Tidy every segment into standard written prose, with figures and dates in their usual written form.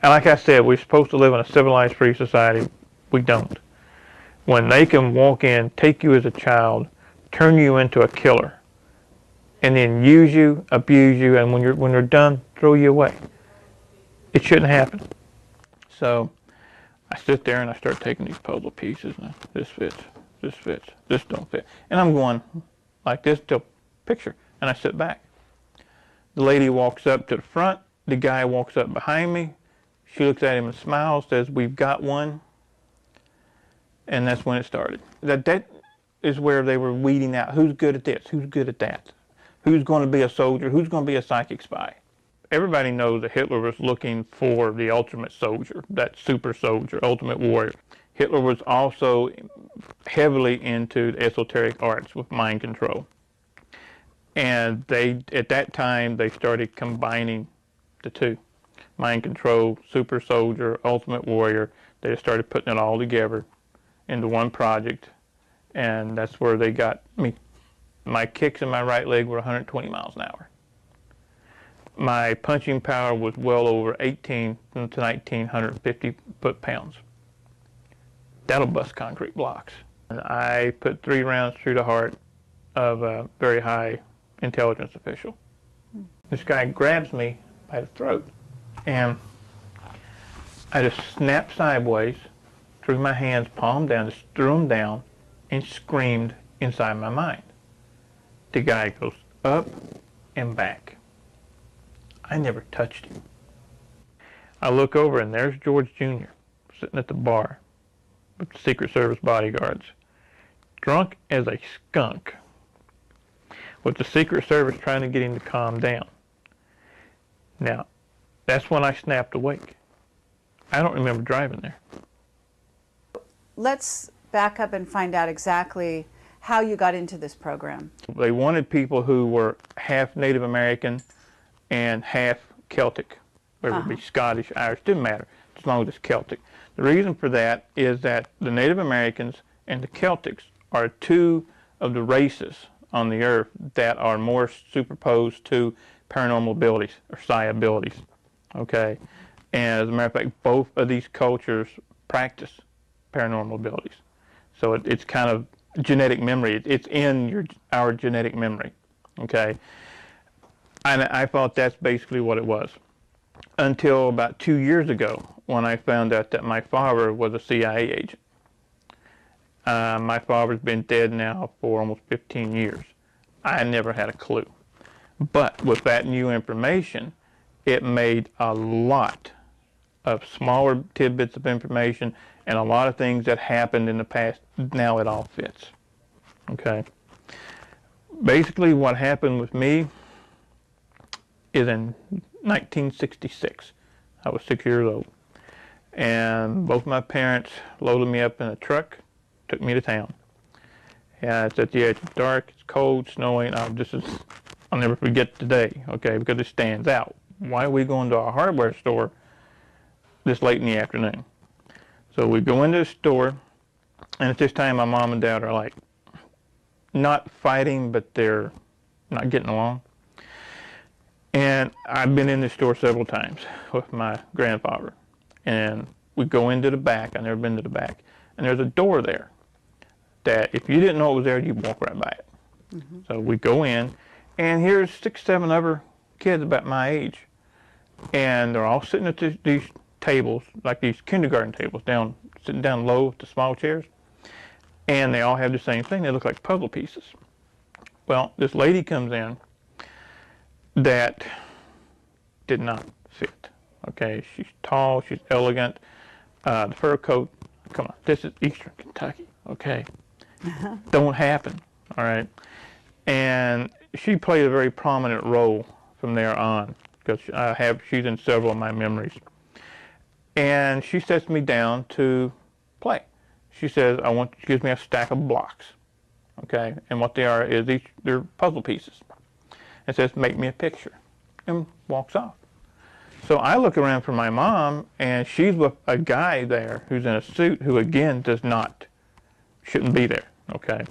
And like I said, we're supposed to live in a civilized, free society. We don't. When they can walk in, take you as a child, turn you into a killer, and then use you, abuse you, and when they're done, throw you away. It shouldn't happen. So I sit there and I start taking these puzzle pieces. And this fits, this don't fit, and I'm going like this till picture. And I sit back. The lady walks up to the front. The guy walks up behind me. She looks at him and smiles, says, "We've got one." And that's when it started. That is where they were weeding out who's good at this, who's good at that, who's going to be a soldier, who's going to be a psychic spy. Everybody knows that Hitler was looking for the ultimate soldier, that super soldier, ultimate warrior. Hitler was also heavily into the esoteric arts with mind control. And at that time, they started combining the two. Mind control, super soldier, ultimate warrior. They just started putting it all together into one project, and that's where they got me. My kicks in my right leg were 120 miles an hour. My punching power was well over 18 to 1,950 foot-pounds. That'll bust concrete blocks. I put 3 rounds through the heart of a very high intelligence official. This guy grabs me by the throat, and I just snapped sideways, threw my hands palm down, just threw them down, and screamed inside my mind. The guy goes up and back. I never touched him. I look over and there's George Jr. sitting at the bar with the Secret Service bodyguards, drunk as a skunk, with the Secret Service trying to get him to calm down. Now, that's when I snapped awake. I don't remember driving there. Let's back up and find out exactly how you got into this program. They wanted people who were half Native American and half Celtic, whether it be Scottish, Irish, didn't matter, as long as it's Celtic. The reason for that is that the Native Americans and the Celtics are 2 of the races on the earth that are more superposed to paranormal abilities or psi abilities. Okay, and as a matter of fact, both of these cultures practice paranormal abilities. So it's kind of genetic memory. It's in our genetic memory. Okay, and I thought that's basically what it was until about 2 years ago when I found out that my father was a CIA agent. My father's been dead now for almost 15 years. I never had a clue. But with that new information, it made a lot of smaller tidbits of information and a lot of things that happened in the past. Now it all fits. Okay. Basically what happened with me is in 1966. I was 6 years old. And both my parents loaded me up in a truck, took me to town. And it's at the edge. It's dark, it's cold, snowing. I'll never forget today, okay, because it stands out. Why are we going to a hardware store this late in the afternoon? So we go into the store, and at this time my mom and dad are like not fighting, but they're not getting along. And I've been in this store several times with my grandfather. And we go into the back. I've never been to the back. And there's a door there that if you didn't know it was there, you'd walk right by it. Mm-hmm. So we go in, and here's 6, 7 other kids about my age. And they're all sitting at these tables, like these kindergarten tables, sitting down low with the small chairs. And they all have the same thing. They look like puzzle pieces. Well, this lady comes in that did not fit. Okay, she's tall, she's elegant. The fur coat, come on, this is Eastern Kentucky. okay? Don't happen, all right? And she played a very prominent role from there on, because she's in several of my memories. And she sets me down to play. She says, she gives me a stack of blocks, okay? And what they are is they're puzzle pieces. And says, make me a picture, and walks off. So I look around for my mom, and she's with a guy there who's in a suit who, again, shouldn't be there, okay?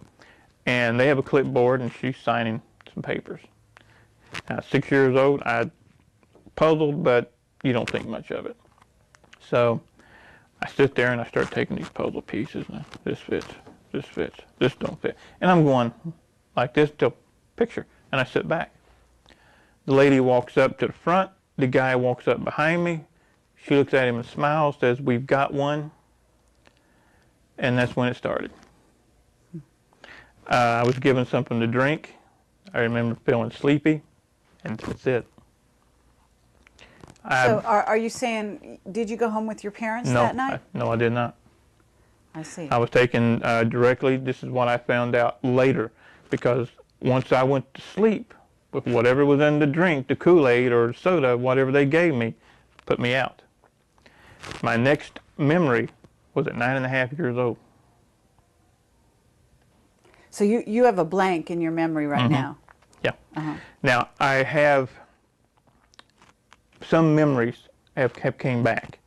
And they have a clipboard, and she's signing some papers. Now, 6 years old, I puzzled, but you don't think much of it. So I sit there, and I start taking these puzzle pieces. And this fits, this don't fit. And I'm going like this till picture, and I sit back. The lady walks up to the front. The guy walks up behind me. She looks at him and smiles, says, we've got one. And that's when it started. I was given something to drink. I remember feeling sleepy, and that's it. So are you saying, did you go home with your parents that night? No, I did not. I see. I was taken directly. This is what I found out later, because once I went to sleep with whatever was in the drink, the Kool-Aid or soda, whatever they gave me, put me out. My next memory was at 9.5 years old. So you have a blank in your memory right now. Yeah. Now, I have some memories have came back,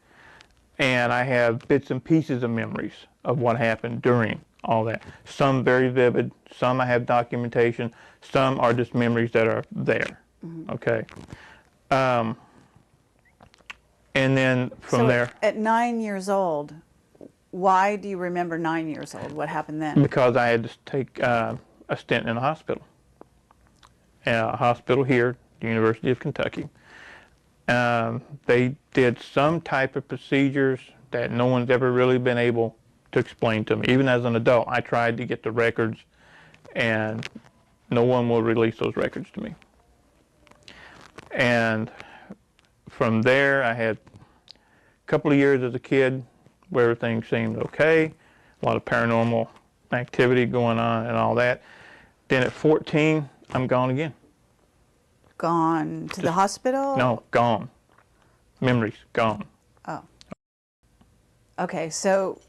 and I have bits and pieces of memories of what happened during all that. Some very vivid, some I have documentation, some are just memories that are there, okay? And then from there... At 9 years old, why do you remember 9 years old? What happened then? Because I had to take a stint in a hospital. A hospital here, the University of Kentucky. They did some type of procedures that no one's ever really been able to explain to me. Even as an adult, I tried to get the records, and no one will release those records to me. And from there, I had a couple of years as a kid where everything seemed okay, a lot of paranormal activity going on and all that. Then at 14, I'm gone again. Gone to the hospital? No, gone. Memories, gone. Oh. Okay, so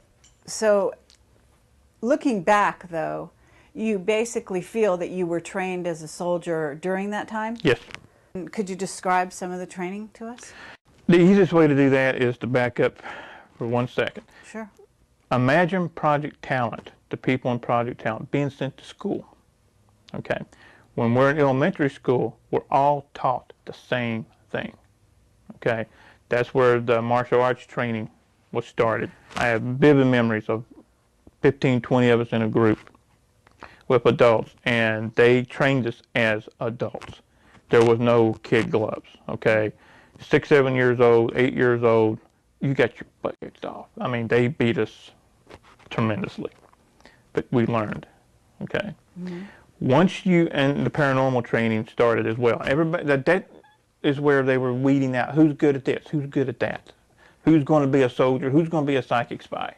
looking back, though, you basically feel that you were trained as a soldier during that time? Yes. Could you describe some of the training to us? The easiest way to do that is to back up for 1 second. Sure. Imagine Project Talent, the people in Project Talent, being sent to school. Okay. When we're in elementary school, we're all taught the same thing. Okay. That's where the martial arts training was started. I have vivid memories of 15, 20 of us in a group with adults, and they trained us as adults. There was no kid gloves, okay? 6, 7 years old, 8 years old, you got your butt kicked off. I mean, they beat us tremendously, but we learned, okay? Once and the paranormal training started as well. Everybody, that is where they were weeding out who's good at this, who's good at that, who's going to be a soldier, who's going to be a psychic spy.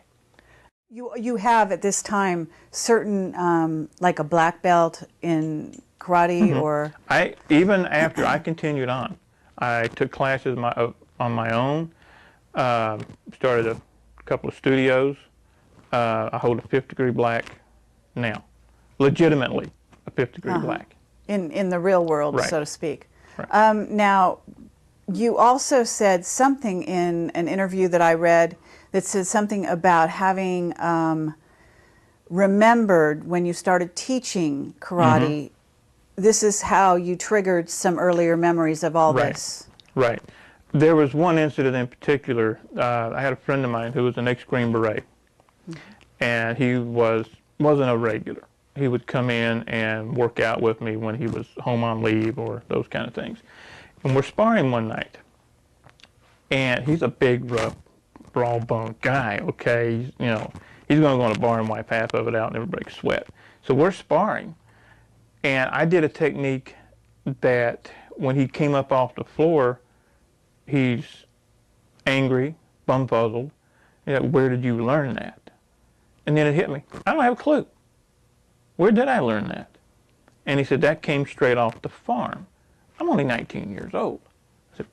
You have at this time certain, like a black belt in karate or... Even after I continued on, I took classes on my own, started a couple of studios. I hold a 5th degree black now, legitimately a 5th degree black. In the real world, right. So to speak. Right. Now, you also said something in an interview that I read that said something about having remembered when you started teaching karate. This is how you triggered some earlier memories of all this. Right. There was one incident in particular. I had a friend of mine who was an ex-Green Beret, and he wasn't a regular. He would come in and work out with me when he was home on leave or those kind of things. And we're sparring one night, and he's a big, rough, broad-boned guy, okay? He's going to go in a bar and wipe half of it out and never break a sweat. So we're sparring, and I did a technique that when he came up off the floor, he's angry, bumfuzzled. Where did you learn that? And then it hit me. I don't have a clue. Where did I learn that? And he said, that came straight off the farm. I'm only 19 years old. I said,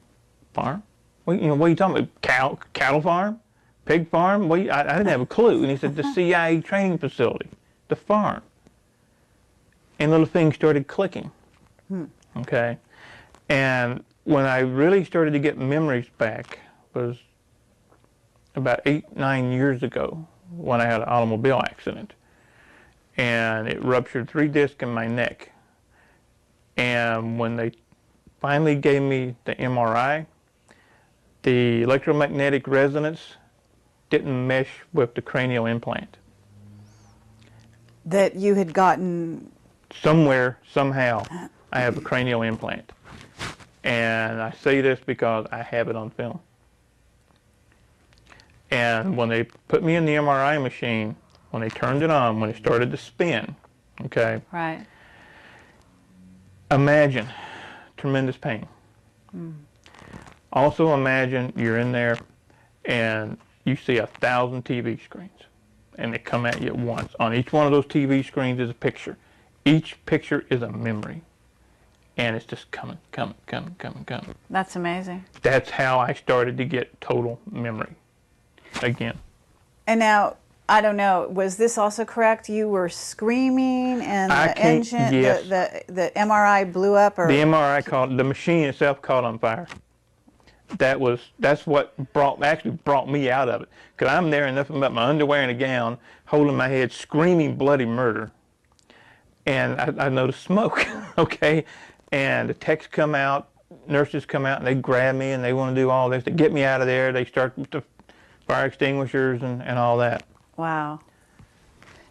farm? Well, what are you talking about? Cattle farm? Pig farm? I didn't have a clue. And he said, the CIA training facility, the farm. And little things started clicking. Okay? And when I really started to get memories back was about 8, 9 years ago when I had an automobile accident. And it ruptured 3 discs in my neck. And when they finally gave me the MRI, the electromagnetic resonance didn't mesh with the cranial implant. That you had gotten... Somewhere, somehow, I have a cranial implant. And I say this because I have it on film. And when they put me in the MRI machine, when they turned it on, when it started to spin, okay? Right. Imagine tremendous pain. Also imagine you're in there and you see 1,000 TV screens and they come at you at once. On each one of those TV screens is a picture. Each picture is a memory. And it's just coming. That's amazing. That's how I started to get total memory again. And now, I don't know, was this also correct? You were screaming and the engine, yes. the MRI blew up? Or? The MRI the machine itself caught on fire. That's what actually brought me out of it. Because I'm there in nothing but my underwear and a gown, holding my head, screaming bloody murder. And I noticed smoke, okay? And the techs come out, nurses come out, and they grab me and they want to do all this to get me out of there. They start with the fire extinguishers and all that. Wow.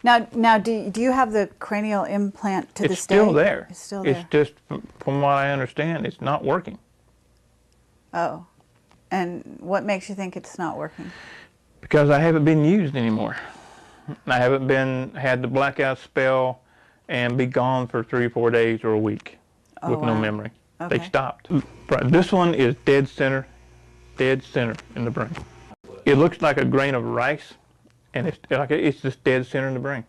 Now, do you have the cranial implant to this day? It's still there. It's still there. It's just, from what I understand, it's not working. Oh. And what makes you think it's not working? Because I haven't been used anymore. I haven't had the blackout spell and be gone for 3 or 4 days or a week with no memory. Okay. They stopped. Right. This one is dead center in the brain. It looks like a grain of rice, and it's just dead center in the brain.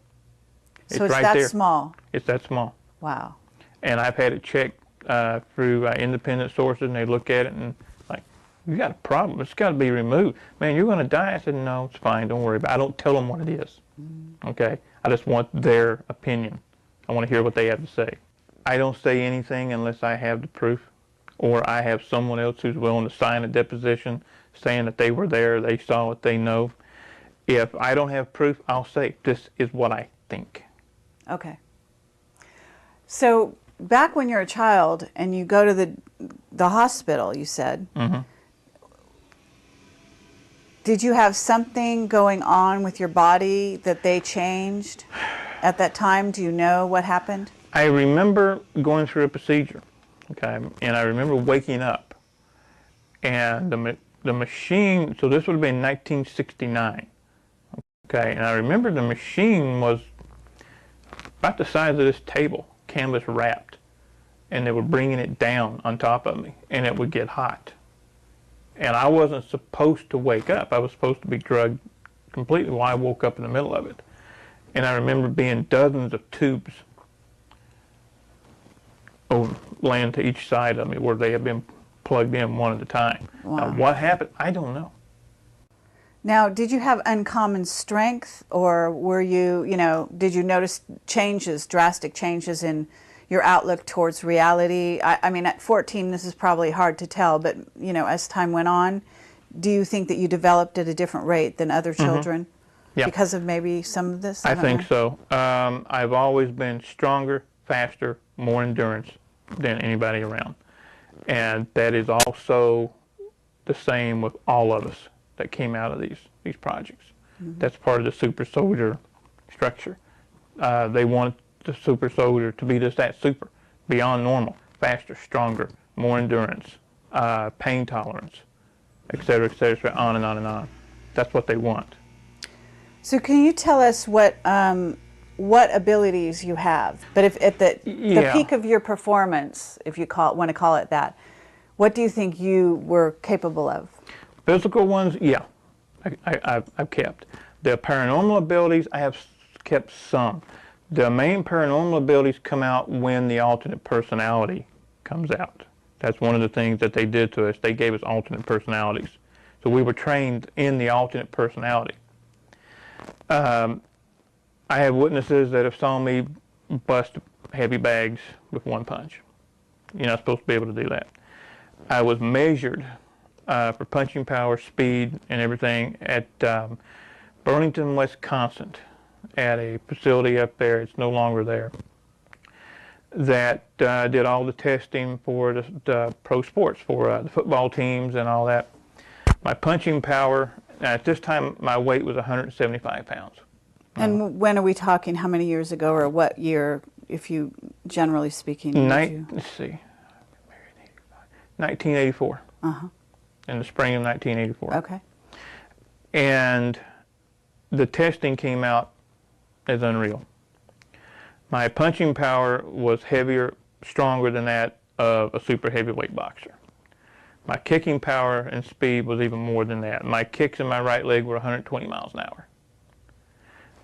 So it's right that there. small? It's that small. Wow. And I've had it checked through independent sources, and they look at it and like, you got a problem. It's got to be removed. Man, you're going to die. I said, no, it's fine. Don't worry about it. I don't tell them what it is. Okay? I just want their opinion. I want to hear what they have to say. I don't say anything unless I have the proof, or I have someone else who's willing to sign a deposition saying that they were there, they saw it, they know. If I don't have proof, I'll say, this is what I think. Okay. So back when you're a child and you go to the hospital, you said, did you have something going on with your body that they changed at that time? Do you know what happened? I remember going through a procedure, okay, and I remember waking up, and the machine, so this would have been 1969, okay, and I remember the machine was about the size of this table, canvas wrapped, and they were bringing it down on top of me, and it would get hot. And I wasn't supposed to wake up. I was supposed to be drugged completely while I woke up in the middle of it. And I remember being dozens of tubes laying to each side of me where they had been plugged in one at a time. Wow. Now, what happened? I don't know. Now, did you have uncommon strength, or were you, did you notice drastic changes in your outlook towards reality? I mean, at 14, this is probably hard to tell, but, as time went on, do you think that you developed at a different rate than other children? Yeah. Because of maybe some of this? I think so. I've always been stronger, faster, more endurance than anybody around. And that is also the same with all of us that came out of these projects. That's part of the super soldier structure. They want the super soldier to be just that super, beyond normal, faster, stronger, more endurance, pain tolerance, et cetera, on and on and on. That's what they want. So can you tell us what abilities you have? But if at the peak of your performance, if you want to call it that, what do you think you were capable of? Physical ones, yeah, I've kept. The paranormal abilities, I have kept some. The main paranormal abilities come out when the alternate personality comes out. That's one of the things that they did to us. They gave us alternate personalities. So we were trained in the alternate personality. I have witnesses that have saw me bust heavy bags with one punch. You're not supposed to be able to do that. I was measured for punching power, speed, and everything at Burlington, Wisconsin, at a facility up there. It's no longer there. That did all the testing for the pro sports, for the football teams and all that. My punching power, at this time, my weight was 175 pounds. And when are we talking? How many years ago, or what year, if you, generally speaking? Let's see, 1984. Uh-huh. In the spring of 1984. Okay. And the testing came out as unreal. My punching power was heavier, stronger than that of a super heavyweight boxer. My kicking power and speed was even more than that. My kicks in my right leg were 120 miles an hour.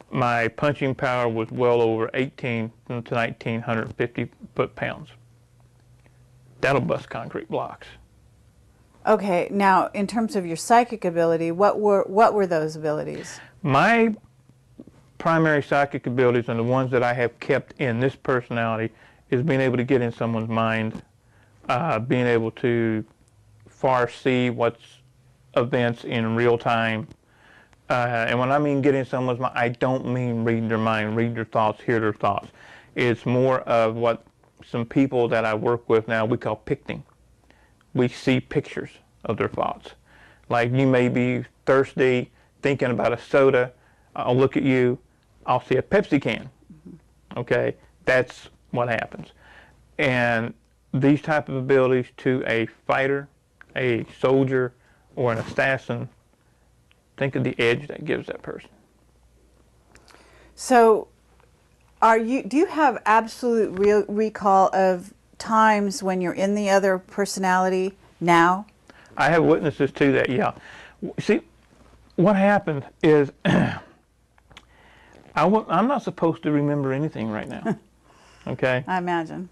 My punching power was well over 18 to 1,950 foot-pounds. That'll bust concrete blocks. Okay, now in terms of your psychic ability, what were those abilities? My primary psychic abilities, and the ones that I have kept in this personality, is being able to get in someone's mind, being able to foresee what's events in real time. And when I mean get in someone's mind, I don't mean read their mind, read their thoughts, hear their thoughts. It's more of what some people that I work with now, we call picting. We see pictures of their thoughts. Like you may be thirsty, thinking about a soda, I'll look at you, I'll see a Pepsi can. Okay, that's what happens. And these type of abilities to a fighter, a soldier, or an assassin, think of the edge that gives that person. So, do you have absolute recall of times when you're in the other personality now? I have witnesses to that, yeah. See, what happened is I'm not supposed to remember anything right now, okay? I imagine.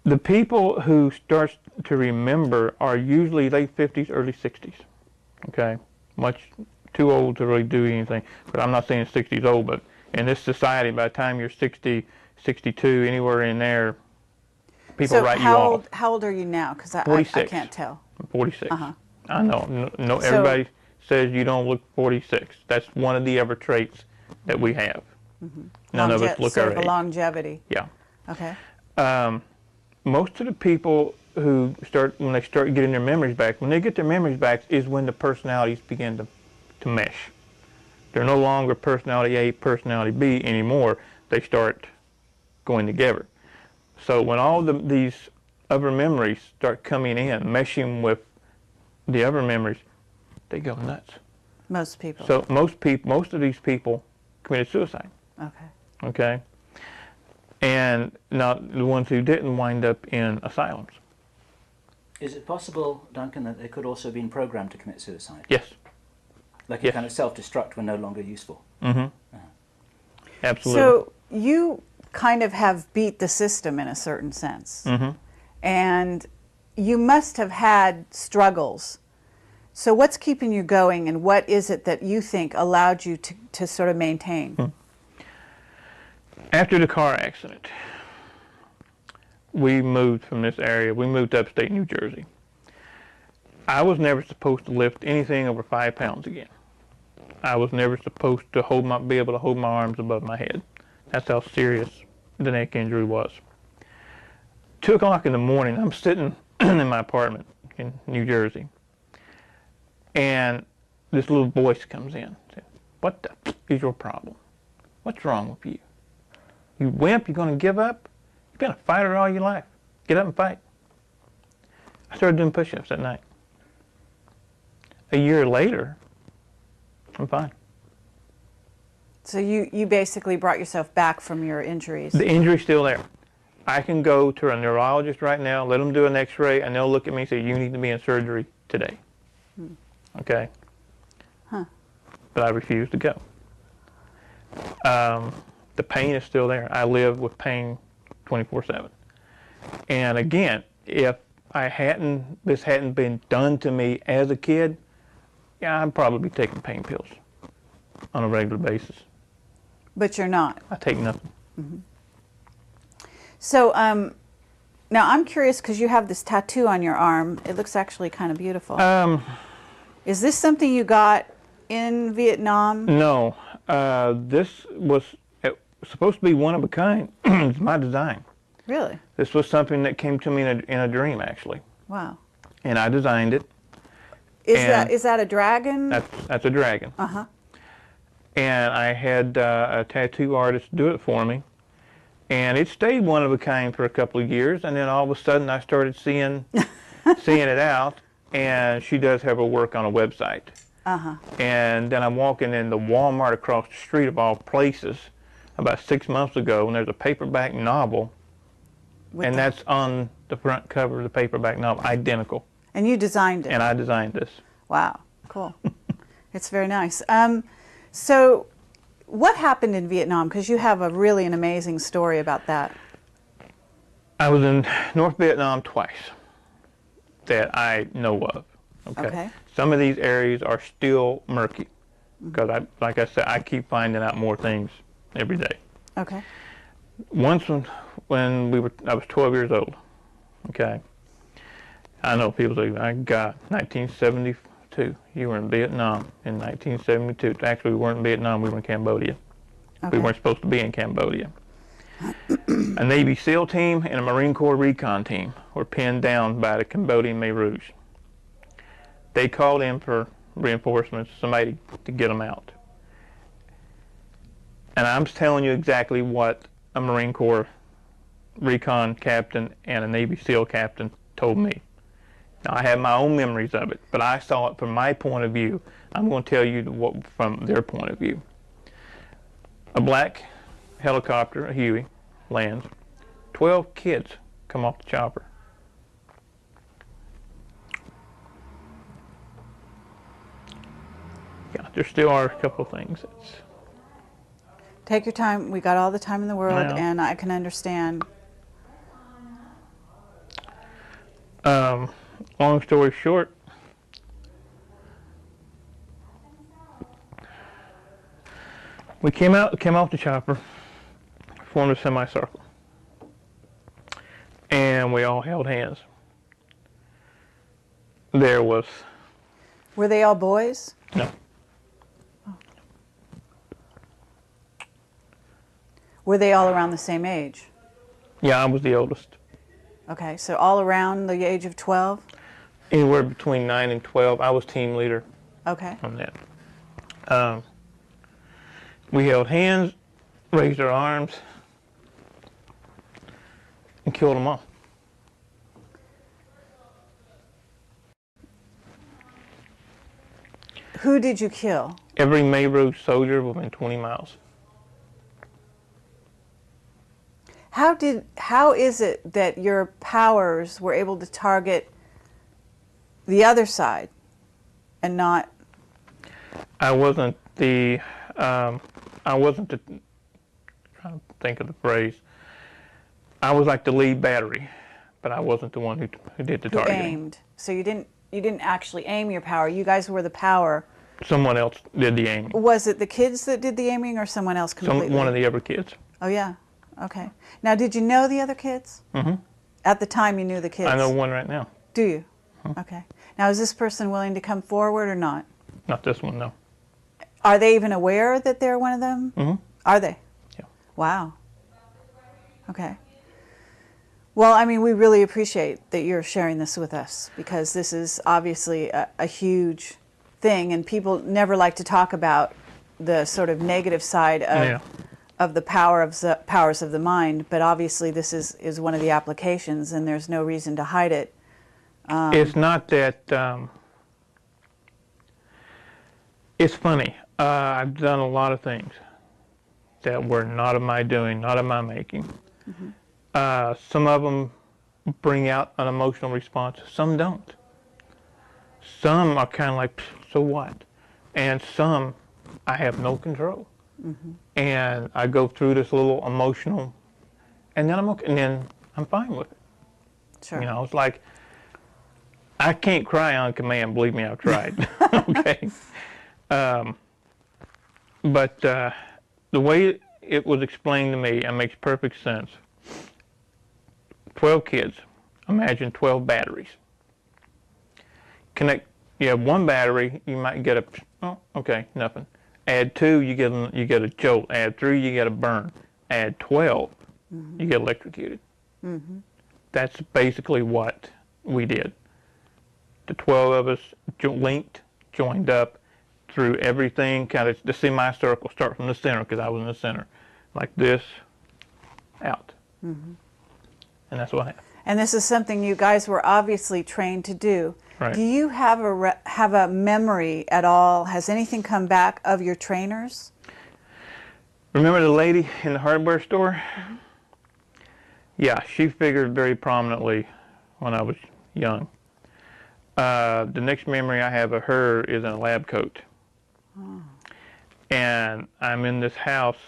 The people who start to remember are usually late 50s, early 60s, okay? Much too old to really do anything, but I'm not saying 60s old, but in this society, by the time you're 60, 62, anywhere in there, people write you off. How old are you now? Because I can't tell. I'm 46. Uh-huh. I know. No, everybody says you don't look 46. That's one of the other traits that we have. Mm-hmm. None of us look our age. Longevity. Yeah. Okay. Most of the people who when they start getting their memories back, when they get their memories back is when the personalities begin to mesh. They're no longer personality A, personality B anymore. They start going together. So when all these other memories start coming in, meshing with the other memories, they go nuts. Most people. So most of these people committed suicide. Okay. Okay. And now the ones who didn't wind up in asylums. Is it possible, Duncan, that they could also have been programmed to commit suicide? Yes. Like a kind of self-destruct when no longer useful? Mm-hmm. Absolutely. So you kind of have beat the system in a certain sense. Mm-hmm. And you must have had struggles. So what's keeping you going, and what is it that you think allowed you to sort of maintain? After the car accident, we moved from this area. We moved to upstate New Jersey. I was never supposed to lift anything over 5 pounds again. I was never supposed to be able to hold my arms above my head. That's how serious the neck injury was. 2 o'clock in the morning, I'm sitting in my apartment in New Jersey, and this little voice comes in. Says, "What the is your problem? What's wrong with you? You wimp, you're going to give up? You've been a fighter all your life. Get up and fight." I started doing push-ups that night. A year later, I'm fine. So you basically brought yourself back from your injuries. The injury's still there. I can go to a neurologist right now, let them do an x-ray, and they'll look at me and say, "You need to be in surgery today." Okay? Huh. But I refuse to go. The pain is still there. I live with pain 24/7. And again, if this hadn't been done to me as a kid, yeah, I'd probably be taking pain pills on a regular basis. But you're not. I take nothing. So now I'm curious because you have this tattoo on your arm. It looks actually kind of beautiful. Is this something you got in Vietnam? No, this was supposed to be one of a kind. It's my design. Really? This was something that came to me in a dream, actually. Wow. And I designed it. Is that a dragon? That's a dragon. Uh-huh. And I had a tattoo artist do it for me. And it stayed one of a kind for a couple of years, and then all of a sudden I started seeing it out, and she does have her work on a website. Uh-huh. And then I'm walking in the Walmart across the street of all places about 6 months ago, and there's a paperback novel, and that's on the front cover of the paperback novel, identical. And you designed it? And I designed this. Wow, cool. It's very nice. So what happened in Vietnam? Because you have an amazing story about that. I was in North Vietnam twice that I know of. Okay. Some of these areas are still murky because, like I said, I keep finding out more things every day. Okay. Once when I was 12 years old. Okay. I know people say, "My God, 1972. You were in Vietnam in 1972." Actually, we weren't in Vietnam. We were in Cambodia. Okay. We weren't supposed to be in Cambodia. A Navy SEAL team and a Marine Corps recon team were pinned down by the Cambodian Khmer Rouge. They called in for reinforcements, somebody to get them out. And I'm telling you exactly what a Marine Corps recon captain and a Navy SEAL captain told me. Now, I have my own memories of it, but I saw it from my point of view. I'm going to tell you what from their point of view. A black helicopter, a Huey, lands. 12 kids come off the chopper. Yeah, there still are a couple of things. Take your time. We got all the time in the world, Yeah. and I can understand. Long story short, we came off the chopper, formed a semicircle, and we all held hands. There was Were they all boys? no. Were they all around the same age? Yeah, I was the oldest. Okay, so all around the age of 12? Anywhere between 9 and 12. I was team leader Okay. on that. We held hands, raised our arms, and killed them all. Who did you kill? Every Khmer Rouge soldier within 20 miles. How is it that your powers were able to target the other side and not? I wasn't the trying to think of the phrase. I was like the lead battery, but I wasn't the one who did the Who targeting. aimed. So you didn't actually aim your power. You guys were the power. Someone else did the aiming. Was it the kids that did the aiming or someone else completely? One of the other kids. Oh yeah. Okay. Now, did you know the other kids? Mm-hmm. At the time, you knew the kids. I know one right now. Do you? Okay. Now, is this person willing to come forward or not? Not this one, no. Are they even aware that they're one of them? Mm-hmm. Are they? Yeah. Wow. Okay. Well, I mean, we really appreciate that you're sharing this with us because this is obviously a huge thing, and people never like to talk about the sort of negative side of the powers of the mind. But obviously, this is one of the applications, and there's no reason to hide it. It's not that. It's funny. I've done a lot of things that were not of my doing, not of my making. Mm-hmm. Some of them bring out an emotional response. Some don't. Some are kind of like, so what? And some, I have no control. and I go through this little emotional, and then I'm okay, and then I'm fine with it. Sure. You know, it's like, I can't cry on command. Believe me, I've tried. Okay. But the way it was explained to me, it makes perfect sense. 12 kids. Imagine 12 batteries. You have one battery, you might get okay, nothing. Add 2, you get a jolt. Add 3, you get a burn. Add 12, you get electrocuted. That's basically what we did. The 12 of us linked, joined up, through everything, kind of the semicircle, start from the center, because I was in the center, like this, out. And that's what happened. And this is something you guys were obviously trained to do. Right. Do you have a memory at all? Has anything come back of your trainers? Remember the lady in the hardware store? Yeah, she figured very prominently when I was young. The next memory I have of her is in a lab coat. And I'm in this house.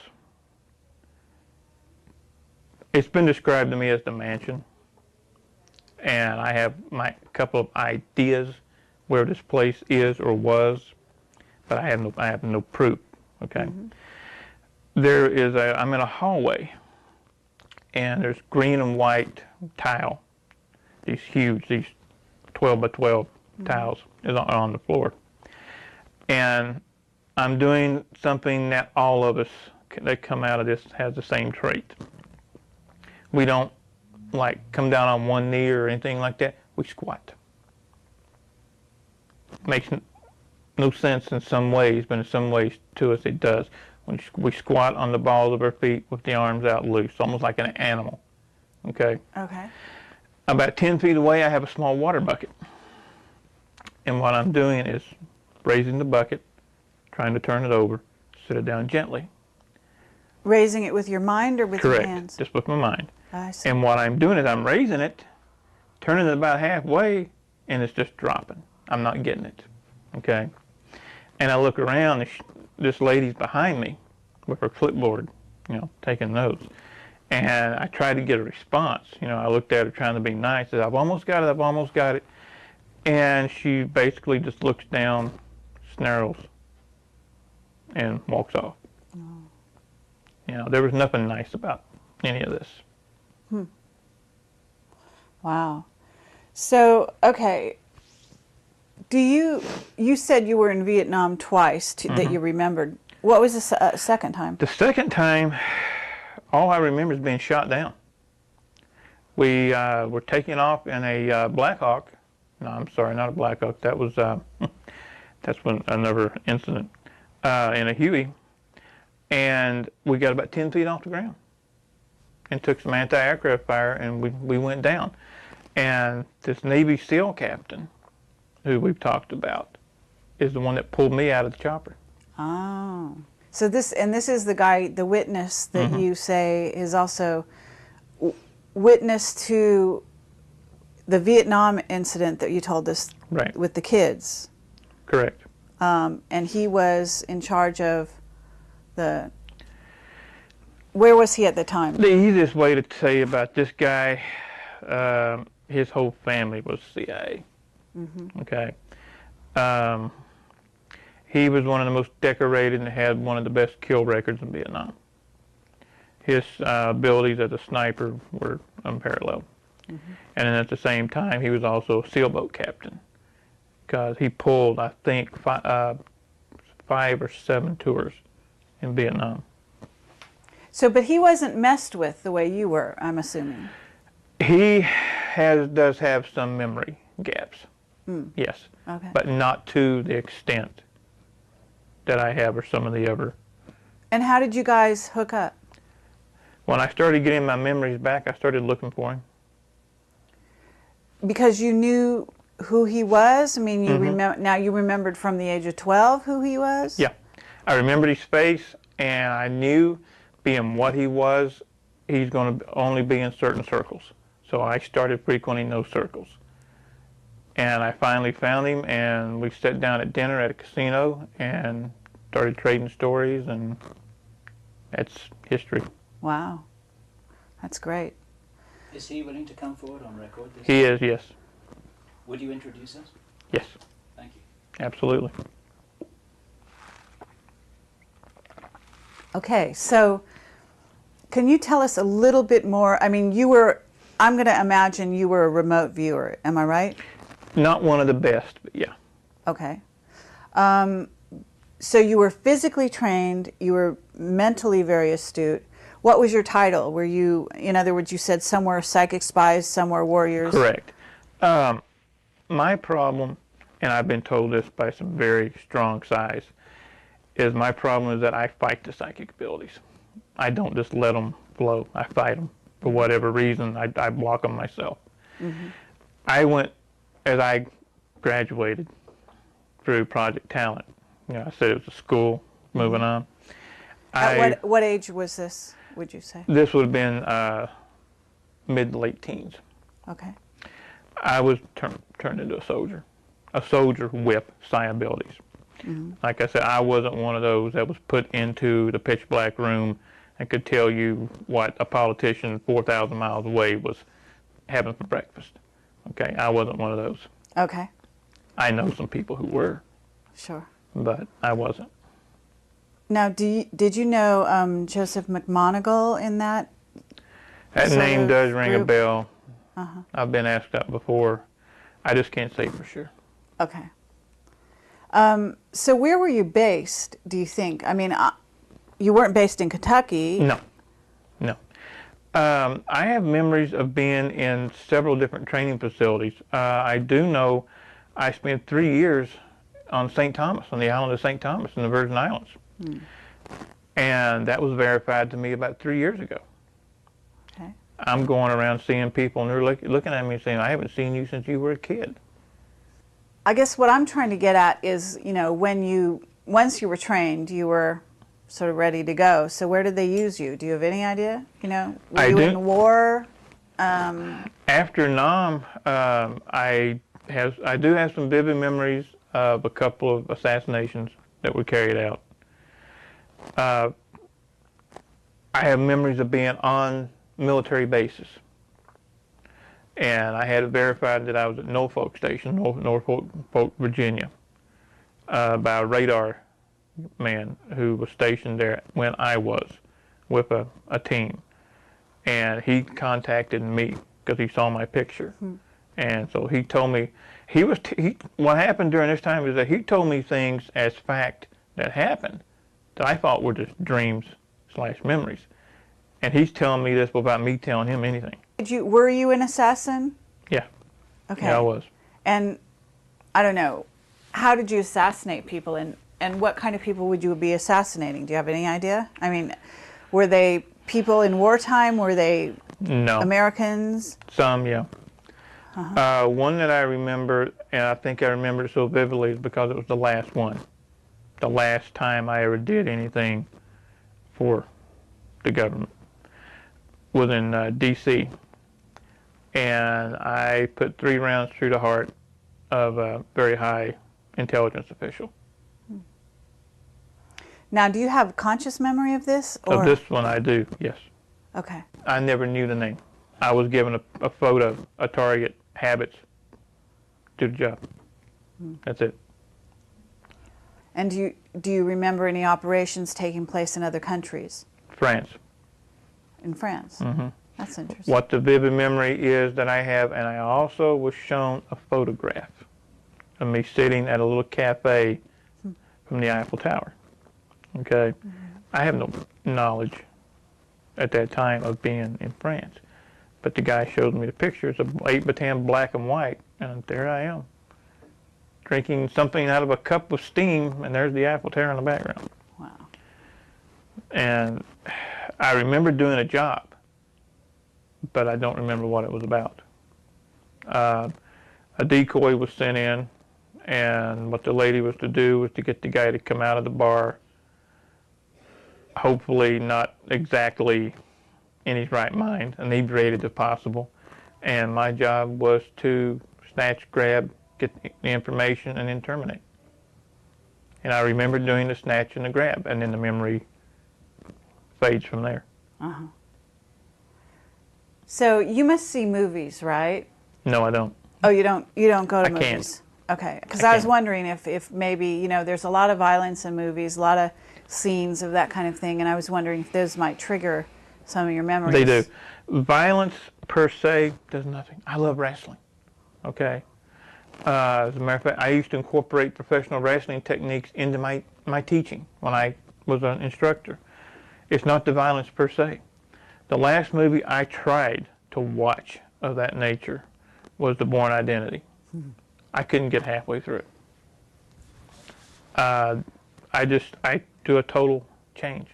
It's been described to me as the mansion. And I have my couple of ideas where this place is or was, but I have no proof. Okay. I'm in a hallway, and there's green and white tile. These 12 by 12 tiles is on the floor. And I'm doing something that all of us that come out of this has the same trait. We don't like come down on one knee or anything like that. We squat. Makes no sense in some ways, but in some ways to us it does. We squat on the balls of our feet with the arms out loose, almost like an animal. Okay? Okay. About 10 feet away, I have a small water bucket. And what I'm doing is raising the bucket, trying to turn it over, sit it down gently. Raising it with your mind or with your hands? Correct, just with my mind. I see. And what I'm doing is I'm raising it, turning it about halfway, and it's just dropping. I'm not getting it, okay? And I look around, and this lady's behind me with her clipboard, taking notes. And I tried to get a response. I looked at her trying to be nice. I said, I've almost got it, I've almost got it. And she basically just looks down, snarls, and walks off. There was nothing nice about any of this. Wow. So, okay. You said you were in Vietnam twice that you remembered. What was the second time? The second time, all I remember is being shot down. We were taking off in a Black Hawk. No, I'm sorry, not a Black Hawk. That was that's another incident in a Huey, and we got about 10 feet off the ground, and took some anti-aircraft fire, and we went down. And this Navy SEAL captain, who we've talked about, is the one that pulled me out of the chopper. Oh. So this is the guy, the witness that you say is also witness to the Vietnam incident that you told us with the kids. Correct. And he was in charge of where was he at the time? The easiest way to say about this guy, his whole family was CIA. Okay. He was one of the most decorated and had one of the best kill records in Vietnam. His abilities as a sniper were unparalleled. And then at the same time, he was also a sailboat captain, because he pulled, I think, 5 or 7 tours in Vietnam. So, but he wasn't messed with the way you were, I'm assuming. He does have some memory gaps, yes, Okay. but not to the extent that I have or some of the other. And how did you guys hook up? When I started getting my memories back, I started looking for him. Because you knew who he was? I mean, now you remembered from the age of 12 who he was? Yeah. I remembered his face, and I knew, being what he was, he's going to only be in certain circles. So I started frequenting those circles. And I finally found him, and we sat down at dinner at a casino and started trading stories, and That's history. Wow. That's great. Is he willing to come forward on record? He is, yes. Would you introduce us? Yes, Thank you. absolutely. Okay, so can you tell us a little bit more? I mean, I'm going to imagine you were a remote viewer. Am I right? Not one of the best, but yeah. Okay. So you were physically trained, you were mentally very astute. What was your title? Were you, in other words, you said some were psychic spies, some were warriors? Correct. My problem, and I've been told this by some very strong size, is my problem is that I fight the psychic abilities. I don't just let them flow. I fight them for whatever reason. I block them myself. Mm-hmm. I went, as I graduated through Project Talent, you know, I said it was a school, moving on. At what age was this, would you say? This would have been mid to late teens. Okay. I was turned into a soldier with psi abilities. Mm-hmm. Like I said, I wasn't one of those that was put into the pitch black room and could tell you what a politician 4,000 miles away was having for breakfast. Okay, I wasn't one of those. Okay. I know some people who were, Sure. but I wasn't. Now, did you know Joseph McMonigal in that? That sort name of does ring a group? bell. Uh-huh. I've been asked that before. I just can't say for sure. Okay. So where were you based, do you think? I mean, you weren't based in Kentucky. No, no. I have memories of being in several different training facilities. I do know I spent 3 years on St. Thomas, on the island of St. Thomas in the Virgin Islands. Hmm. And that was verified to me about 3 years ago. Okay. I'm going around seeing people, and they're looking at me and saying, I haven't seen you since you were a kid. I guess what I'm trying to get at is, you know, once you were trained, you were sort of ready to go. So where did they use you? Do you have any idea? You know, were you in war? After Nam, I do have some vivid memories of a couple of assassinations that were carried out. I have memories of being on military bases. And I had it verified that I was at Norfolk Station, Norfolk, Virginia, by a radar man who was stationed there when I was with a team. And he contacted me because he saw my picture. Hmm. And so he told me, what happened during this time is that he told me things as fact that happened that I thought were just dreams / memories. And he's telling me this without me telling him anything. Were you an assassin? Yeah. Okay. Yeah, I was. And I don't know, how did you assassinate people, and what kind of people would you be assassinating? Do you have any idea? I mean, were they people in wartime? Were they Americans? Some, yeah. Uh-huh. One that I remember, and I think I remember it so vividly, is because it was the last one. The last time I ever did anything for the government was in D.C. And I put 3 rounds through the heart of a very high intelligence official. Now, do you have conscious memory of this? Or? Of this one I do, yes. Okay. I never knew the name. I was given a photo, a target, habits, do the job. That's it. And do you remember any operations taking place in other countries? France. In France? Mm-hmm. That's interesting. What the vivid memory is that I have, and I also was shown a photograph of me sitting at a little cafe from the Eiffel Tower. Okay? Mm-hmm. I have no knowledge at that time of being in France. But the guy showed me the pictures of 8x10 black and white, and there I am, drinking something out of a cup of steam, and there's the Eiffel Tower in the background. Wow. And I remember doing a job, but I don't remember what it was about. A decoy was sent in, and what the lady was to do was to get the guy to come out of the bar, hopefully not exactly in his right mind, inebriated if possible. And my job was to snatch, grab, get the information, and then terminate. And I remember doing the snatch and the grab, and then the memory fades from there. So you must see movies, right? No, I don't. Oh, you don't go to I can't. movies? Okay, because I was can't. wondering if maybe, you know, there's a lot of violence in movies, a lot of scenes of that kind of thing, and I was wondering if those might trigger some of your memories. They do. Violence per se does nothing. I love wrestling. Okay. As a matter of fact, I used to incorporate professional wrestling techniques into my teaching when I was an instructor. It's not the violence per se. The last movie I tried to watch of that nature was The Bourne Identity. I couldn't get halfway through it. I do a total change.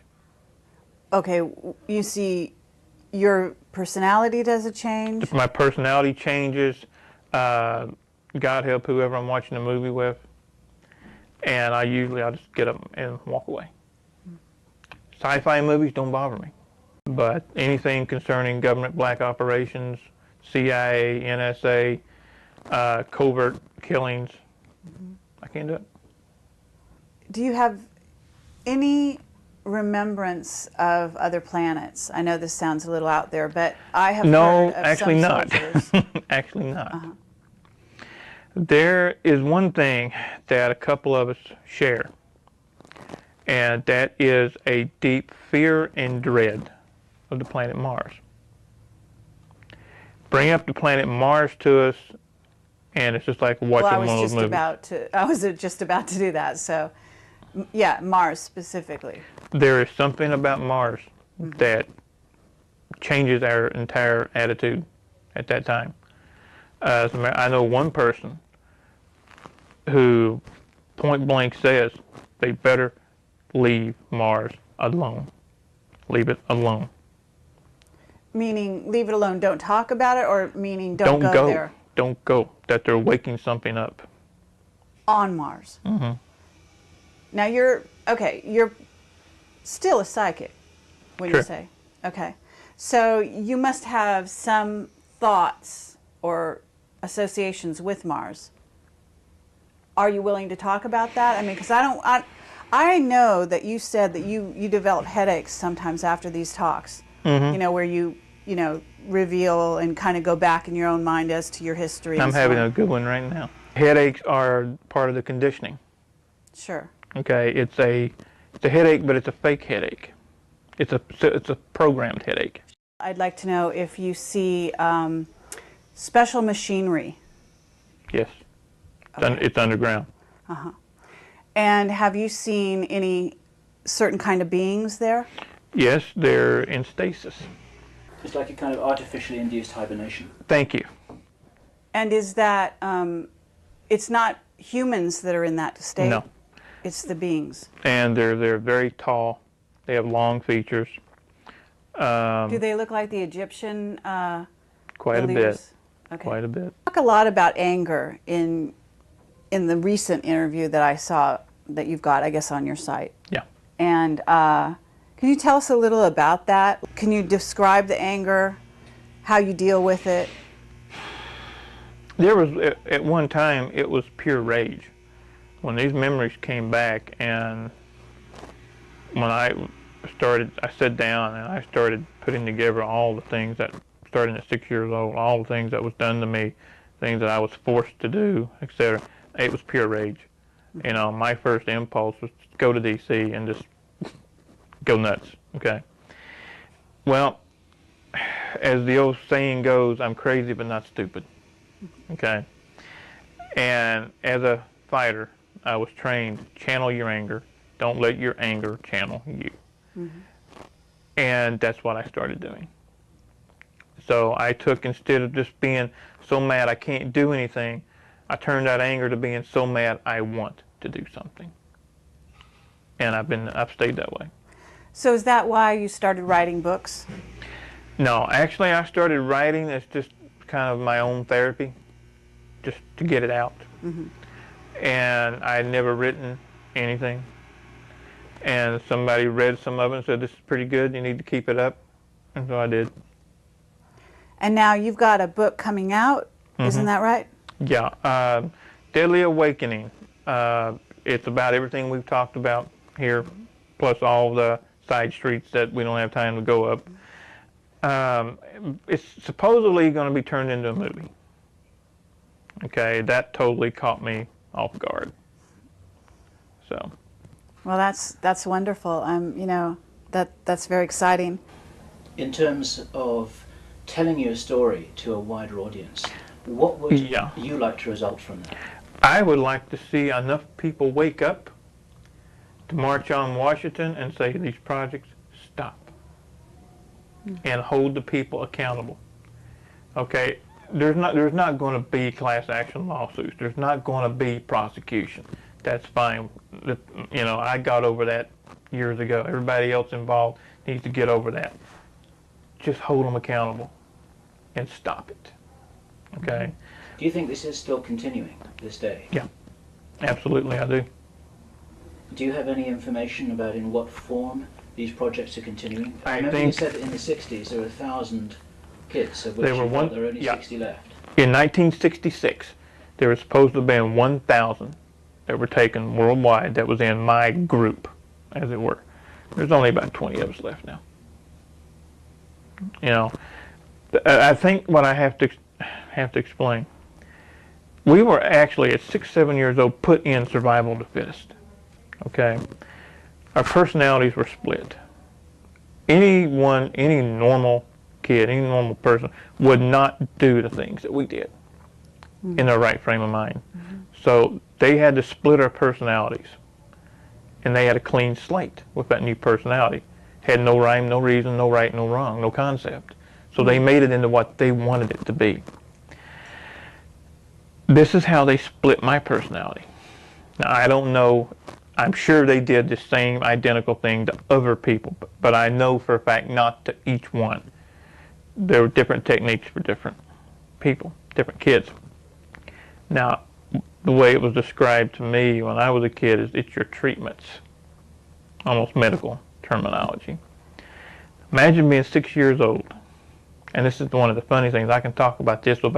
Okay, you see your personality does a change? My personality changes. God help whoever I'm watching a movie with. And I'll just get up and walk away. Sci-fi movies don't bother me. But anything concerning government black operations, CIA, NSA, covert killings, I can't do it. Do you have any remembrance of other planets? I know this sounds a little out there, but I have No, heard of actually some not. soldiers. Actually not. There is one thing that a couple of us share, and that is a deep fear and dread of the planet Mars. Bring up the planet Mars to us, and it's just like watching one of those movies. I was just about to do that. So, yeah, Mars specifically. There is something about Mars that changes our entire attitude at that time. I know one person who point blank says they better leave Mars alone. Leave it alone. Meaning leave it alone, don't talk about it, or meaning don't go there? Don't go. That they're waking something up. On Mars. Now you're still a psychic, when Sure. you say. Okay. So you must have some thoughts or associations with Mars. Are you willing to talk about that? I mean, because I know that you said that you develop headaches sometimes after these talks. You know, where you reveal and kind of go back in your own mind as to your history. I'm having a good one right now. Headaches are part of the conditioning. Sure. Okay, it's a headache, but it's a fake headache. It's a programmed headache. I'd like to know if you see special machinery. Yes, Okay. it's underground. And have you seen any certain kind of beings there? Yes, they're in stasis. It's like a kind of artificially induced hibernation. Thank you. And is that, it's not humans that are in that state? No. It's the beings. And they're very tall. They have long features. Do they look like the Egyptian Quite a bit. leaders? Okay. Quite a bit. Talk a lot about anger in the recent interview that I saw that you've got, I guess, on your site. Yeah. And can you tell us a little about that? Can you describe the anger, how you deal with it? There was, at one time, it was pure rage. When these memories came back, and when I sat down and I started putting together all the things that, starting at 6 years old, all the things that was done to me, things that I was forced to do, etc. It was pure rage. You know, my first impulse was to go to D.C. and just go nuts, okay? Well, as the old saying goes, I'm crazy but not stupid, okay? And as a fighter, I was trained, channel your anger. Don't let your anger channel you. And that's what I started doing. So I took, instead of just being so mad I can't do anything, I turned that anger to being so mad I want to do something. And I've stayed that way. So is that why you started writing books? No, actually I started writing as just kind of my own therapy, just to get it out. And I had never written anything. And somebody read some of it and said, this is pretty good, you need to keep it up. And so I did. And now you've got a book coming out, isn't that right? Yeah, Deadly Awakening. It's about everything we've talked about here, plus all the side streets that we don't have time to go up. It's supposedly going to be turned into a movie. Okay, that totally caught me off guard. So. Well, that's wonderful. You know, that's very exciting. In terms of telling your story to a wider audience, what would you like to result from that? I would like to see enough people wake up to march on Washington and say these projects stop and hold the people accountable. Okay, there's not going to be class action lawsuits. There's not going to be prosecution. That's fine. You know, I got over that years ago. Everybody else involved needs to get over that. Just hold them accountable and stop it. Okay? Do you think this is still continuing this day? Yeah, absolutely I do. Do you have any information about in what form these projects are continuing? I remember think you said that in the 60s there were 1,000 kids, of which there were there are only 60 left. In 1966, there were supposed to have been 1,000 that were taken worldwide that was in my group, as it were. There's only about 20 of us left now. You know, I think what I have to explain, we were actually at 6, 7 years old put in survival of the fittest. Okay, our personalities were split. Any normal kid, any normal person would not do the things that we did in their right frame of mind. So they had to split our personalities, and they had a clean slate with that new personality. Had no rhyme, no reason, no right, no wrong, no concept. So they made it into what they wanted it to be. This is how they split my personality. Now, I don't know, I'm sure they did the same identical thing to other people, but I know for a fact not to each one. There were different techniques for different people, different kids. Now, the way it was described to me when I was a kid is it's your treatments, almost medical terminology. Imagine being 6 years old, and this is one of the funny things, I can talk about this with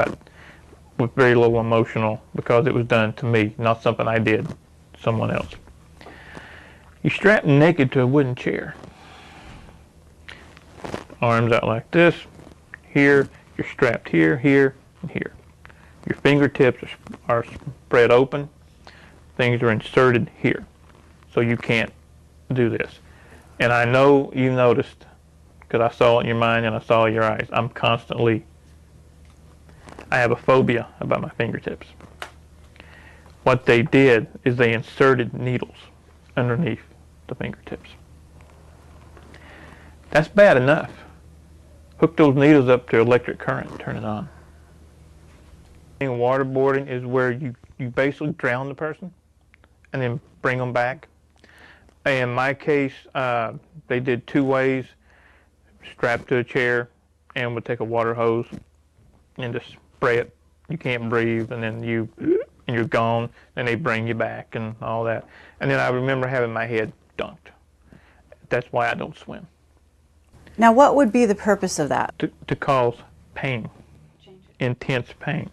very little emotional because it was done to me, not something I did to someone else. You're strapped naked to a wooden chair. Arms out like this. Here, you're strapped here, here, and here. Your fingertips are spread open. Things are inserted here. So you can't do this. And I know you noticed, because I saw it in your mind and I saw it in your eyes, I have a phobia about my fingertips. What they did is they inserted needles underneath the fingertips. That's bad enough. Hook those needles up to electric current and turn it on. Waterboarding is where you basically drown the person and then bring them back. In my case, they did 2 ways. Strapped to a chair and would take a water hose and just spray it. You can't breathe, and then you're gone. Then they bring you back and all that. And then I remember having my head dunked. That's why I don't swim. Now, what would be the purpose of that? To cause pain, intense pain.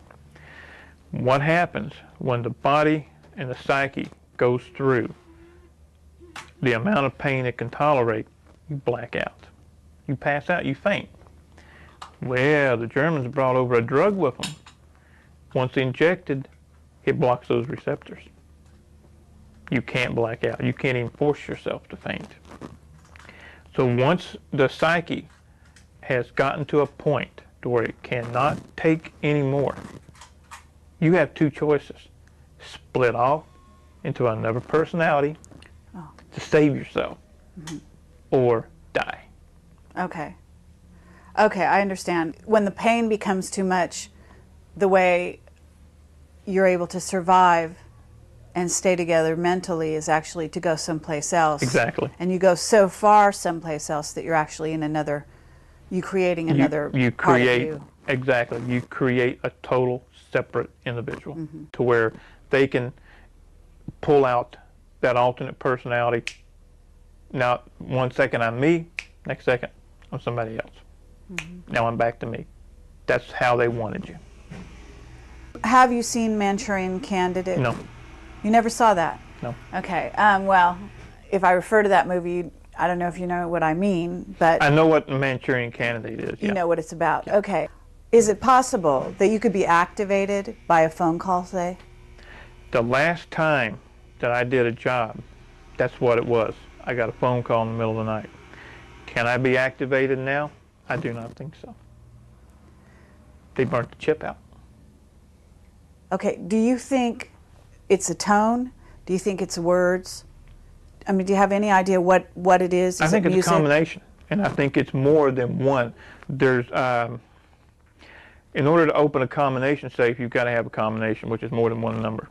What happens when the body and the psyche goes through the amount of pain it can tolerate, you black out. You pass out, you faint. Well, the Germans brought over a drug with them. Once injected, it blocks those receptors. You can't black out. You can't even force yourself to faint. So once the psyche has gotten to a point to where it cannot take any more, you have 2 choices. Split off into another personality to save yourself, or die. Okay. Okay, I understand. When the pain becomes too much, the way you're able to survive and stay together mentally is actually to go someplace else. Exactly. And you go so far someplace else that you're actually in another, creating another part of you. Exactly. You create a total separate individual to where they can pull out that alternate personality. Now, 1 second I'm me, next second I'm somebody else. Now I'm back to me. That's how they wanted you. Have you seen Manchurian Candidate? No. You never saw that? No. Okay. Well, if I refer to that movie, I don't know if you know what I mean, but I know what Manchurian Candidate is. you Yeah. know what it's about. Okay. Is it possible that you could be activated by a phone call, say? The last time that I did a job, that's what it was. I got a phone call in the middle of the night. Can I be activated now? I do not think so. They burnt the chip out. Okay. Do you think it's a tone? Do you think it's words? I mean, do you have any idea what it is? I think it it's music? a combination, and I think it's more than one. There's, in order to open a combination safe, you've got to have a combination, which is more than one number.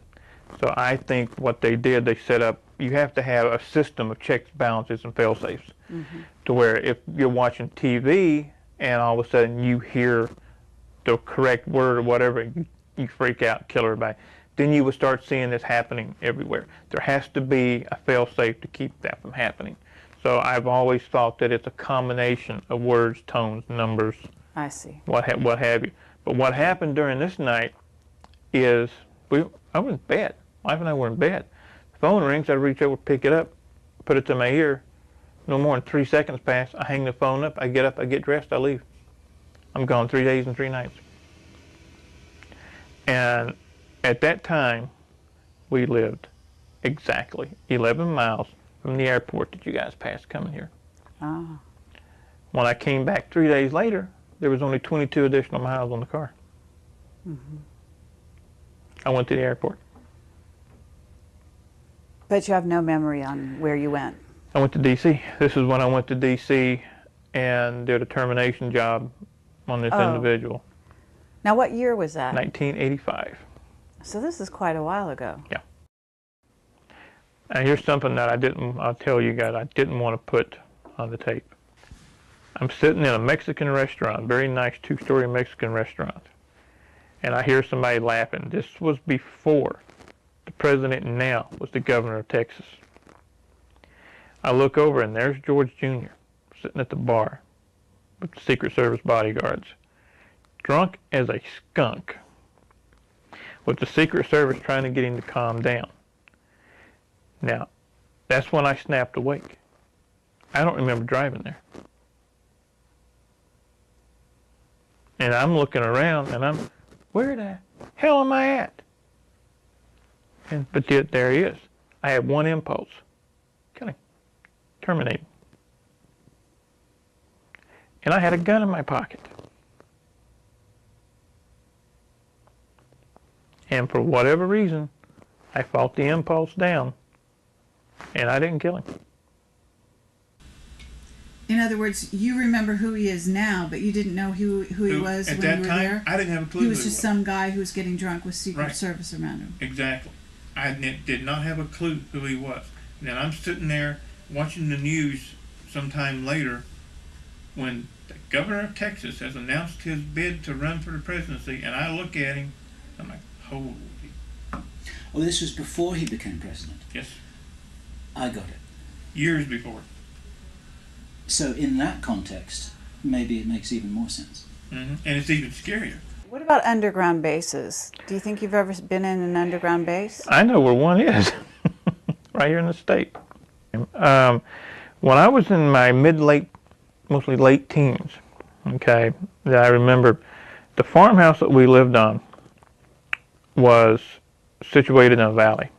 So I think what they did, they set up, you have to have a system of checks, balances, and fail-safes, to where if you're watching TV and all of a sudden you hear the correct word or whatever, you freak out, kill everybody. Then you would start seeing this happening everywhere. There has to be a fail-safe to keep that from happening. So I've always thought that it's a combination of words, tones, numbers, I see. what have you. But what happened during this night is I was in bed. My wife and I were in bed. The phone rings. I reach over, pick it up, put it to my ear. No more than 3 seconds pass. I hang the phone up. I get up. I get dressed. I leave. I'm gone 3 days and 3 nights. And at that time, we lived exactly 11 miles from the airport that you guys passed coming here. Oh. When I came back 3 days later, there was only 22 additional miles on the car. I went to the airport. But you have no memory on where you went. I went to D.C. This is when I went to D.C. and did a termination job on this individual. Now, what year was that? 1985. So this is quite a while ago. Yeah. And here's something that I'll tell you guys, I didn't want to put on the tape. I'm sitting in a Mexican restaurant, very nice 2-story Mexican restaurant, and I hear somebody laughing. This was before the president now was the governor of Texas. I look over and there's George Jr. sitting at the bar with the Secret Service bodyguards, drunk as a skunk, with the Secret Service trying to get him to calm down. Now, that's when I snapped awake. I don't remember driving there. And I'm looking around and where the hell am I at? But yet there he is. I had one impulse. Kill him. Terminate him. And I had a gun in my pocket. And for whatever reason, I fought the impulse down, and I didn't kill him. In other words, you remember who he is now, but you didn't know who he was at when that you were time, there? I didn't have a clue He who was just some guy who was getting drunk with Secret Right. Service around him. Exactly. I did not have a clue who he was. And then I'm sitting there watching the news sometime later when the governor of Texas has announced his bid to run for the presidency, and I look at him, I'm like, holy. Oh, this was before he became president. Yes. I got it. Years before. So in that context, maybe it makes even more sense. And it's even scarier. What about underground bases? Do you think you've ever been in an underground base? I know where one is, right here in the state. When I was in my mostly late teens, okay, that I remember, the farmhouse that we lived on was situated in a valley.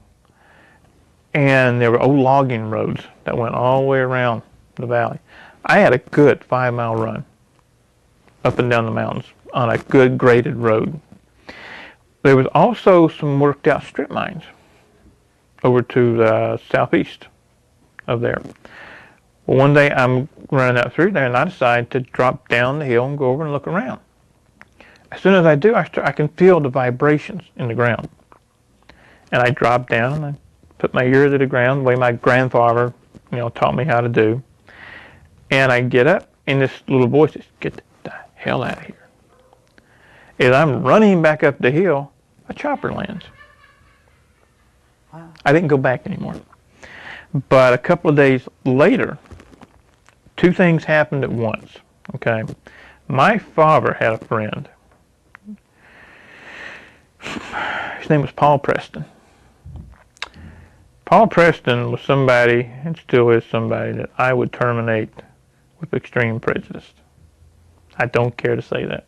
And there were old logging roads that went all the way around the valley. I had a good 5-mile run up and down the mountains on a good graded road. There was also some worked out strip mines over to the southeast of there. Well, one day I'm running out through there and I decide to drop down the hill and go over and look around. As soon as I do, I can feel the vibrations in the ground. And I drop down and I put my ear to the ground the way my grandfather, taught me how to do. And I get up and this little voice says, "Get the hell out of here." As I'm running back up the hill, a chopper lands. Wow. I didn't go back anymore. But a couple of days later, 2 things happened at once. Okay, my father had a friend. His name was Paul Preston. Paul Preston was somebody, and still is somebody, that I would terminate with extreme prejudice. I don't care to say that.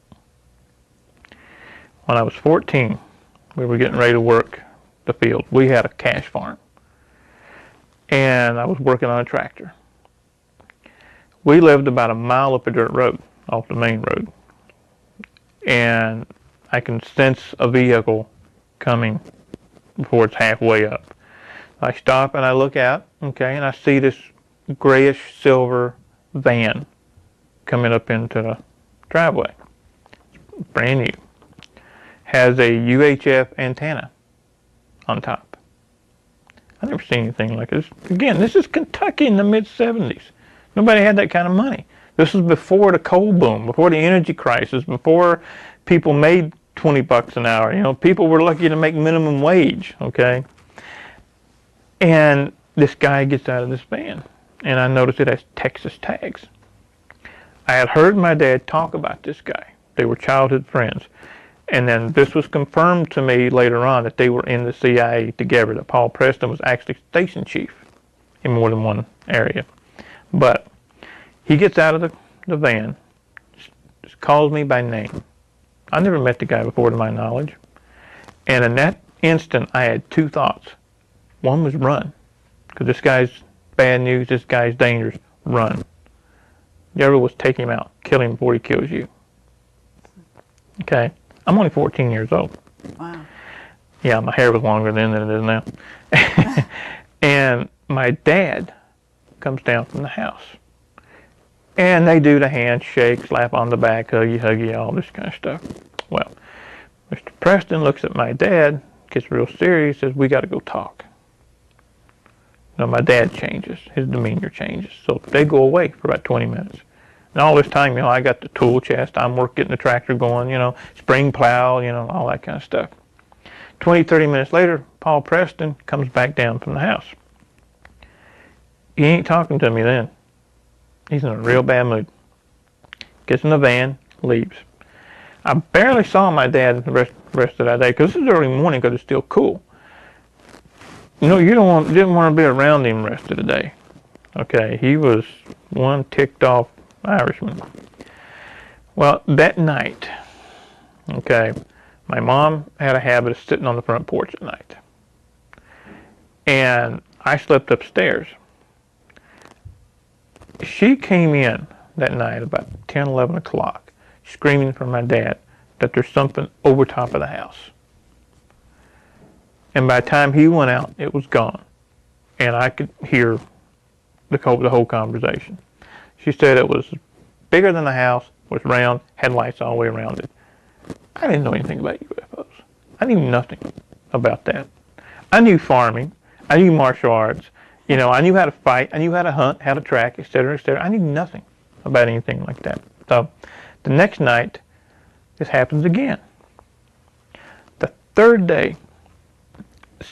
When I was 14, we were getting ready to work the field. We had a cash farm, and I was working on a tractor. We lived about a mile up a dirt road, off the main road, and I can sense a vehicle coming before it's halfway up. I stop and I look out, okay, and I see this grayish silver van coming up into the driveway. It's brand new. Has a UHF antenna on top. I've never seen anything like this. Again, this is Kentucky in the mid-70s. Nobody had that kind of money. This was before the coal boom, before the energy crisis, before people made 20 bucks an hour. You know, people were lucky to make minimum wage, okay? And this guy gets out of this van, and I noticed it has Texas tags. I had heard my dad talk about this guy. They were childhood friends. And then this was confirmed to me later on that they were in the CIA together, that Paul Preston was actually station chief in more than one area. But he gets out of the van, just calls me by name. I never met the guy before to my knowledge. And in that instant, I had two thoughts. One was run, because this guy's bad news, this guy's dangerous, run. The other was take him out, kill him before he kills you. Okay? I'm only 14 years old. Wow. Yeah, my hair was longer then than it is now. And my dad comes down from the house. And they do the handshake, slap on the back, huggy, all this kind of stuff. Well, Mr. Preston looks at my dad, gets real serious, says, we got to go talk. Now, my dad changes. His demeanor changes. So they go away for about 20 minutes. And all this time, you know, I got the tool chest. I'm getting the tractor going, you know, spring plow, you know, all that kind of stuff. 20, 30 minutes later, Paul Preston comes back down from the house. He ain't talking to me then. He's in a real bad mood. Gets in the van, leaves. I barely saw my dad the rest of that day, because this is early morning because it's still cool. You know, didn't want to be around him the rest of the day. Okay, he was one ticked off Irishman. Well, that night, okay, my mom had a habit of sitting on the front porch at night. And I slept upstairs. She came in that night about 10, 11 o'clock, screaming for my dad that there's something over top of the house. And by the time he went out, it was gone. And I could hear the whole conversation. She said it was bigger than the house, was round, had lights all the way around it. I didn't know anything about UFOs. I knew nothing about that. I knew farming. I knew martial arts. You know, I knew how to fight. I knew how to hunt, how to track, etc., etc. I knew nothing about anything like that. So the next night, this happens again. The third day,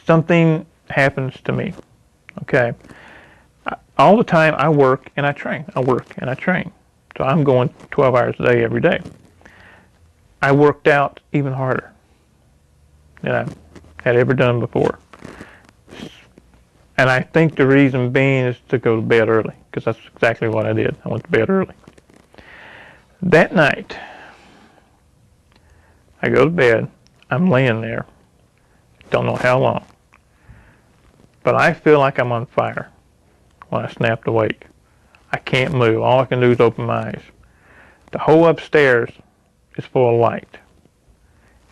something happens to me. Okay. All the time I work and I train. I work and I train. So I'm going 12 hours a day every day. I worked out even harder than I had ever done before. And I think the reason being is to go to bed early, because that's exactly what I did. I went to bed early. That night, I go to bed. I'm laying there. Don't know how long. But I feel like I'm on fire when I snapped awake. I can't move. All I can do is open my eyes. The whole upstairs is full of light.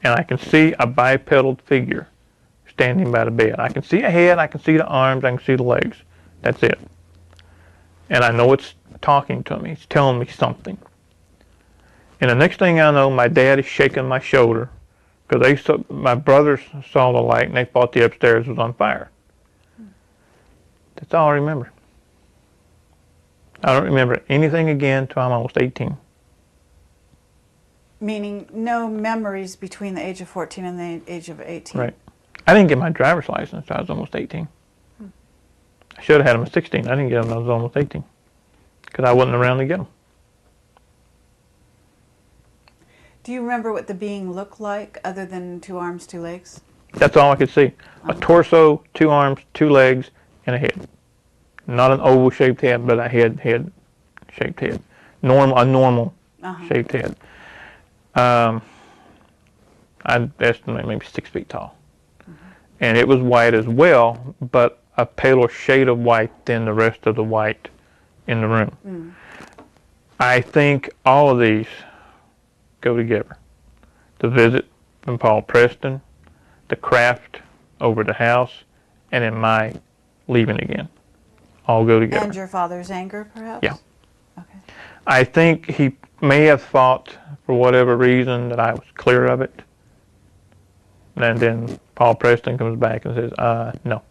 And I can see a bipedal figure standing by the bed. I can see a head, I can see the arms, I can see the legs. That's it. And I know it's talking to me. It's telling me something. And the next thing I know, my dad is shaking my shoulder, because my brothers saw the light and they thought the upstairs was on fire. That's all I remember. I don't remember anything again until I'm almost 18. Meaning no memories between the age of 14 and the age of 18. Right. I didn't get my driver's license until I was almost 18. I should have had them at 16. I didn't get them until I was almost 18, because I wasn't around to get them. Do you remember what the being looked like other than 2 arms, 2 legs? That's all I could see. A torso, 2 arms, 2 legs, and a head. Not an oval-shaped head, but a head-shaped head. A normal shaped head. I'd estimate maybe 6 feet tall. And it was white as well, but a paler shade of white than the rest of the white in the room. I think all of these go together. The visit from Paul Preston, the craft over the house, and then my leaving again. All go together. And your father's anger, perhaps? Yeah. Okay. I think he may have thought, for whatever reason, that I was clear of it. And then Paul Preston comes back and says, no.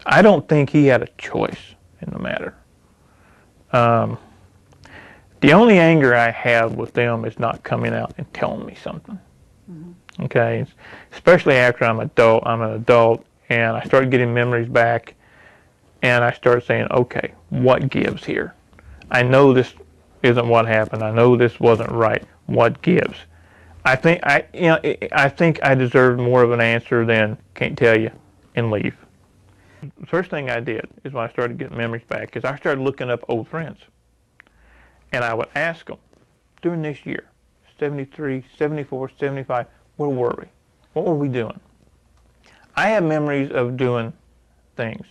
I don't think he had a choice in the matter. The only anger I have with them is not coming out and telling me something. Okay? Especially after I'm an adult, and I start getting memories back, and I start saying, okay, what gives here? I know this isn't what happened. I know this wasn't right. What gives? I think I deserve more of an answer than can't tell you and leave. The first thing I did is when I started getting memories back is I started looking up old friends. And I would ask them, during this year, 73, 74, 75, where were we? What were we doing? I have memories of doing things.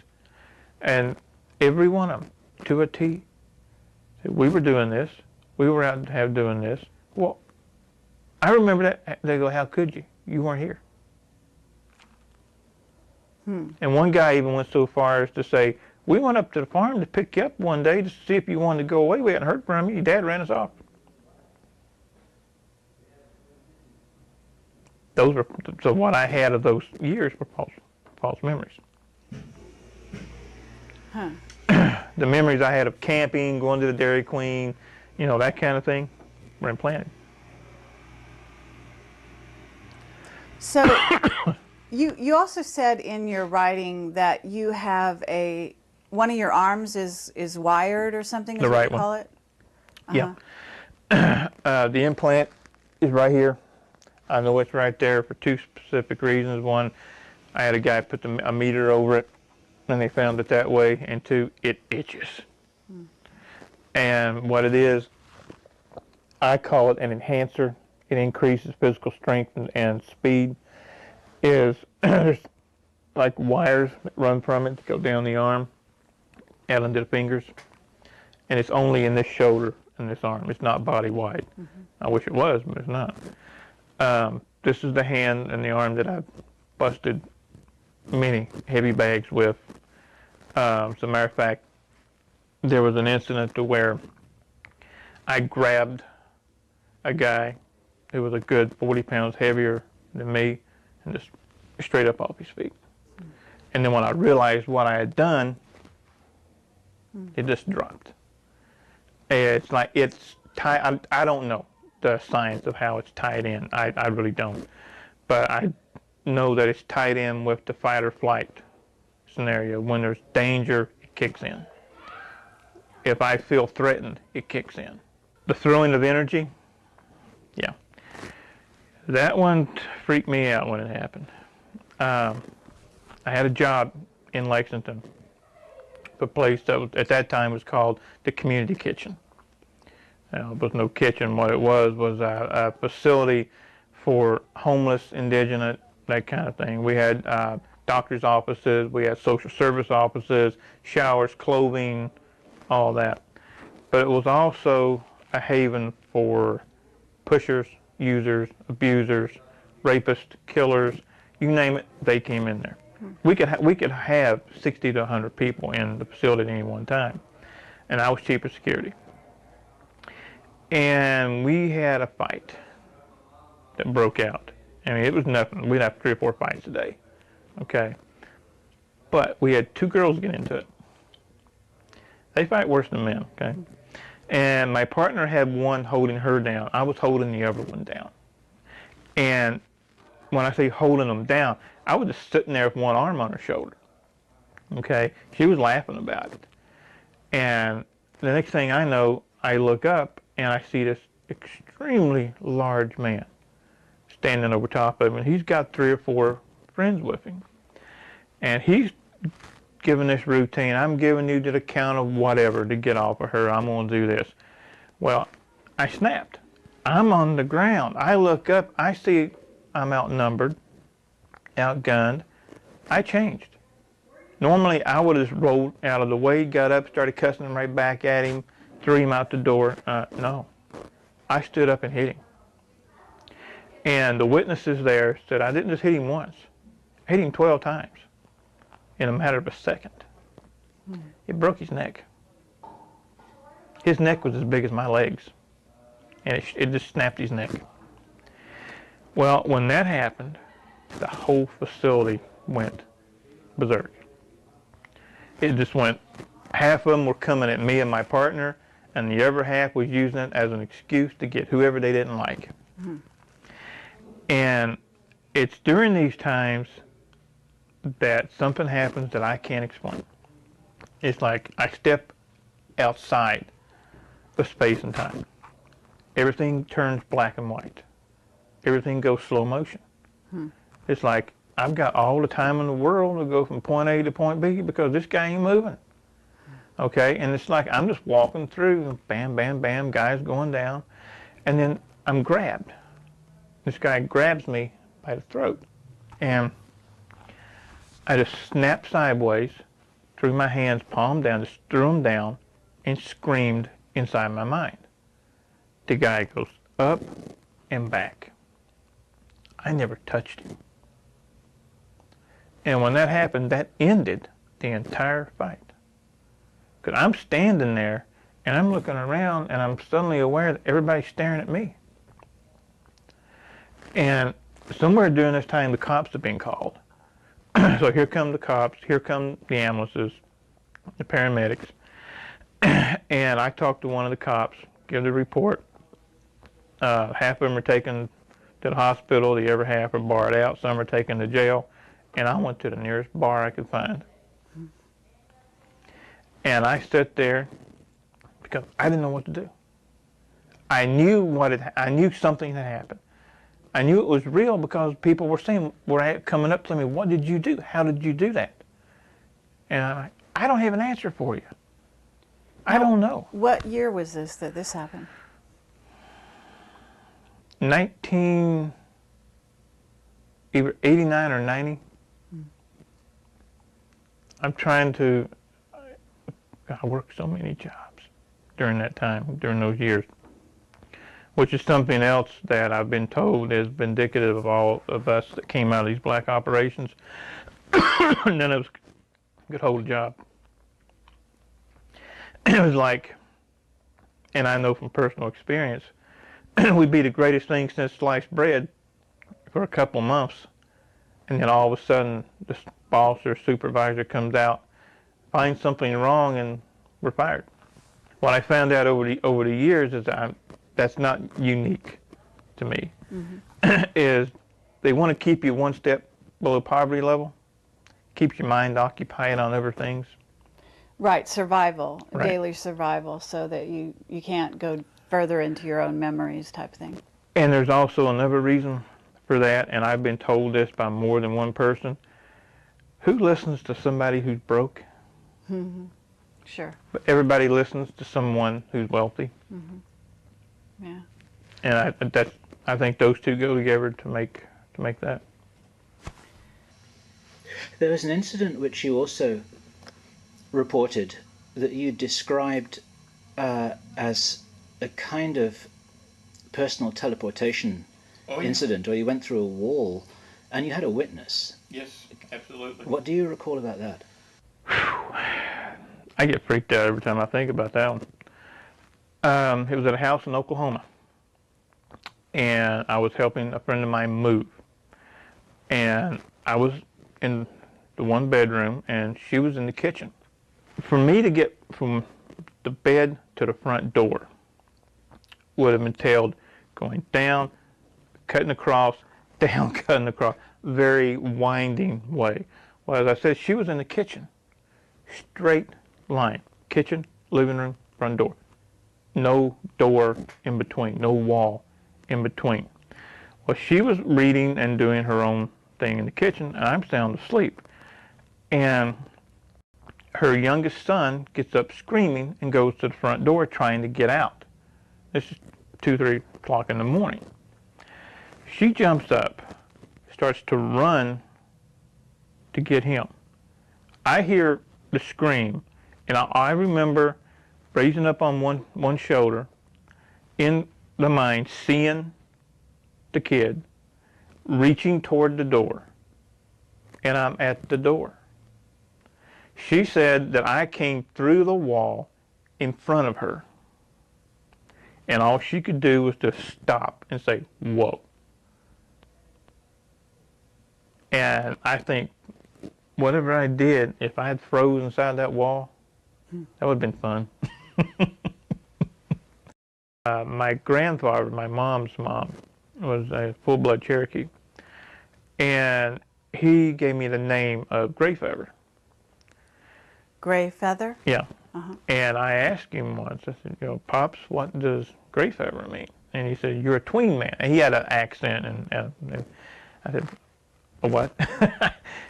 And every one of them, to a T, said, we were doing this. We were out doing this. Well, I remember that. They go, how could you? You weren't here. And one guy even went so far as to say, we went up to the farm to pick you up one day to see if you wanted to go away. We hadn't heard from you. Your dad ran us off. So what I had of those years were false memories. The memories I had of camping, going to the Dairy Queen, that kind of thing, were implanted. So you also said in your writing that you have one of your arms is wired or something, is the what right you call it? Yeah. The implant is right here. I know it's right there for 2 specific reasons. One, I had a guy put a meter over it, and they found it that way. And 2, it itches. And what it is, I call it an enhancer. It increases physical strength and speed. There's like wires that run from it to go down the arm out into the fingers. And it's only in this shoulder and this arm. It's not body wide. I wish it was, but it's not. This is the hand and the arm that I've busted many heavy bags with. As a matter of fact, there was an incident to where I grabbed a guy who was a good 40 pounds heavier than me and just straight up off his feet. And then when I realized what I had done, it just dropped. It's like it's tied. I don't know the science of how it's tied in. I really don't. But I know that it's tied in with the fight or flight scenario. When there's danger, it kicks in. If I feel threatened, it kicks in. The throwing of energy, yeah. That one freaked me out when it happened. I had a job in Lexington, a place that was, at that time was called the Community Kitchen. There was no kitchen. What it was a facility for homeless, indigent, that kind of thing. We had doctor's offices, we had social service offices, showers, clothing, all that. But it was also a haven for pushers, users, abusers, rapists, killers, you name it, they came in there. We could have 60 to 100 people in the facility at any one time, and I was chief of security. And we had a fight that broke out. I mean, it was nothing. We'd have 3 or 4 fights a day, okay? But we had 2 girls get into it. They fight worse than men, okay? And my partner had one holding her down. I was holding the other one down. And when I say holding them down, I was just sitting there with one arm on her shoulder, okay? She was laughing about it. And the next thing I know, I look up and I see this extremely large man standing over top of him, and he's got 3 or 4 friends with him. And he's giving this routine, I'm giving you to the count of whatever to get off of her, I'm going to do this. Well, I snapped. I'm on the ground. I look up, I see I'm outnumbered, outgunned. I changed. Normally, I would have rolled out of the way, got up, started cussing him right back at him, threw him out the door. No. I stood up and hit him. And the witnesses there said I didn't just hit him once. I hit him 12 times in a matter of a second. It broke his neck. His neck was as big as my legs. And it just snapped his neck. Well, when that happened, the whole facility went berserk. It just went, half of them were coming at me and my partner, and the other half was using it as an excuse to get whoever they didn't like. Mm-hmm. And it's during these times that something happens that I can't explain. It's like I step outside of space and time. Everything turns black and white. Everything goes slow motion. It's like I've got all the time in the world to go from point A to point B because this guy ain't moving. Okay, and it's like I'm just walking through, bam, bam, bam, guys going down, and then I'm grabbed. This guy grabs me by the throat, and I just snapped sideways, threw my hands palm down, just threw them down, and screamed inside my mind. The guy goes up and back. I never touched him. And when that happened, that ended the entire fight. Because I'm standing there, and I'm looking around, and I'm suddenly aware that everybody's staring at me. And somewhere during this time, the cops have been called. So here come the cops, here come the ambulances, the paramedics. And I talked to one of the cops, give the report. Half of them are taken to the hospital, the other half are barred out, some are taken to jail. And I went to the nearest bar I could find. And I sat there because I didn't know what to do. I knew something had happened. I knew it was real because people were saying, were coming up to me, what did you do? How did you do that? And I'm like, I don't have an answer for you. I don't know. What year was this that this happened? either 89 or 90. I'm trying to, I worked so many jobs during that time, during those years, which is something else that I've been told is indicative of all of us that came out of these black operations. None of us could hold a job. It was like, and I know from personal experience, we'd be the greatest thing since sliced bread for a couple of months, and then all of a sudden the boss or supervisor comes out, finds something wrong, and we're fired. What I found out over the years is that that's not unique to me. Is they want to keep you one step below poverty level, keeps your mind occupied on other things. Right, survival, Right. Daily survival, so that you can't go further into your own memories type thing. And there's also another reason for that, and I've been told this by more than one person. Who listens to somebody who's broke? Sure. But everybody listens to someone who's wealthy. Yeah. And I think those two go together to make that. There was an incident which you also reported that you described as a kind of personal teleportation incident, or you went through a wall and you had a witness. Yes, absolutely. What do you recall about that? I get freaked out every time I think about that one. It was at a house in Oklahoma, and I was helping a friend of mine move. And I was in the one bedroom, and she was in the kitchen. For me to get from the bed to the front door would have entailed going down, cutting across, down, cutting across, very winding way. Well, as I said, she was in the kitchen, straight line, kitchen, living room, front door. No door in between, no wall in between. Well, she was reading and doing her own thing in the kitchen, and I'm sound asleep. And her youngest son gets up screaming and goes to the front door trying to get out. This is 2, 3 o'clock in the morning. She jumps up, starts to run to get him. I hear the scream, and I remember raising up on one shoulder, in the mind, seeing the kid, reaching toward the door, and I'm at the door. She said that I came through the wall in front of her, and all she could do was just stop and say, "Whoa." And I think, whatever I did, if I had froze inside that wall, that would have been fun. My grandfather, my mom's mom, was a full-blood Cherokee, and he gave me the name of Gray Feather. Gray Feather? Yeah. And I asked him once, I said, Pops, what does Gray Feather mean? And he said, "You're a tween man." And he had an accent, and I said, "What?"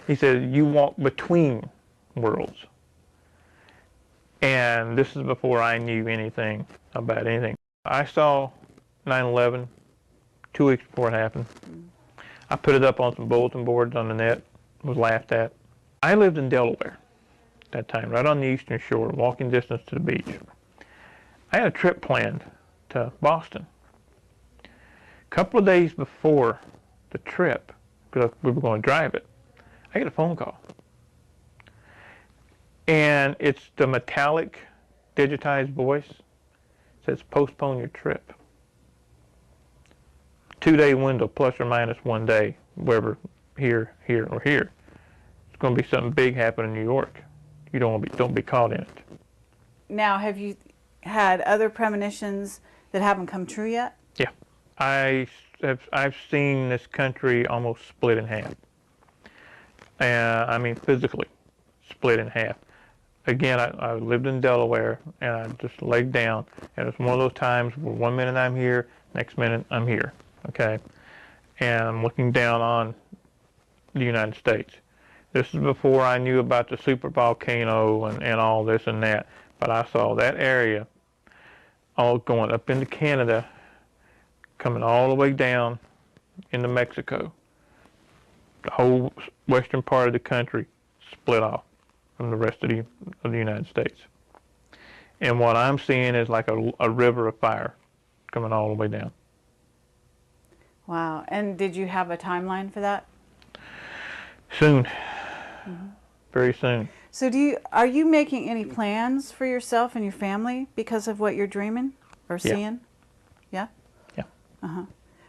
He said, "You walk between worlds." And this is before I knew anything about anything. I saw 9/11 2 weeks before it happened. I put it up on some bulletin boards on the net, was laughed at. I lived in Delaware at that time, right on the eastern shore, walking distance to the beach. I had a trip planned to Boston. A couple of days before the trip, because we were going to drive it, I get a phone call. And it's the metallic, digitized voice. It says, "Postpone your trip." 2-day window, plus or minus 1 day, wherever, here, or here. It's going to be something big happen in New York. You don't be caught in it. Now, have you had other premonitions that haven't come true yet? Yeah. I've seen this country almost split in half. I mean, physically split in half. Again, I lived in Delaware, and I just laid down, and it's one of those times where 1 minute I'm here, next minute I'm here, okay? And I'm looking down on the United States. This is before I knew about the super volcano and all this and that, but I saw that area all going up into Canada, coming all the way down into Mexico. The whole western part of the country split off from the rest of the United States. And what I'm seeing is like a river of fire coming all the way down. Wow. And did you have a timeline for that? Soon. Very soon. So are you making any plans for yourself and your family because of what you're dreaming or seeing? Yeah? Yeah.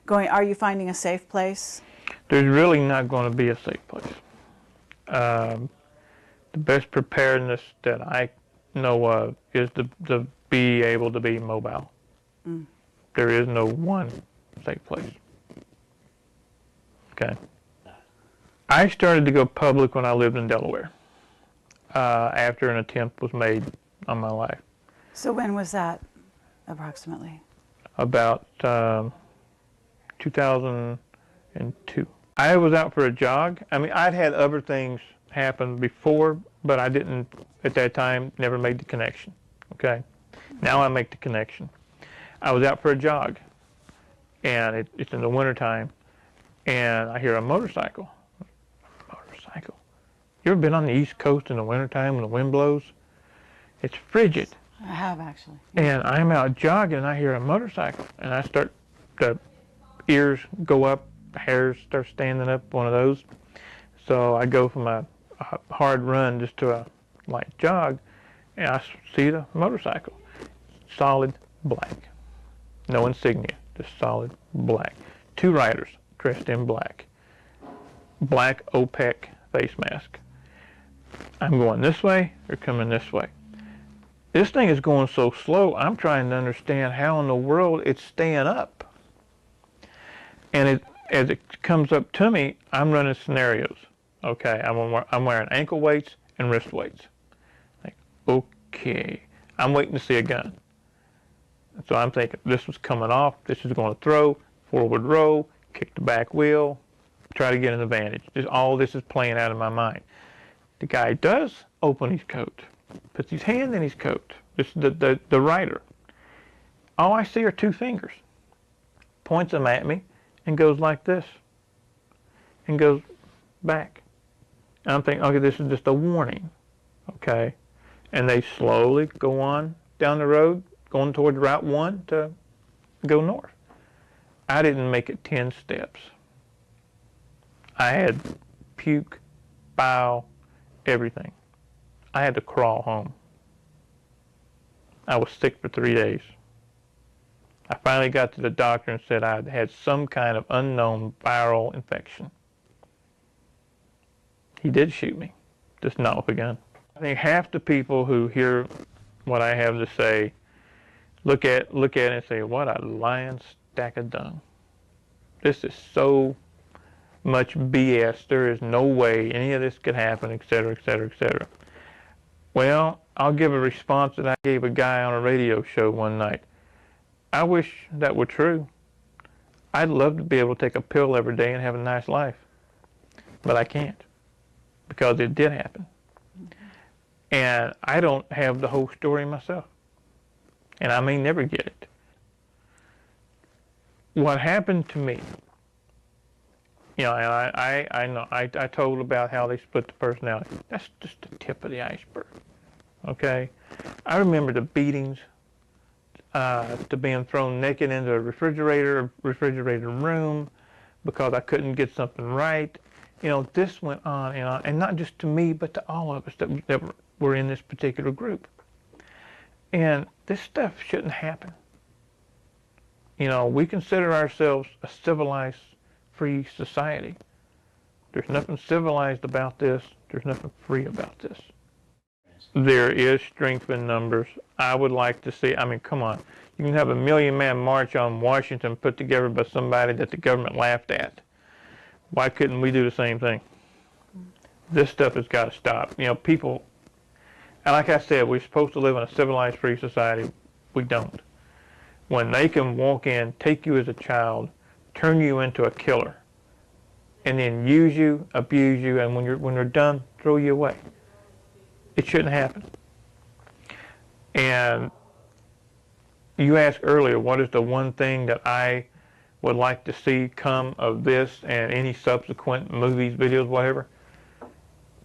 Are you finding a safe place? There's really not going to be a safe place. The best preparedness that I know of is to be able to be mobile. There is no one safe place. Okay. I started to go public when I lived in Delaware, after an attempt was made on my life. So when was that, approximately? About 2002. I was out for a jog. I mean, I'd had other things happen before, but I didn't, at that time, never made the connection, okay? Now I make the connection. I was out for a jog, and it's in the wintertime, and I hear a motorcycle. Motorcycle. You ever been on the East Coast in the wintertime when the wind blows? It's frigid. I have, actually. And I'm out jogging, and I hear a motorcycle, and the ears go up, hairs start standing up, one of those. So I go from a hard run just to a light jog, and I see the motorcycle. Solid black. No insignia, just solid black. 2 riders dressed in black. Black OPEC face mask. I'm going this way, they're coming this way. This thing is going so slow, I'm trying to understand how in the world it's staying up. And as it comes up to me, I'm running scenarios. Okay, I'm wearing ankle weights and wrist weights. Like, okay, I'm waiting to see a gun. So I'm thinking this was coming off, this is going to throw, forward row, kick the back wheel, try to get an advantage. Just all this is playing out in my mind. The guy does open his coat, puts his hand in his coat. This is the rider. All I see are two fingers. Points them at me and goes like this and goes back. And I'm thinking, okay, this is just a warning, okay? And they slowly go on down the road, going towards Route 1 to go north. I didn't make it 10 steps. I had puke, bile, everything. I had to crawl home. I was sick for 3 days. I finally got to the doctor and said I had some kind of unknown viral infection. He did shoot me, just not with a gun. I think half the people who hear what I have to say look at it and say, what a lying stack of dung. This is so much BS. There is no way any of this could happen, etc., etc., etc. Well, I'll give a response that I gave a guy on a radio show one night. I wish that were true. I'd love to be able to take a pill every day and have a nice life. But I can't, because it did happen. And I don't have the whole story myself. And I may never get it. What happened to me, you know, and I know, I told about how they split the personality. That's just the tip of the iceberg, okay? I remember the beatings, to being thrown naked into a refrigerator room because I couldn't get something right. You know, this went on, and not just to me, but to all of us that were in this particular group. And this stuff shouldn't happen. You know, we consider ourselves a civilized, free society. There's nothing civilized about this. There's nothing free about this. There is strength in numbers. I would like to see, I mean, come on. You can have a 1,000,000-man march on Washington put together by somebody that the government laughed at. Why couldn't we do the same thing? This stuff has got to stop. You know, people, and like I said, we're supposed to live in a civilized, free society. We don't. When they can walk in, take you as a child, turn you into a killer, and then use you, abuse you, and when you're done, throw you away. It shouldn't happen. And you asked earlier, what is the one thing that I would like to see come of this and any subsequent movies, videos, whatever?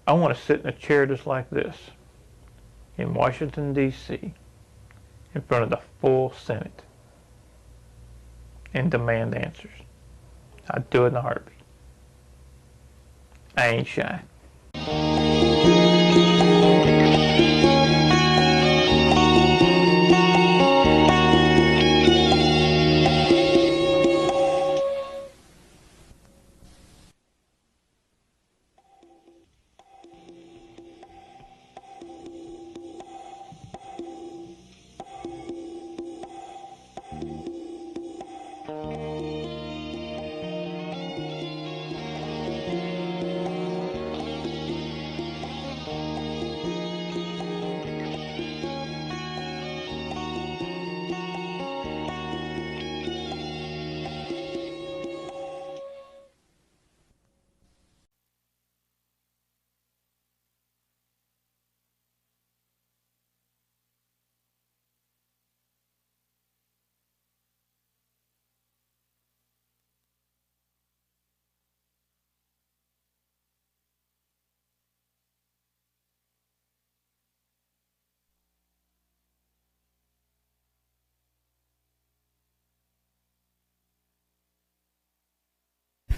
I want to sit in a chair just like this in Washington, D.C., in front of the full Senate and demand answers. I'd do it in a heartbeat. I ain't shy.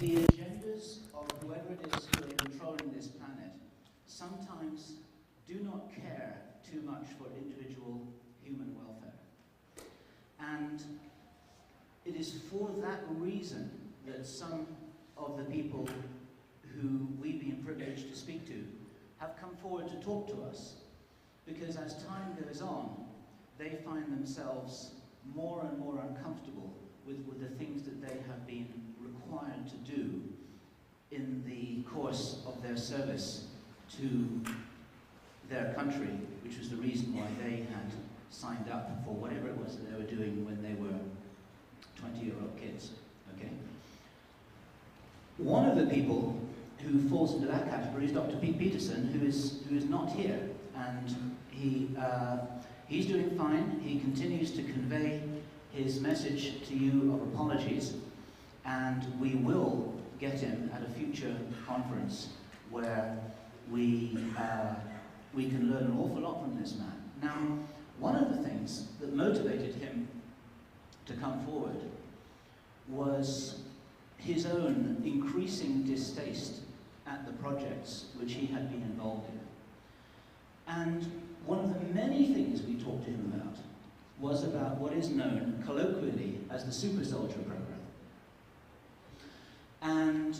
The agendas of whoever it is who are controlling this planet sometimes do not care too much for individual human welfare. And it is for that reason that some of the people who we've been privileged to speak to have come forward to talk to us. Because as time goes on, they find themselves more and more uncomfortable with the things that they have been required to do in the course of their service to their country, which was the reason why they had signed up for whatever it was that they were doing when they were 20-year-old kids, okay? One of the people who falls into that category is Dr. Pete Peterson, who is not here, and he's doing fine. He continues to convey his message to you of apologies, and we will get him at a future conference where we can learn an awful lot from this man. Now, one of the things that motivated him to come forward was his own increasing distaste at the projects which he had been involved in. And one of the many things we talked to him about was about what is known colloquially as the super soldier program. And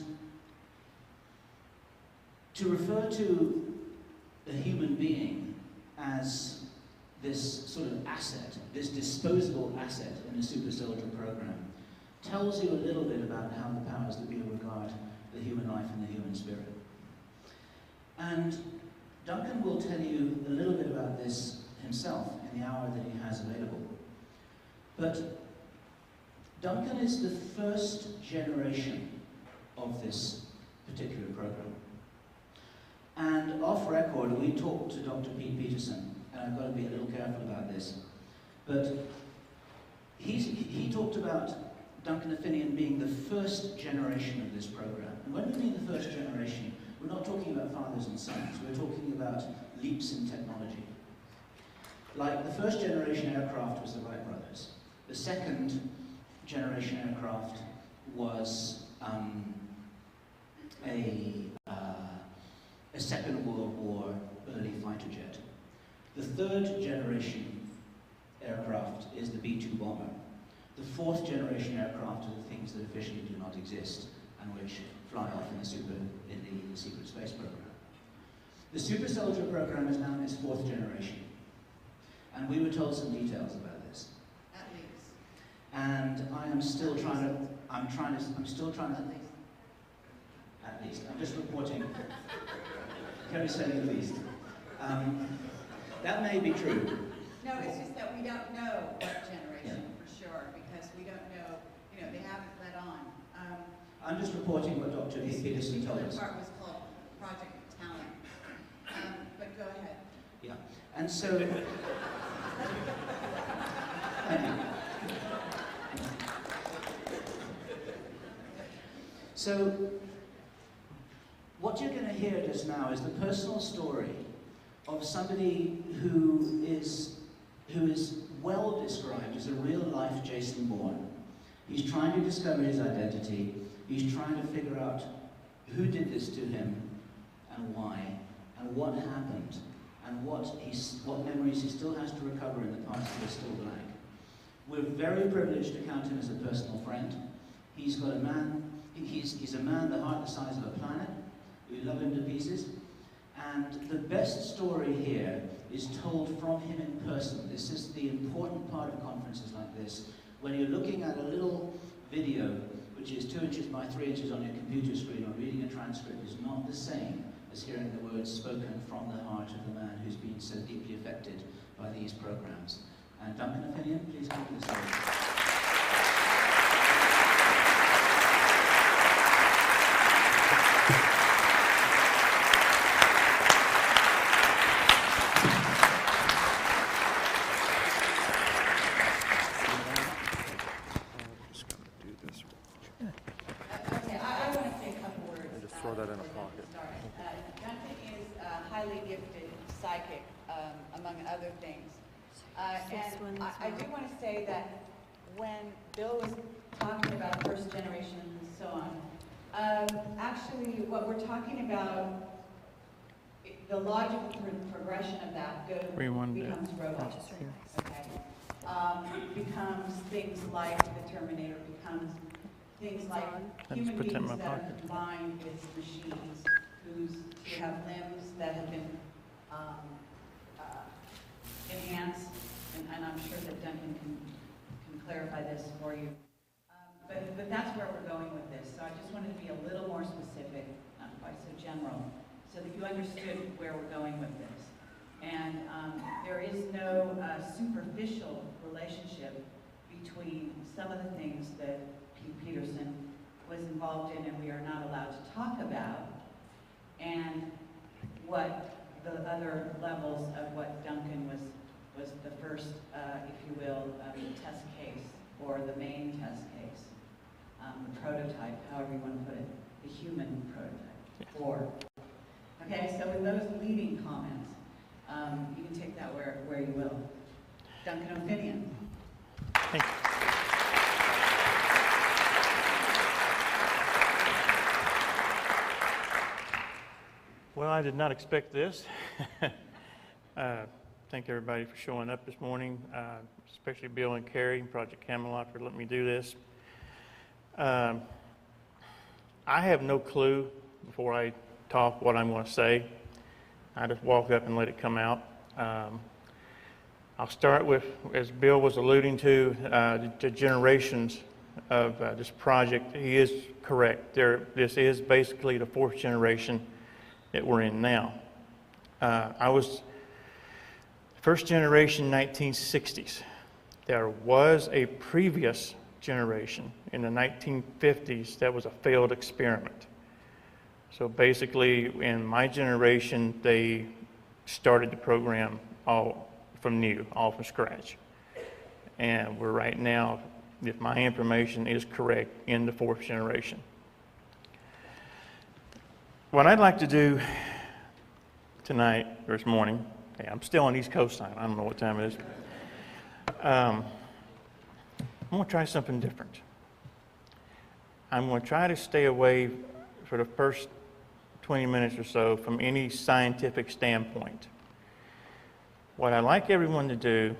to refer to a human being as this sort of asset, this disposable asset in the super soldier program, tells you a little bit about how the powers that be regard the human life and the human spirit. And Duncan will tell you a little bit about this himself in the hour that he has available. But Duncan is the first generation of this particular program. And off record, we talked to Dr. Pete Peterson, and I've got to be a little careful about this, but he talked about Duncan O'Finioan being the first generation of this program. And when we mean the first generation, we're not talking about fathers and sons, we're talking about leaps in technology. Like the first generation aircraft was the Wright brothers. The second generation aircraft was a Second World War early fighter jet. The third generation aircraft is the B-2 bomber. The fourth generation aircraft are the things that officially do not exist and which fly off in the secret space program. The super soldier program is now in its fourth generation, and we were told some details about this. At least. And I'm still trying to. At least. I'm just reporting. Kerry's saying at least. That may be true. No, it's just that we don't know what generation for sure, because we don't know, they haven't let on. I'm just reporting what Dr. Peterson told us. The part was called Project Talent. But go ahead. Yeah, and so... Thank you. So, what you're going to hear just now is the personal story of somebody who is well described as a real-life Jason Bourne. He's trying to discover his identity. He's trying to figure out who did this to him and why, and what happened, and what memories he still has to recover in the parts that are still blank. We're very privileged to count him as a personal friend. He's a man, the heart the size of a planet. We love him to pieces. And the best story here is told from him in person. This is the important part of conferences like this. When you're looking at a little video, which is 2 inches by 3 inches on your computer screen, or reading a transcript, is not the same as hearing the words spoken from the heart of the man who's been so deeply affected by these programs. And Duncan O'Finioan, please come to the stage. Other things. And I do want to say that when Bill was talking about first generation and so on, actually what we're talking about, the logical progression of that becomes robots. Okay. Becomes things like the Terminator, becomes things like human beings that are combined with machines who have limbs that have been enhanced, and I'm sure that Duncan can clarify this for you. But that's where we're going with this. So I just wanted to be a little more specific, not quite so general, so that you understood where we're going with this. And there is no superficial relationship between some of the things that Pete Peterson was involved in and we are not allowed to talk about, and what the other levels of what Duncan was the first, if you will, test case, or the main test case, the prototype, however you want to put it, the human prototype, or. Okay, so with those leading comments, you can take that where you will. Duncan O'Finioan. Thank you. Well, I did not expect this. Thank everybody for showing up this morning, especially Bill and Carrie and Project Camelot for letting me do this. I have no clue before I talk what I'm going to say. I just walk up and let it come out. I'll start with, as Bill was alluding to, the generations of this project. He is correct. This is basically the fourth generation that we're in now. I was first generation 1960s. There was a previous generation in the 1950s that was a failed experiment. So basically, in my generation, they started the program all from scratch. And we're right now, if my information is correct, in the fourth generation. What I'd like to do tonight, or this morning, I'm still on East Coast time, I don't know what time it is. I'm going to try something different. I'm going to try to stay away for the first 20 minutes or so from any scientific standpoint. What I'd like everyone to do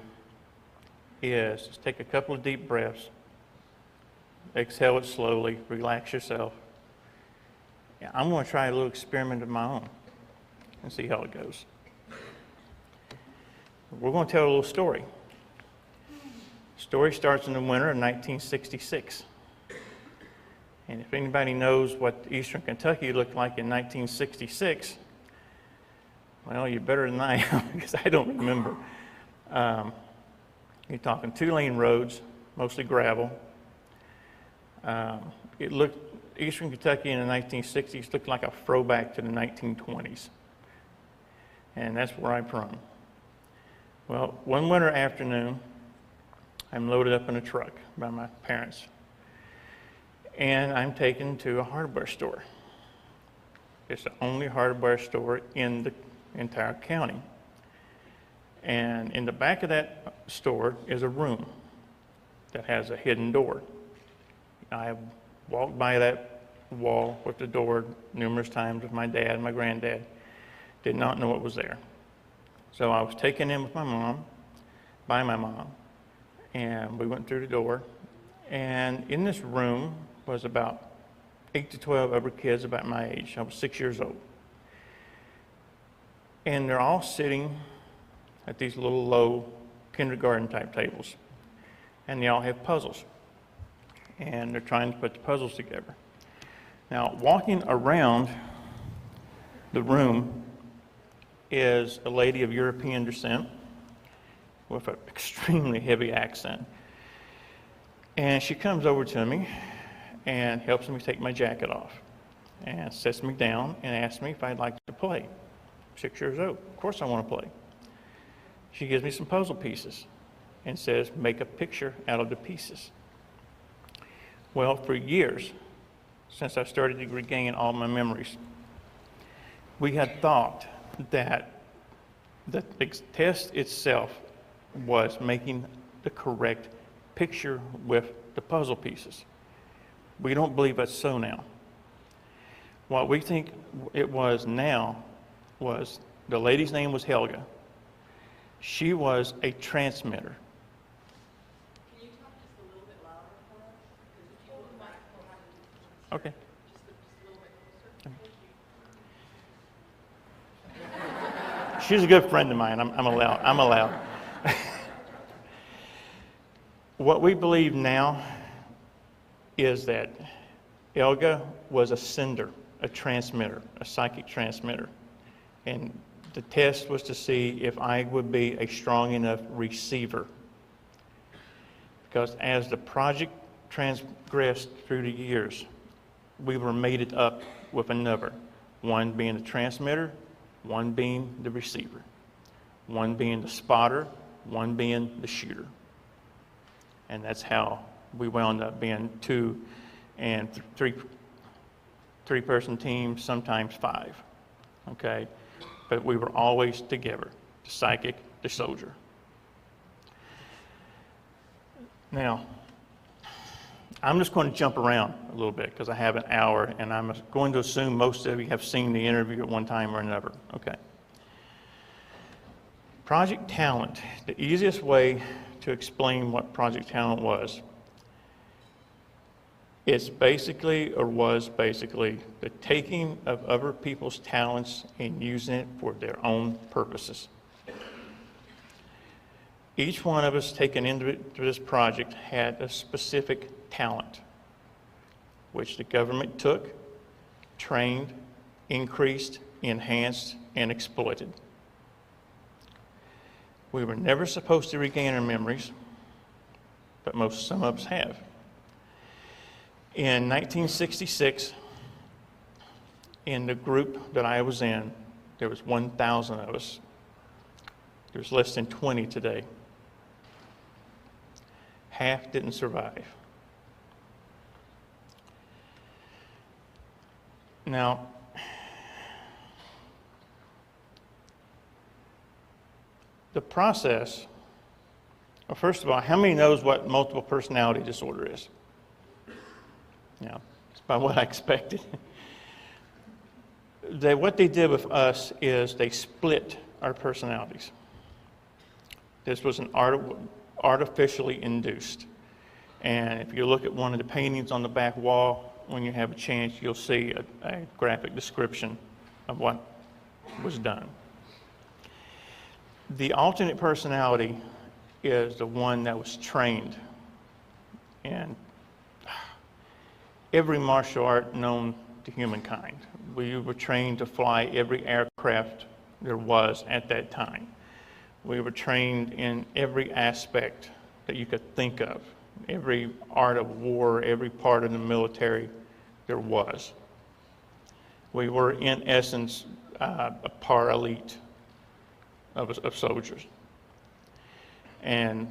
is just take a couple of deep breaths, exhale it slowly, relax yourself. I'm going to try a little experiment of my own and see how it goes. We're going to tell a little story. The story starts in the winter of 1966. And if anybody knows what Eastern Kentucky looked like in 1966, well, you're better than I am because I don't remember. You're talking 2-lane roads, mostly gravel. Eastern Kentucky in the 1960s looked like a throwback to the 1920s. And that's where I'm from. Well, one winter afternoon, I'm loaded up in a truck by my parents. And I'm taken to a hardware store. It's the only hardware store in the entire county. And in the back of that store is a room that has a hidden door. I have walked by that wall with the door numerous times with my dad and my granddad. Did not know what was there. So I was taken in with my mom, by my mom, and we went through the door. And in this room was about 8 to 12 other kids about my age. I was 6 years old. And they're all sitting at these little low kindergarten type tables. And they all have puzzles. And they're trying to put the puzzles together. Now, walking around the room is a lady of European descent with an extremely heavy accent. And she comes over to me and helps me take my jacket off and sets me down and asks me if I'd like to play. 6 years old. Of course I want to play. She gives me some puzzle pieces and says, make a picture out of the pieces. Well, for years, since I started to regain all my memories, we had thought that the test itself was making the correct picture with the puzzle pieces. We don't believe that's so now. What we think it was now was the lady's name was Helga. She was a transmitter. Can you talk just a little bit louder for us? Because if you hold the microphone, Okay. just a little bit closer. She's a good friend of mine. I'm allowed. What we believe now is that Elga was a sender, a transmitter, a psychic transmitter. And the test was to see if I would be a strong enough receiver. Because as the project transgressed through the years, we were mated up with another, one being the transmitter, one being the receiver, one being the spotter, one being the shooter. And that's how we wound up being 2 and 3-person teams, sometimes 5, okay? But we were always together, the psychic, the soldier. Now, I'm just going to jump around a little bit because I have an hour, and I'm going to assume most of you have seen the interview at one time or another. Okay. Project Talent. The easiest way to explain what Project Talent was, it's basically, or was basically, the taking of other people's talents and using it for their own purposes. Each one of us taken into this project had a specific talent, which the government took, trained, increased, enhanced, and exploited. We were never supposed to regain our memories, but some of us have. In 1966, in the group that I was in, there was 1,000 of us. There's less than 20 today. Half didn't survive. Now, the process, well, first of all, how many knows what multiple personality disorder is? Yeah, it's about what I expected. What they did with us is they split our personalities. This was an artificially induced. And if you look at one of the paintings on the back wall, when you have a chance, you'll see a graphic description of what was done. The alternate personality is the one that was trained in every martial art known to humankind. We were trained to fly every aircraft there was at that time. We were trained in every aspect that you could think of, every art of war, every part of the military there was. We were, in essence, a par elite of soldiers. And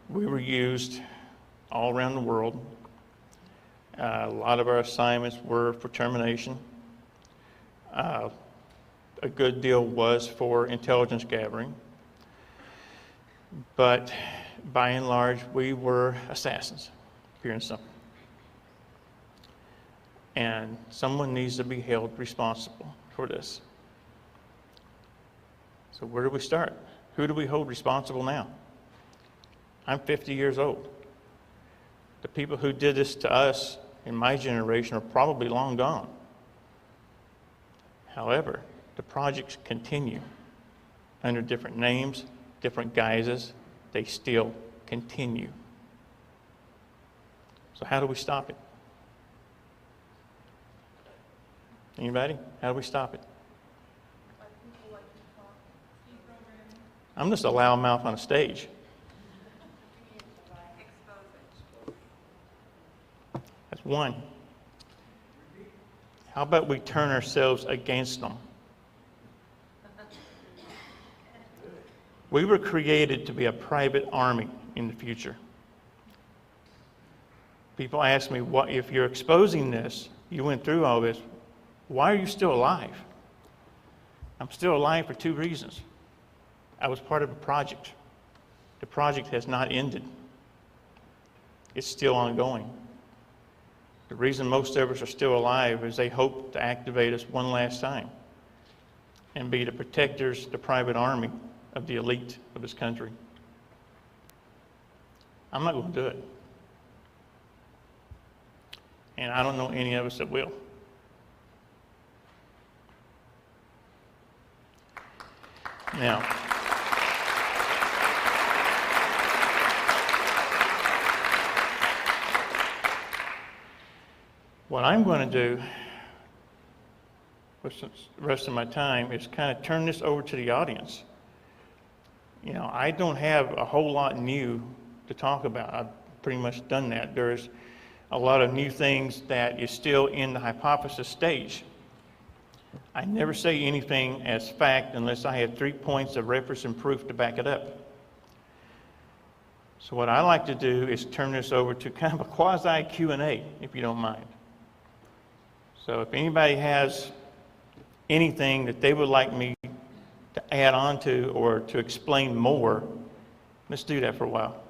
we were used all around the world. A lot of our assignments were for termination. A good deal was for intelligence gathering. But by and large, we were assassins, pure and simple. And someone needs to be held responsible for this. So where do we start? Who do we hold responsible now? I'm 50 years old. The people who did this to us in my generation are probably long gone. However, the projects continue under different names, different guises. They still continue. So how do we stop it? Anybody? How do we stop it? I'm just a loudmouth on a stage. That's one. How about we turn ourselves against them? We were created to be a private army in the future. People ask me, what if you're exposing this, you went through all this, why are you still alive? I'm still alive for 2 reasons. I was part of a project. The project has not ended. It's still ongoing. The reason most of us are still alive is they hope to activate us one last time and be the protectors, the private army of the elite of this country. I'm not going to do it. And I don't know any of us that will. Now, what I'm going to do with the rest of my time is kind of turn this over to the audience. You know, I don't have a whole lot new to talk about. I've pretty much done that. There's a lot of new things that is still in the hypothesis stage. I never say anything as fact unless I have 3 points of reference and proof to back it up. So what I like to do is turn this over to kind of a quasi Q&A, if you don't mind. So if anybody has anything that they would like me to add on to or to explain more, let's do that for a while.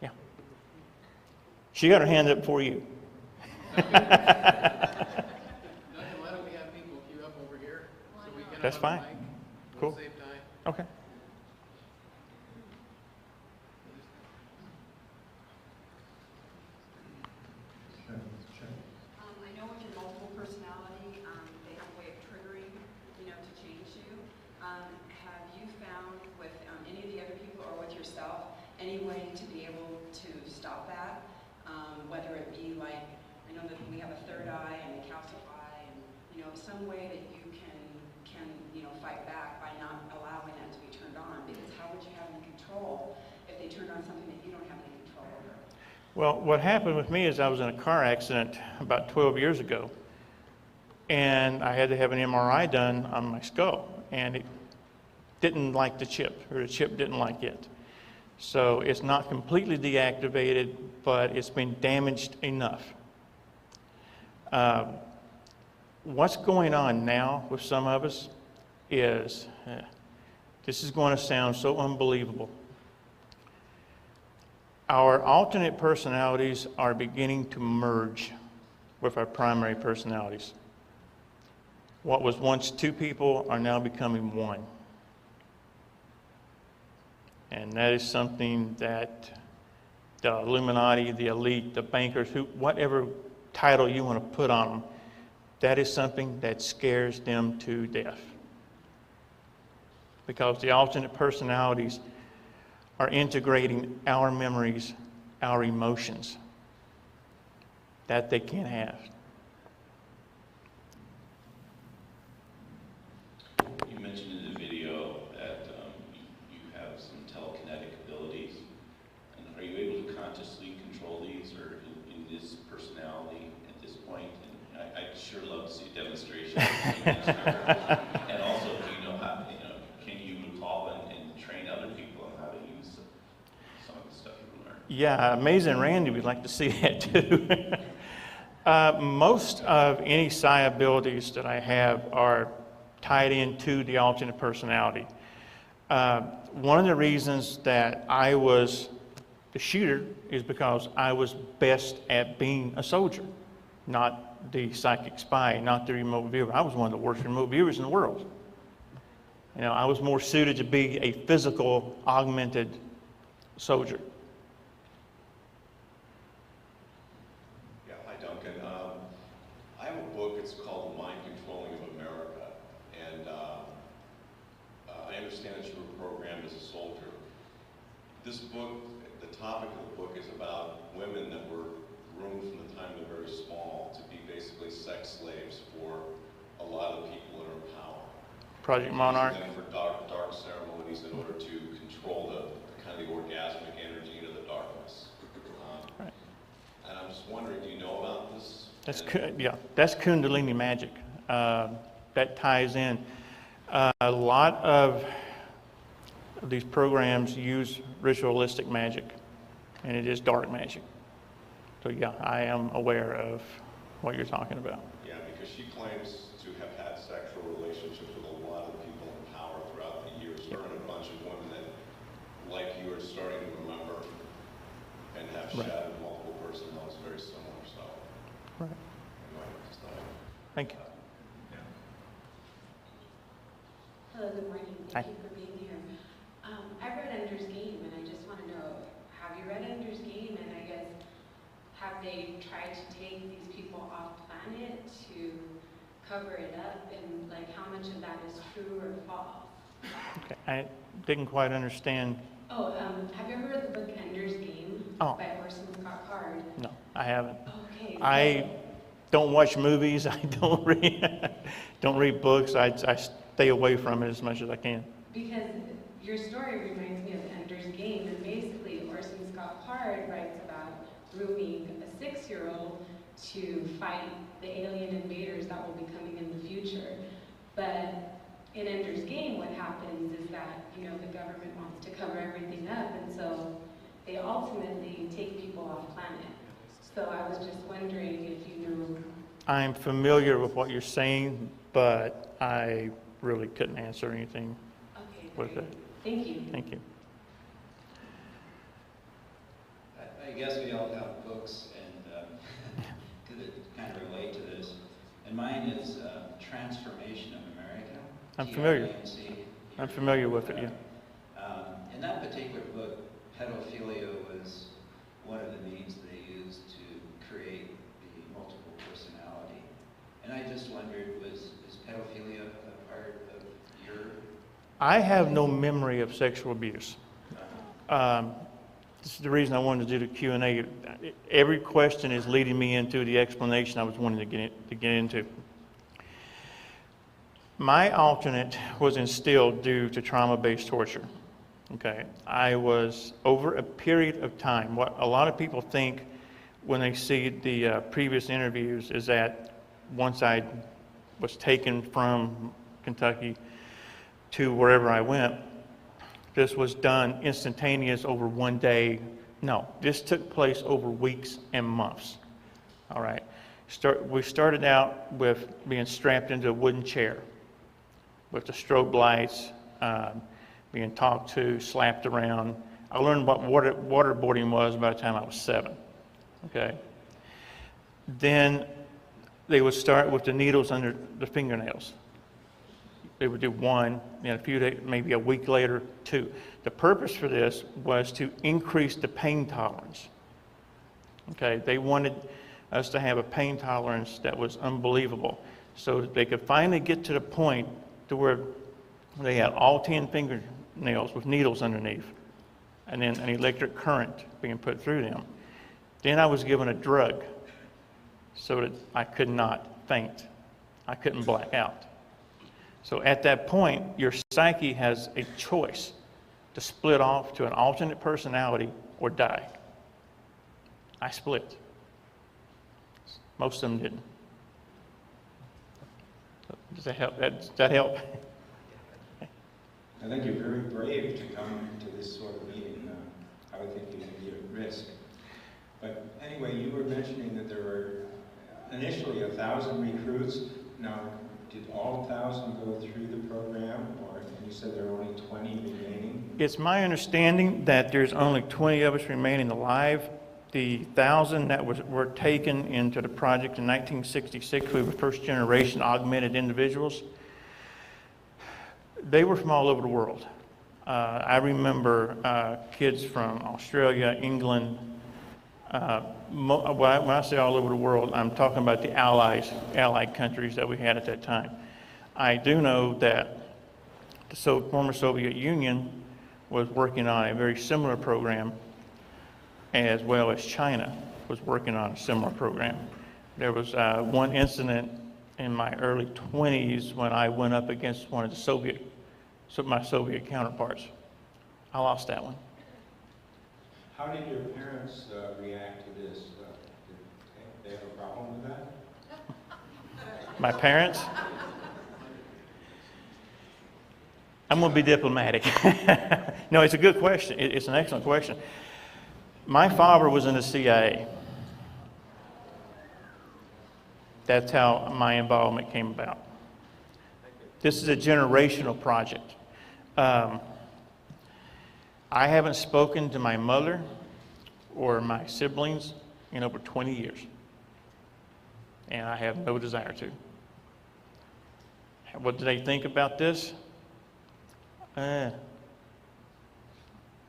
Yeah. She got her hand up for you. Why don't we have people queue up over here so we can That's have fine. a mic? Cool. We'll save time. Okay. I know with your multiple personality, they have a way of triggering, to change you. Have you found with any of the other people or with yourself, any way to be able to stop that? Whether it be like, I know that we have a third eye and we calcify, and some way that you can fight back by not allowing that to be turned on. Because how would you have any control if they turned on something that you don't have any control over? Well, what happened with me is I was in a car accident about 12 years ago, and I had to have an MRI done on my skull, and it didn't like the chip, or the chip didn't like it. So it's not completely deactivated, but it's been damaged enough. What's going on now with some of us is, this is going to sound so unbelievable. Our alternate personalities are beginning to merge with our primary personalities. What was once two people are now becoming one. And that is something that the Illuminati, the elite, the bankers, whatever title you want to put on them, that is something that scares them to death. Because the alternate personalities are integrating our memories, our emotions, that they can't have. You mentioned in the video that you have some telekinetic abilities. And are you able to consciously control these, or in this personality at this point? And I'd sure love to see a demonstration. And also, do you know how, can you recall and train other people on how to use some of the stuff you learned? Yeah, Amazing Randy would like to see that too. Most of any psi abilities that I have are tied into the alternate personality. One of the reasons that I was the shooter is because I was best at being a soldier, not the psychic spy, not the remote viewer. I was one of the worst remote viewers in the world. I was more suited to be a physical, augmented soldier. Yeah, hi Duncan. I have a book, it's called The Mind Controlling of America, and I understand that you were programmed as a soldier. This book, the topic of the book is about women that were groomed from the time they're very small to be basically sex slaves for a lot of people that are in power. Project Monarch. And for dark ceremonies in order to control the kind of the orgasmic energy into the darkness. Right. And I'm just wondering, do you know about this? That's Kundalini magic. That ties in. A lot of these programs use ritualistic magic, and it is dark magic. So yeah, I am aware of what you're talking about. Yeah, because she claims to have had sexual relationships with a lot of people in power throughout the years. Her and a bunch of women that, like you, are starting to remember and have shadowed multiple personalities very similar. So, Right. anyway, just thought Thank you. Hello, good morning. Hi. Thank you for being here. I've read Ender's Game, and I just want to know, have you read Ender's Game? And I guess, have they tried to take these people off planet to cover it up? And how much of that is true or false? Okay. I didn't quite understand. Oh, have you ever read the book Ender's Game by Orson Scott Card? No, I haven't. Okay. I don't watch movies. I don't read books. I stay away from it as much as I can. Because your story reminds me of Ender's Game, and basically Orson Scott Card writes about grooming a 6 to fight the alien invaders that will be coming in the future. But in Ender's Game, what happens is that, you know, the government wants to cover everything up, and so they ultimately take people off planet. So I was just wondering if you knew. I'm familiar with what you're saying, but I really couldn't answer anything with that. Thank you. Thank you. I guess we all have books and that kind of relate to this. And mine is Transformation of America. I'm familiar. TRANC. I'm familiar with it, yeah. In that particular book, pedophilia was one of the means they used to create the multiple personality. And I just wondered, is pedophilia a part of your... I have no memory of sexual abuse. This is the reason I wanted to do the Q&A. Every question is leading me into the explanation I was wanting to get into. My alternate was instilled due to trauma-based torture. Okay, I was, over a period of time, what a lot of people think when they see the previous interviews is that once I was taken from Kentucky to wherever I went, this was done instantaneous over one day. No, this took place over weeks and months. All right. We started out with being strapped into a wooden chair with the strobe lights, being talked to, slapped around. I learned what waterboarding was by the time I was 7. Okay. Then they would start with the needles under the fingernails. They would do 1, then a few days, maybe a week later, 2. The purpose for this was to increase the pain tolerance. Okay, they wanted us to have a pain tolerance that was unbelievable, so that they could finally get to the point to where they had all 10 fingernails with needles underneath, and then an electric current being put through them. Then I was given a drug so that I could not faint. I couldn't black out. So at that point, your psyche has a choice to split off to an alternate personality or die. I split. Most of them didn't. Does that help? Does that help? I think you're very brave to come to this sort of meeting. I would think you would be at risk. But anyway, you were mentioning that there were initially 1,000 recruits. Now, did all 1,000 go through the program, or you said there are only 20 remaining? It's my understanding that there's only 20 of us remaining alive. The 1,000 that were taken into the project in 1966, we were first generation augmented individuals. They were from all over the world. I remember kids from Australia, England. When I say all over the world, I'm talking about the allied countries that we had at that time. I do know that the former Soviet Union was working on a very similar program, as well as China was working on a similar program. There was one incident in my early 20s when I went up against one of my Soviet counterparts. I lost that one. How did your parents react to this? Did they have a problem with that? My parents? I'm going to be diplomatic. No, it's a good question. It's an excellent question. My father was in the CIA. That's how my involvement came about. This is a generational project. I haven't spoken to my mother or my siblings in over 20 years. And I have no desire to. What do they think about this?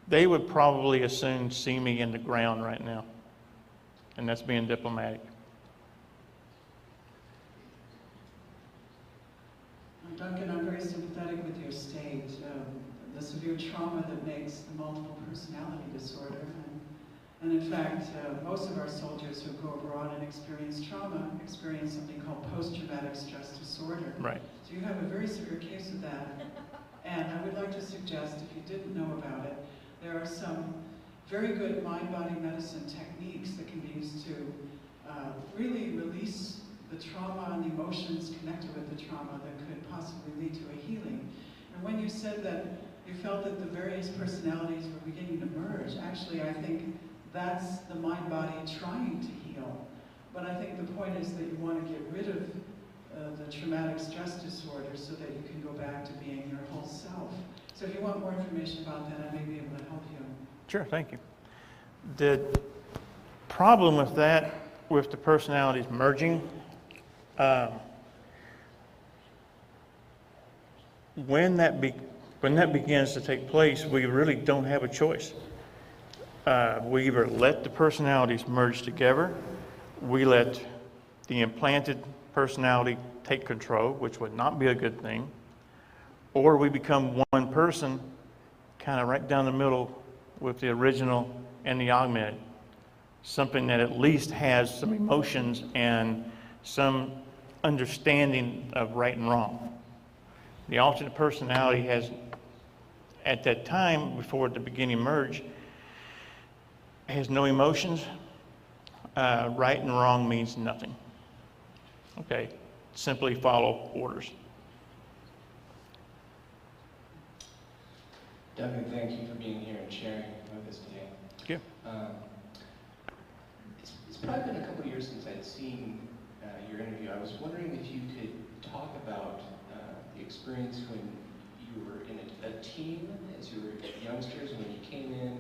They would probably as soon see me in the ground right now. And that's being diplomatic. Duncan, I'm very sympathetic with your state, the severe trauma that makes the multiple personality disorder. And in fact, most of our soldiers who go abroad and experience trauma experience something called post-traumatic stress disorder. Right. So you have a very severe case of that. And I would like to suggest, if you didn't know about it, there are some very good mind-body medicine techniques that can be used to really release the trauma and the emotions connected with the trauma that could possibly lead to a healing. And when you said that you felt that the various personalities were beginning to merge, actually I think that's the mind-body trying to heal. But I think the point is that you want to get rid of the traumatic stress disorder so that you can go back to being your whole self. So if you want more information about that, I may be able to help you. Sure, thank you. The problem with that, with the personalities merging, when that begins to take place, we really don't have a choice. We either let the personalities merge together, we let the implanted personality take control, which would not be a good thing, or we become one person, kind of right down the middle with the original and the augmented, something that at least has some emotions and some understanding of right and wrong. The alternate personality has, at that time, before the beginning merge, has no emotions. Right and wrong means nothing. Okay, simply follow orders. Duncan, thank you for being here and sharing with us today. Thank you. It's probably been a couple of years since I'd seen your interview. I was wondering if you could talk about the experience when you were in a team, as you were youngsters, when you came in.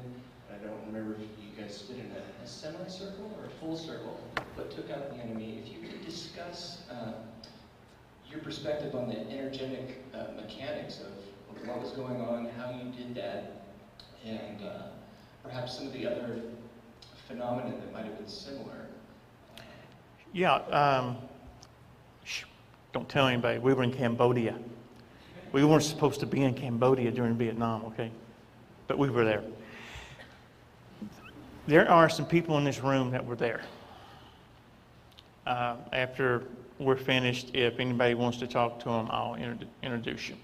I don't remember if you guys stood in a semicircle or a full circle, but took out the enemy. If you could discuss your perspective on the energetic mechanics of what was going on, how you did that, and perhaps some of the other phenomena that might have been similar. Yeah, don't tell anybody. We were in Cambodia. We weren't supposed to be in Cambodia during Vietnam, okay? But we were there. There are some people in this room that were there. After we're finished, if anybody wants to talk to them, I'll introduce you.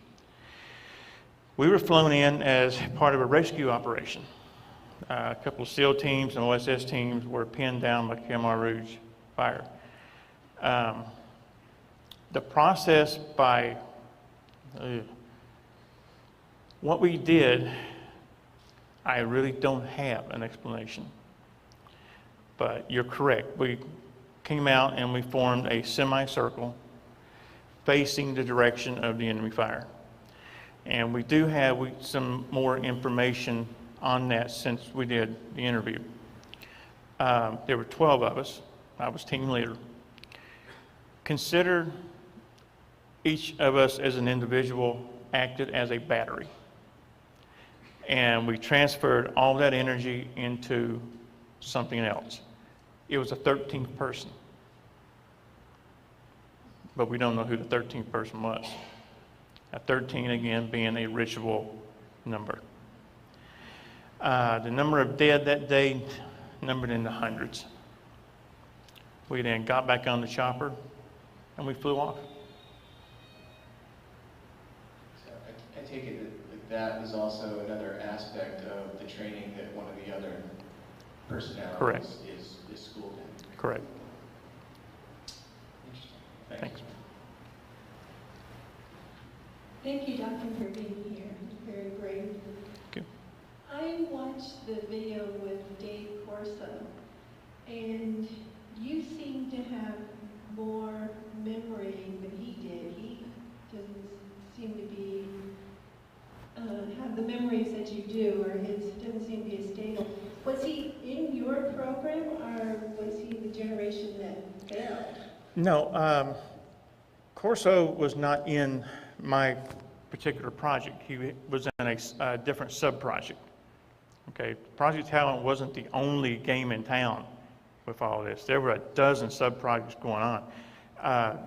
We were flown in as part of a rescue operation. A couple of SEAL teams and OSS teams were pinned down by Khmer Rouge fire. The process by what we did, I really don't have an explanation. But you're correct. We came out and we formed a semicircle facing the direction of the enemy fire. And we do have some more information on that since we did the interview. There were 12 of us. I was team leader. Consider each of us as an individual acted as a battery. And we transferred all that energy into something else. It was a 13th person. But we don't know who the 13th person was. 13 again being a ritual number. The number of dead that day numbered in the hundreds. We then got back on the chopper and we flew off. So I take it that was also another aspect of the training that one of the other personalities is schooled in. Correct. Interesting. Thanks. Thank you, Duncan, for being here. Very brave. Thank you. I watched the video with Dave Corso, and you seem to have more memory than he did. He doesn't seem to be have the memories that you do, or his doesn't seem to be as stable. Was he in your program, or was he the generation that failed? No, Corso was not in my particular project. He was in a different sub-project. Okay, Project Talent wasn't the only game in town with all this. There were a dozen sub-projects going on.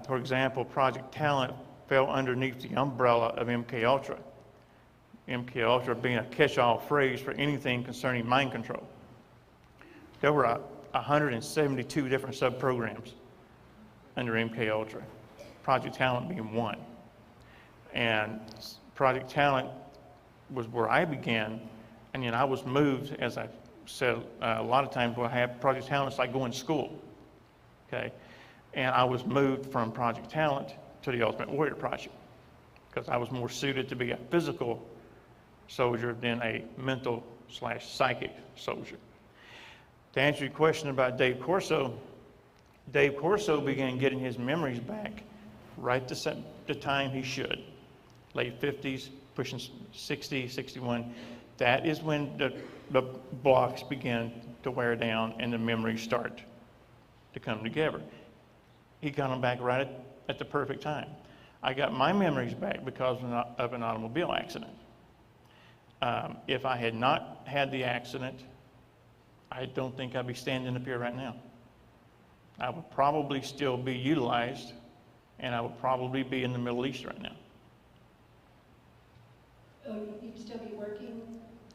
For example, Project Talent fell underneath the umbrella of MK Ultra. MK Ultra being a catch-all phrase for anything concerning mind control. There were 172 different sub-programs under MK Ultra, Project Talent being one. And Project Talent was where I began, and then I was moved, as I said a lot of times, Project Talent is like going to school. okay? And I was moved from Project Talent to the Ultimate Warrior Project because I was more suited to be a physical soldier than a mental/psychic soldier. To answer your question about Dave Corso began getting his memories back right the time he should. Late 50s, pushing 60, 61. That is when the blocks begin to wear down and the memories start to come together. He got them back right at the perfect time. I got my memories back because of an automobile accident. If I had not had the accident, I don't think I'd be standing up here right now. I would probably still be utilized, and I would probably be in the Middle East right now. Oh, you'd still be working?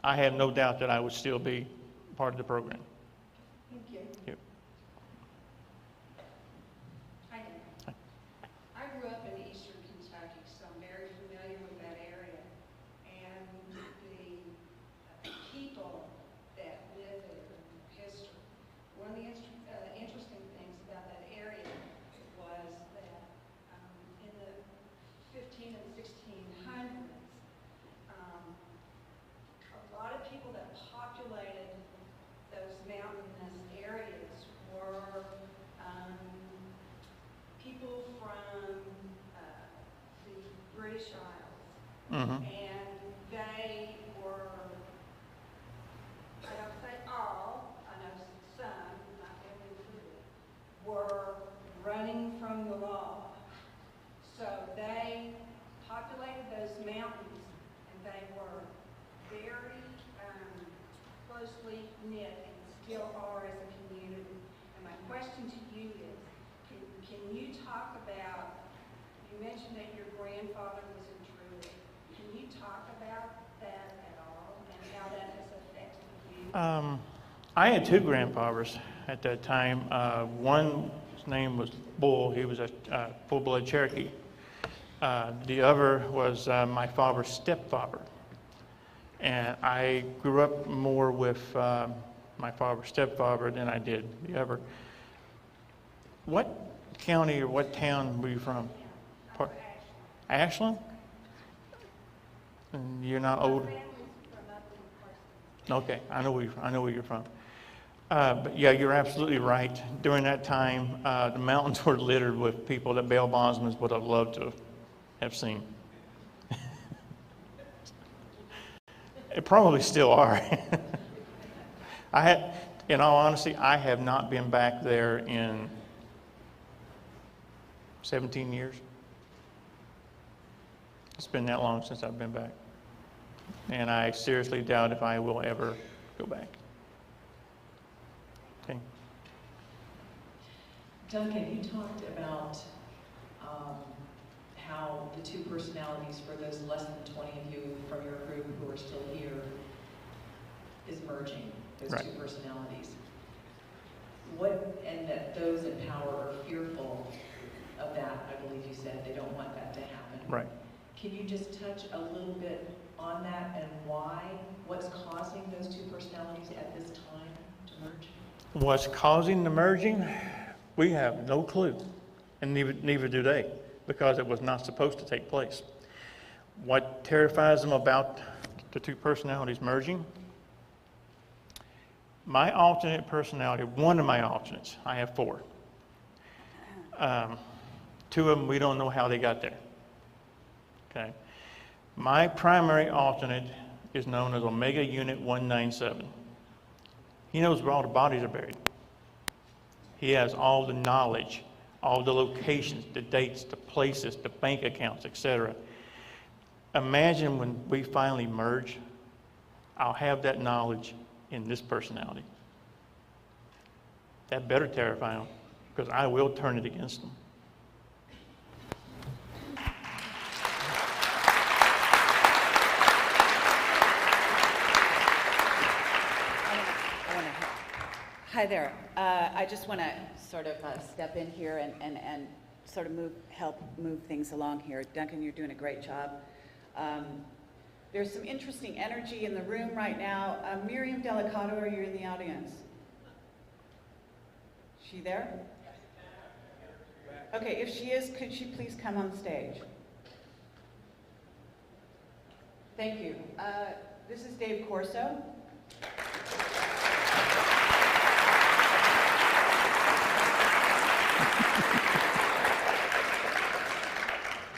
I have no doubt that I would still be part of the program. Thank you. Yep. Hi, Dan. I grew up in eastern Kentucky, so I'm very familiar with that area. And the people that live there, history. One of the interesting things about that area was that in the 15 and 1600s, a lot of people that populated those mountainous areas were people from the British Isles. Mm-hmm. And they were, I don't say all, I know some, not every included, were running from the law. So they populated those mountains, and they were very closely knit and still are as a community. And my question to you is, can you talk about, you mentioned that your grandfather was in Truett. Can you talk about that at all and how that has affected you? I had two grandfathers at that time. One's name was Bull. He was a full-blood Cherokee. The other was my father's stepfather. And I grew up more with my father's stepfather than I did the other. What county or what town were you from? Ashland? And you're not old? Okay, I know where you're from. But yeah, you're absolutely right. During that time, the mountains were littered with people that bail bondsmen would have loved to have seen. It probably still are. In all honesty, I have not been back there in 17 years. It's been that long since I've been back. And I seriously doubt if I will ever go back. Okay. Duncan, you talked about how the two personalities for those less than 20 of you from your group who are still here is merging, those right. two personalities. And that those in power are fearful of that, I believe you said. They don't want that to happen. Right. Can you just touch a little bit on that and why? What's causing those two personalities at this time to merge? What's causing the merging? We have no clue, and neither do they, because it was not supposed to take place. What terrifies them about the two personalities merging? My alternate personality, one of my alternates, I have four. Two of them, we don't know how they got there. Okay. My primary alternate is known as Omega Unit 197. He knows where all the bodies are buried. He has all the knowledge, all the locations, the dates, the places, the bank accounts, etc. Imagine when we finally merge, I'll have that knowledge in this personality. That better terrify them, because I will turn it against them. Hi there. I just want to sort of step in here and sort of help move things along here. Duncan, you're doing a great job. There's some interesting energy in the room right now. Miriam Delicato, are you in the audience? She there? Okay, if she is, could she please come on stage? Thank you. This is Dave Corso.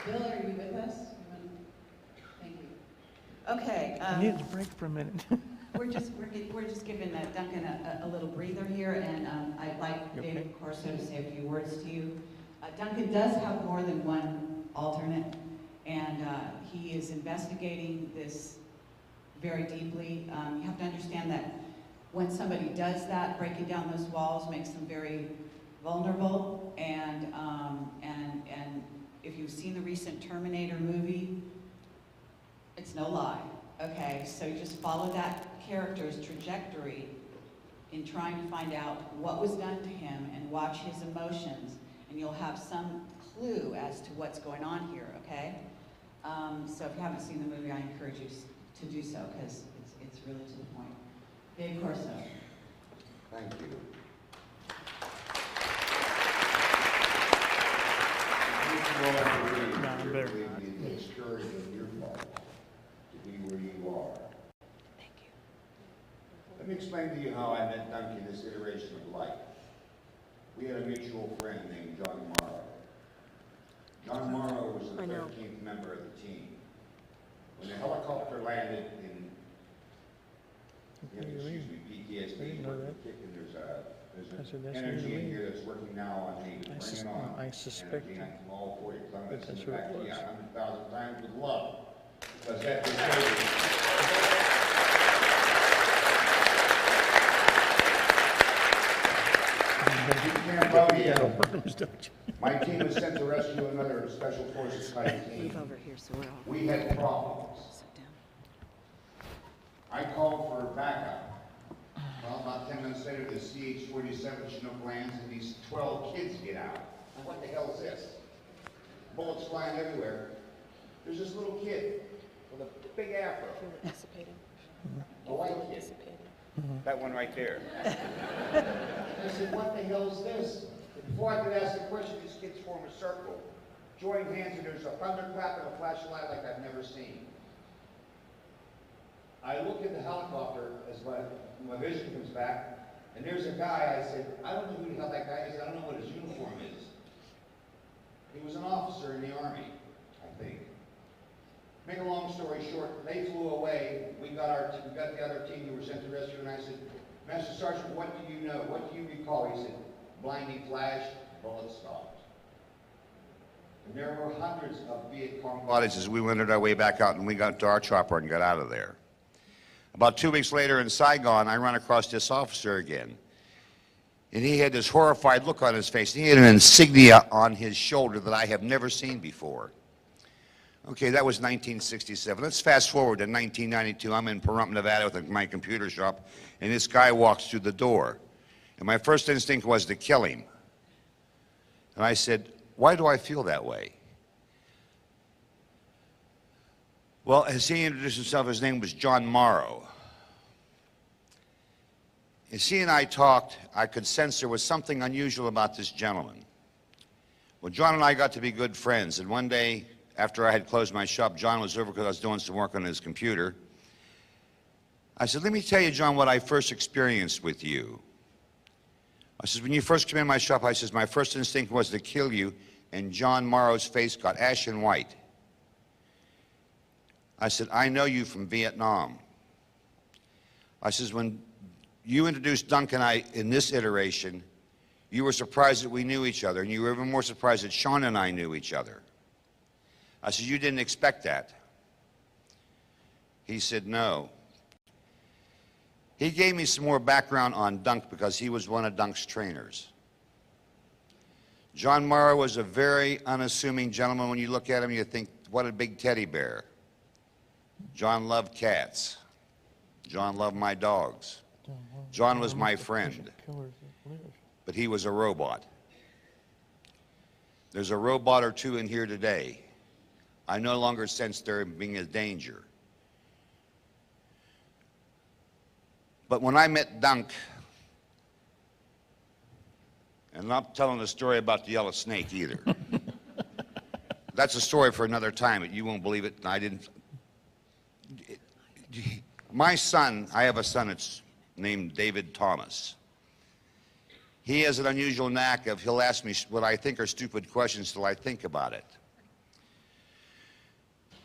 Bill, are you with us? Thank you. Okay. I needed a break for a minute. we're just giving Duncan a little breather here, and I'd like David Corso to say a few words to you. Duncan does have more than one alternate, and he is investigating this very deeply. You have to understand that when somebody does that, breaking down those walls makes them very vulnerable, and if you've seen the recent Terminator movie, it's no lie, okay? So you just follow that character's trajectory in trying to find out what was done to him and watch his emotions, and you'll have some clue as to what's going on here, okay? So if you haven't seen the movie, I encourage you to do so, because it's really to the point. Dave Corso. Thank you. The excursion of your life to be where you are. Thank you. Let me explain to you how I met Duncan in this iteration of life. We had a mutual friend named John Morrow. John Morrow was the 13th member of the team. When the helicopter landed in PTSD, there's an energy in here that's working now on me to bring it on. I suspect and from all 40 kilometers that's in the what back it of the was. 100,000 times with love. Because that was Cambodia. My team was sent to rescue another Special Forces type team. Move over here so we're all... We had problems. Sit down. I called for backup. Well, about 10 minutes later, the CH-47 Chinook lands and these 12 kids get out. What the hell is this? Bullets flying everywhere. There's this little kid with a big afro. A white kid. That one right there. I said, what the hell is this? Before I could ask the question, these kids form a circle, join hands, and there's a thunderclap and a flash of light like I've never seen. I look at the helicopter as my vision comes back, and there's a guy. I said, I don't know who the hell that guy is. I don't know what his uniform is. He was an officer in the Army, I think. Make a long story short, they flew away. We got the other team who were sent to rescue, and I said, Master Sergeant, what do you know? What do you recall? He said, blinding flash, bullets stopped. And there were hundreds of Viet Cong bodies as we went our way back out, and we got to our chopper and got out of there. About 2 weeks later in Saigon, I run across this officer again. And he had this horrified look on his face. He had an insignia on his shoulder that I have never seen before. Okay, that was 1967. Let's fast forward to 1992. I'm in Pahrump, Nevada with my computer shop, and this guy walks through the door. And my first instinct was to kill him. And I said, why do I feel that way? Well, as he introduced himself, his name was John Morrow. As he and I talked, I could sense there was something unusual about this gentleman. Well, John and I got to be good friends, and one day, after I had closed my shop, John was over because I was doing some work on his computer. I said, let me tell you, John, what I first experienced with you. I said, when you first came in my shop, I says, my first instinct was to kill you, and John Morrow's face got ashen white. I said, I know you from Vietnam. I says, when you introduced Duncan and I in this iteration, you were surprised that we knew each other, and you were even more surprised that Sean and I knew each other. I said, you didn't expect that. He said, no. He gave me some more background on Dunk because he was one of Dunk's trainers. John Morrow was a very unassuming gentleman. When you look at him, you think, what a big teddy bear. John loved cats. John loved my dogs. John was my friend. But he was a robot. There's a robot or two in here today. I no longer sense there being a danger. But when I met Dunk, And I'm not telling the story about the yellow snake either. That's a story for another time. You won't believe it. I didn't. My son, I have a son that's named David Thomas. He has an unusual knack of, he'll ask me what I think are stupid questions till I think about it.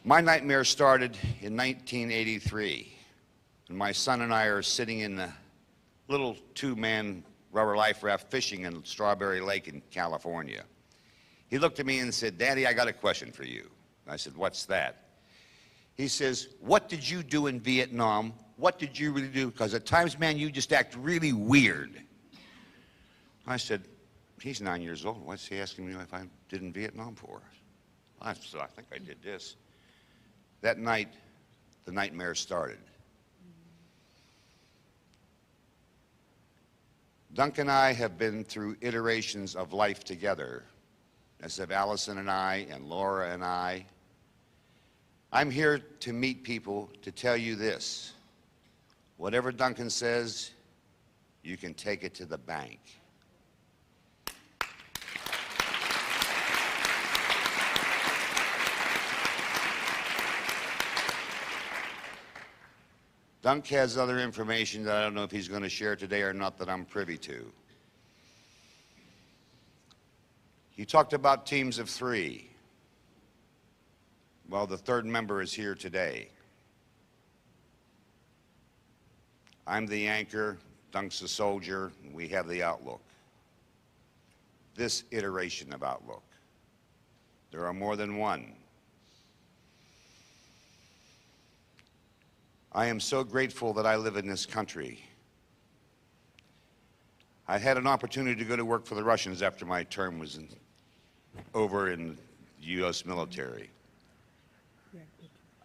My nightmare started in 1983. And my son and I are sitting in the little two-man rubber life raft fishing in Strawberry Lake in California. He looked at me and said, "Daddy, I got a question for you." I said, "What's that?" He says, "What did you do in Vietnam? What did you really do? Because at times, man, you just act really weird." I said, "He's 9 years old. What's he asking me if I did in Vietnam for?" I said, "I think I did this." That night, the nightmare started. Duncan and I have been through iterations of life together, as have Allison and I and Laura and I. I'm here to meet people to tell you this. Whatever Duncan says, you can take it to the bank. Dunk has other information that I don't know if he's going to share today or not that I'm privy to. He talked about teams of 3. Well, the third member is here today. I'm the anchor, Dunk's the soldier, and we have the outlook. This iteration of outlook. There are more than one. I am so grateful that I live in this country. I had an opportunity to go to work for the Russians after my term was over in the U.S. military.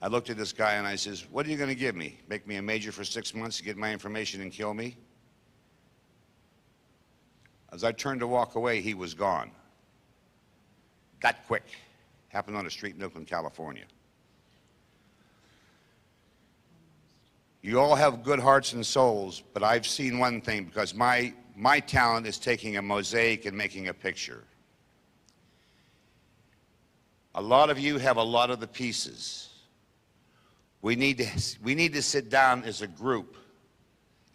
I looked at this guy and I says, "What are you going to give me? Make me a major for 6 months to get my information and kill me?" As I turned to walk away, he was gone. That quick. Happened on a street in Oakland, California. You all have good hearts and souls, but I've seen one thing, because my talent is taking a mosaic and making a picture. A lot of you have a lot of the pieces. We need to sit down as a group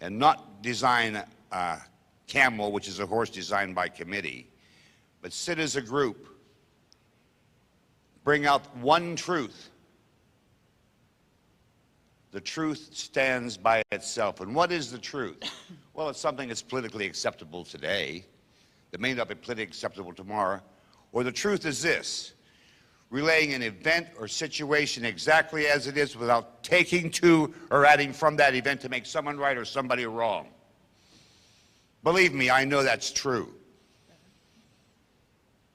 and not design a camel, which is a horse designed by committee, but sit as a group, bring out one truth. The truth stands by itself. And what is the truth? Well, it's something that's politically acceptable today that may not be politically acceptable tomorrow. Or the truth is this: relaying an event or situation exactly as it is without taking to or adding from that event to make someone right or somebody wrong. Believe me, I know that's true.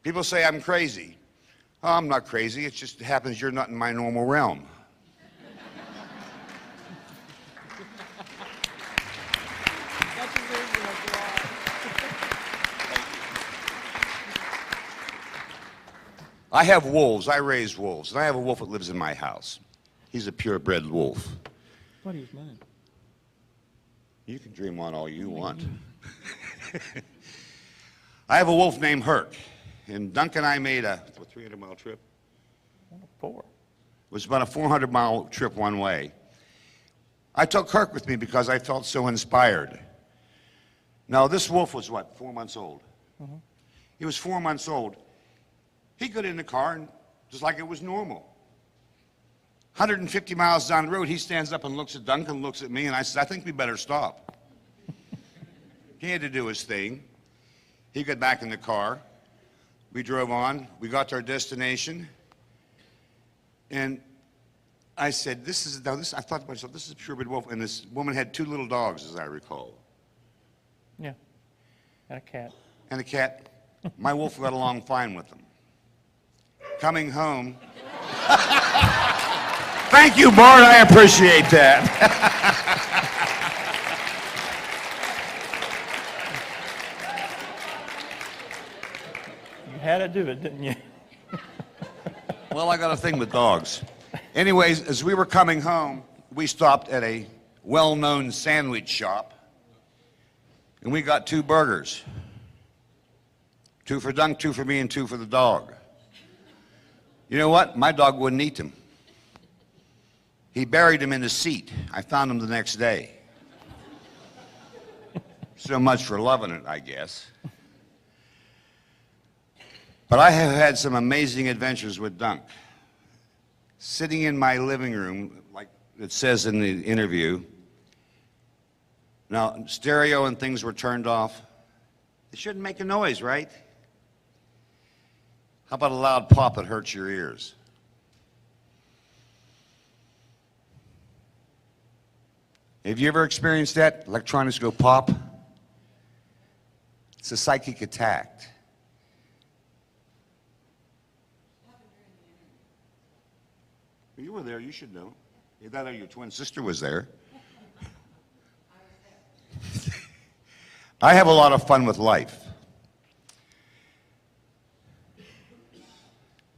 People say I'm crazy. Oh, I'm not crazy. It just happens you're not in my normal realm. I have wolves. I raise wolves. And I have a wolf that lives in my house. He's a purebred wolf. What is mine? You can dream on all you want. I have a wolf named Herc. And Duncan and I made a 300-mile trip? 4. It was about a 400-mile trip one way. I took Herc with me because I felt so inspired. Now, this wolf was what, 4 months old? Mm-hmm. He was 4 months old. He got in the car, and just like it was normal. 150 miles down the road, he stands up and looks at Duncan, looks at me, and I said, "I think we better stop." He had to do his thing. He got back in the car. We drove on. We got to our destination. And I said, I thought to myself, this is a purebred wolf. And this woman had 2 little dogs, as I recall. Yeah. And a cat. And a cat. My wolf got along fine with them. Coming home. Thank you, Bart. I appreciate that. You had to do it, didn't you? Well, I got a thing with dogs. Anyways, as we were coming home, we stopped at a well-known sandwich shop, and we got 2 burgers. 2 for Dunk, 2 for me, and 2 for the dog. You know what? My dog wouldn't eat them. He buried them in the seat. I found them the next day. So much for loving it, I guess. But I have had some amazing adventures with Dunk. Sitting in my living room, like it says in the interview, now stereo and things were turned off. It shouldn't make a noise, right? How about a loud pop that hurts your ears? Have you ever experienced that? Electronics go pop? It's a psychic attack. You were there, you should know. You thought your twin sister was there. I have a lot of fun with life.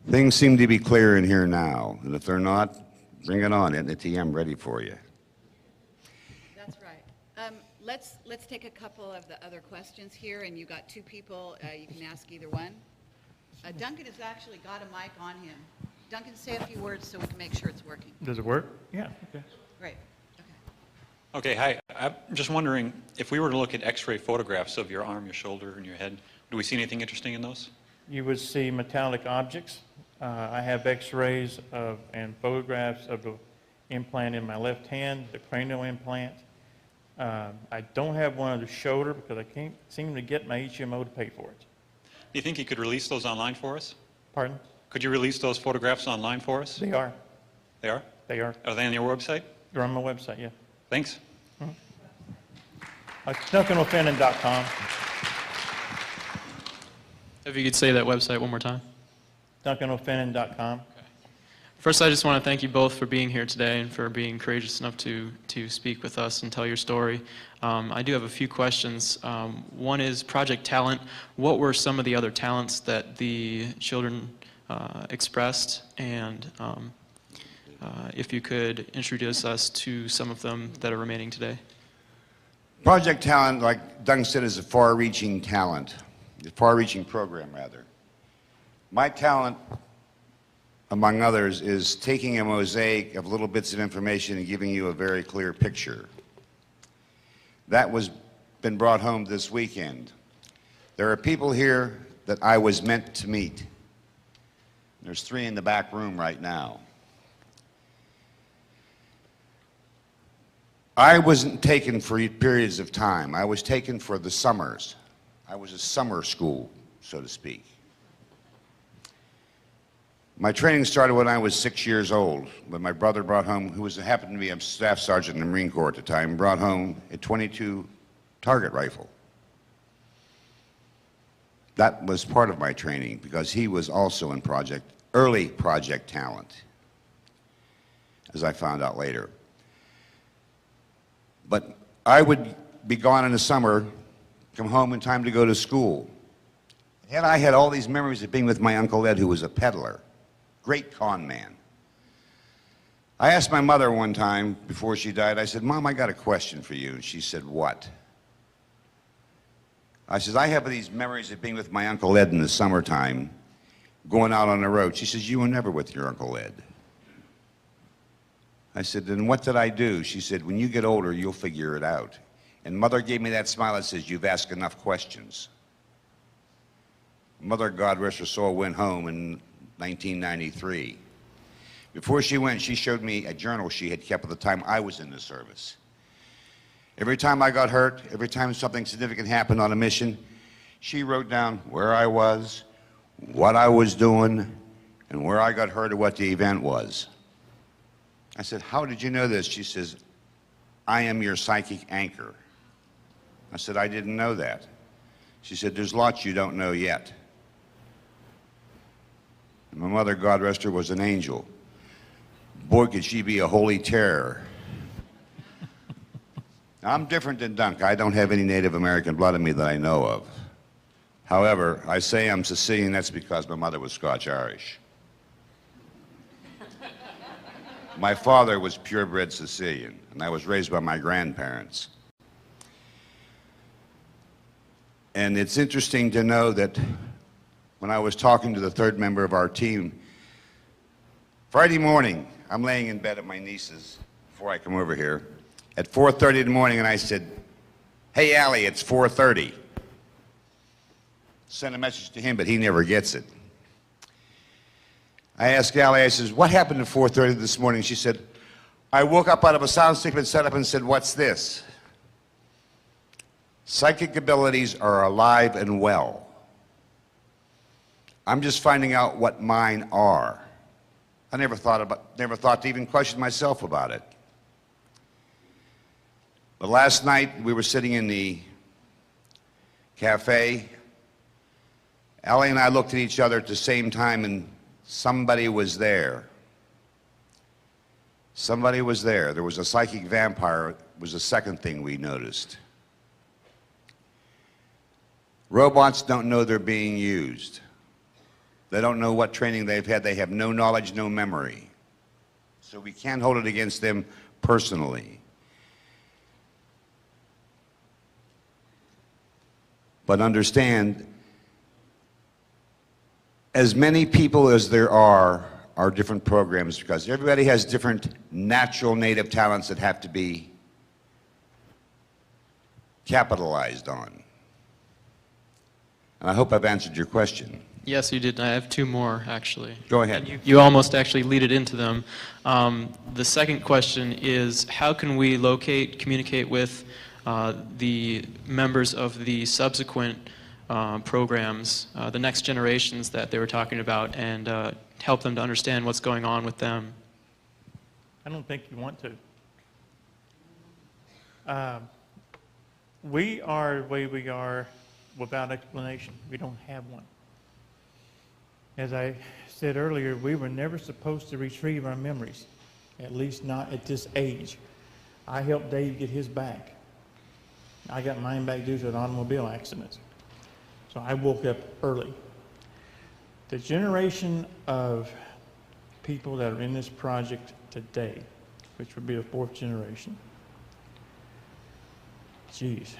Things seem to be clear in here now, and if they're not, bring it on. Entity, I'm ready for you. That's right. Let's take a couple of the other questions here, and you got two people. You can ask either one. Duncan has actually got a mic on him. Duncan, say a few words so we can make sure it's working. Does it work? Yeah. Okay. Great. Okay, hi. I'm just wondering, if we were to look at X-ray photographs of your arm, your shoulder, and your head, do we see anything interesting in those? You would see metallic objects. I have X-rays and photographs of the implant in my left hand, the cranial implant. I don't have one of the shoulder because I can't seem to get my HMO to pay for it. Do you think you could release those online for us? Pardon? Could you release those photographs online for us? They are. They are? They are. Are they on your website? They're on my website, yeah. Thanks. DuncanO'Finioan.com. If you could say that website one more time. DuncanO'Finioan.com. First, I just want to thank you both for being here today and for being courageous enough to speak with us and tell your story. I do have a few questions. One is Project Talent. What were some of the other talents that the children expressed? And if you could introduce us to some of them that are remaining today. Project Talent, like Duncan said, is a far-reaching talent, a far-reaching program, rather. My talent, among others, is taking a mosaic of little bits of information and giving you a very clear picture. That was been brought home this weekend. There are people here that I was meant to meet. There's 3 in the back room right now. I wasn't taken for periods of time. I was taken for the summers. I was a summer school, so to speak. My training started when I was 6 years old, when my brother brought home, who happened to be a staff sergeant in the Marine Corps at the time, brought home a .22 target rifle. That was part of my training because he was also in early Project Talent, as I found out later. But I would be gone in the summer, come home in time to go to school. And I had all these memories of being with my Uncle Ed, who was a peddler, great con man. I asked my mother one time before she died, I said, "Mom, I got a question for you." And she said, "What?" I said, "I have these memories of being with my Uncle Ed in the summertime, going out on the road." She says, "You were never with your Uncle Ed." I said, "Then what did I do?" She said, "When you get older, you'll figure it out." And Mother gave me that smile that says, "You've asked enough questions." Mother, God rest her soul, went home in 1993. Before she went, she showed me a journal she had kept at the time I was in the service. Every time I got hurt, every time something significant happened on a mission, she wrote down where I was, what I was doing, and where I got hurt or what the event was. I said, "How did you know this?" She says, "I am your psychic anchor." I said, "I didn't know that." She said, "There's lots you don't know yet." And my mother, God rest her, was an angel. Boy, could she be a holy terror. Now, I'm different than Dunk. I don't have any Native American blood in me that I know of. However, I say I'm Sicilian, that's because my mother was Scotch-Irish. My father was purebred Sicilian, and I was raised by my grandparents. And it's interesting to know that when I was talking to the third member of our team. Friday morning, I'm laying in bed at my niece's before I come over here at 4:30 in the morning, and I said, "Hey, Allie, it's 4:30. Sent a message to him, but he never gets it. I asked Allie, I says, "What happened at 4:30 this morning?" She said, "I woke up out of a sound sleep and sat up and said, 'What's this?'" Psychic abilities are alive and well. I'm just finding out what mine are. I never thought to even question myself about it. But last night we were sitting in the cafe. Allie and I looked at each other at the same time, and somebody was there. Somebody was there. There was a psychic vampire, was the second thing we noticed. Robots don't know they're being used. They don't know what training they've had. They have no knowledge, no memory. So we can't hold it against them personally. But understand, as many people as there are different programs, because everybody has different natural native talents that have to be capitalized on. And I hope I've answered your question. Yes, you did. I have two more, actually. Go ahead. You almost actually lead it into them. The second question is, how can we locate, communicate with the members of the subsequent programs, the next generations that they were talking about, and help them to understand what's going on with them? I don't think you want to. We are the way we are without explanation. We don't have one. As I said earlier, we were never supposed to retrieve our memories, at least not at this age. I helped Dave get his back. I got mine back due to an automobile accident. So I woke up early. The generation of people that are in this project today, which would be the fourth generation, geez,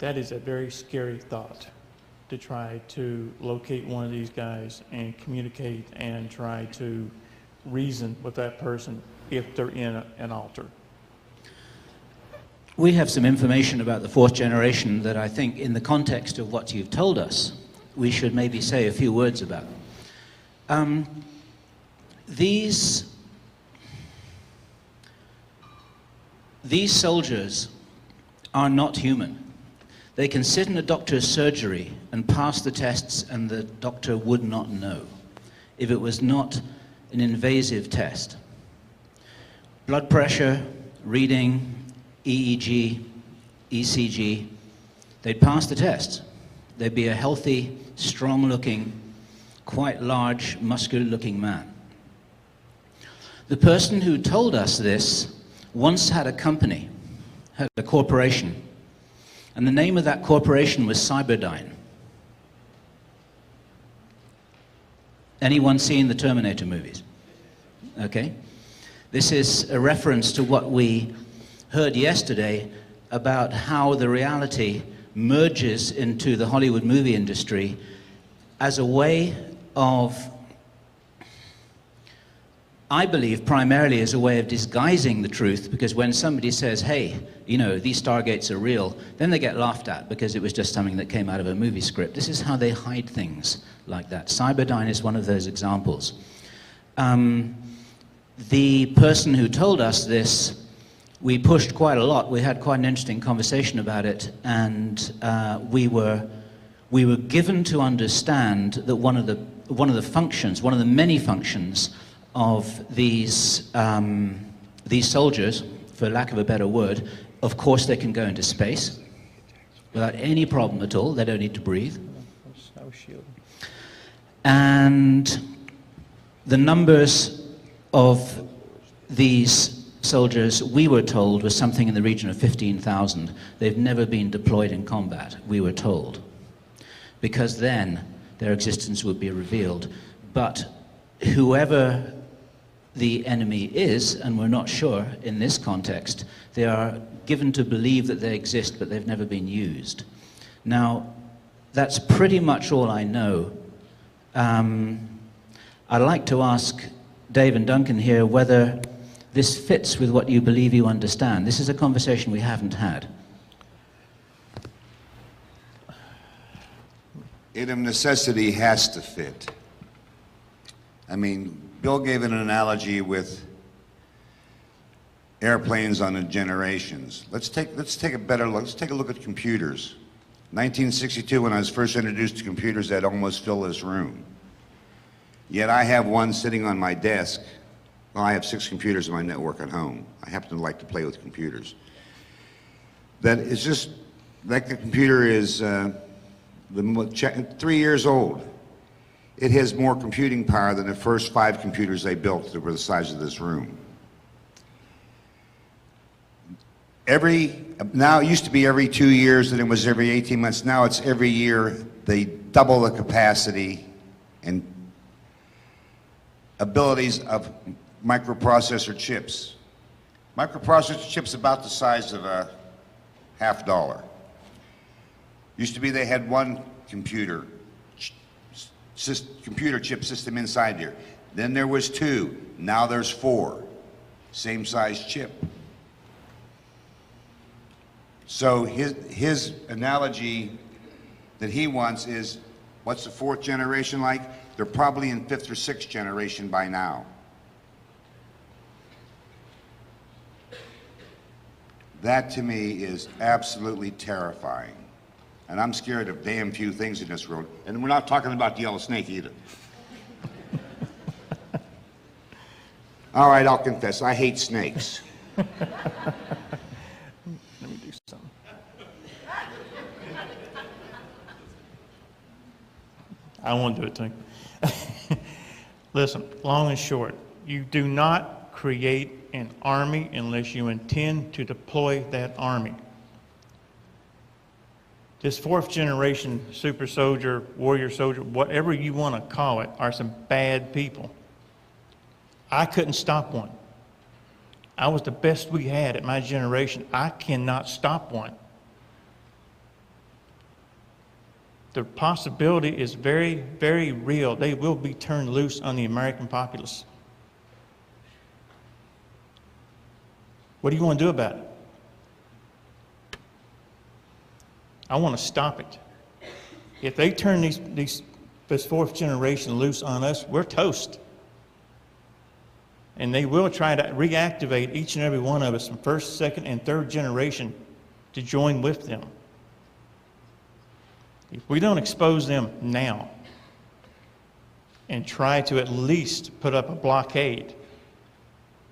that is a very scary thought, to try to locate one of these guys and communicate and try to reason with that person if they're in an altar. We have some information about the fourth generation that I think, in the context of what you've told us, we should maybe say a few words about. These soldiers are not human. They can sit in a doctor's surgery and pass the tests, and the doctor would not know if it was not an invasive test. Blood pressure, reading, EEG, ECG, they'd pass the test. They'd be a healthy, strong-looking, quite large, muscular-looking man. The person who told us this once had a company, had a corporation, and the name of that corporation was Cyberdyne. Anyone seen the Terminator movies? Okay. This is a reference to what we heard yesterday about how the reality merges into the Hollywood movie industry as a way of, I believe, primarily as a way of disguising the truth, because when somebody says, hey, you know, these stargates are real, then they get laughed at because it was just something that came out of a movie script. This is how they hide things like that. Cyberdyne is one of those examples. The person who told us this, we pushed quite a lot. We had quite an interesting conversation about it, and we were given to understand that one of the functions, one of the many functions of these soldiers, for lack of a better word, of course they can go into space without any problem at all. They don't need to breathe. And the numbers of these soldiers, we were told, was something in the region of 15,000. They've never been deployed in combat, we were told, because then their existence would be revealed. But whoever the enemy is, and we're not sure in this context, they are given to believe that they exist, but they've never been used. Now, that's pretty much all I know. I'd like to ask Dave and Duncan here whether this fits with what you believe you understand. This is a conversation we haven't had. It of necessity has to fit. I mean, Bill gave an analogy with airplanes on the generations. Let's take a better look. Let's take a look at computers. 1962, when I was first introduced to computers, that almost filled this room. Yet I have one sitting on my desk. Well, I have 6 computers in my network at home. I happen to like to play with computers. That is just like the computer is 3 years old. It has more computing power than the first 5 computers they built that were the size of this room. Now it used to be every 2 years, and it was every 18 months. Now it's every year. They double the capacity and abilities of microprocessor chips. Microprocessor chips about the size of a $50. Used to be they had one computer chip system inside here. Then there was 2. Now there's 4. Same size chip. So his analogy that he wants is, what's the 4th generation like? They're probably in 5th or 6th generation by now. That to me is absolutely terrifying. And I'm scared of damn few things in this world. And we're not talking about the yellow snake either. All right, I'll confess, I hate snakes. Let me do something. I won't do it to you. Listen, long and short, you do not create an army unless you intend to deploy that army. This 4th generation super soldier, warrior soldier, whatever you want to call it, are some bad people. I couldn't stop one. I was the best we had at my generation. I cannot stop one. The possibility is very, very real. They will be turned loose on the American populace. What do you want to do about it? I want to stop it. If they turn this 4th generation loose on us, we're toast. And they will try to reactivate each and every one of us from 1st, 2nd, and 3rd generation to join with them. If we don't expose them now and try to at least put up a blockade,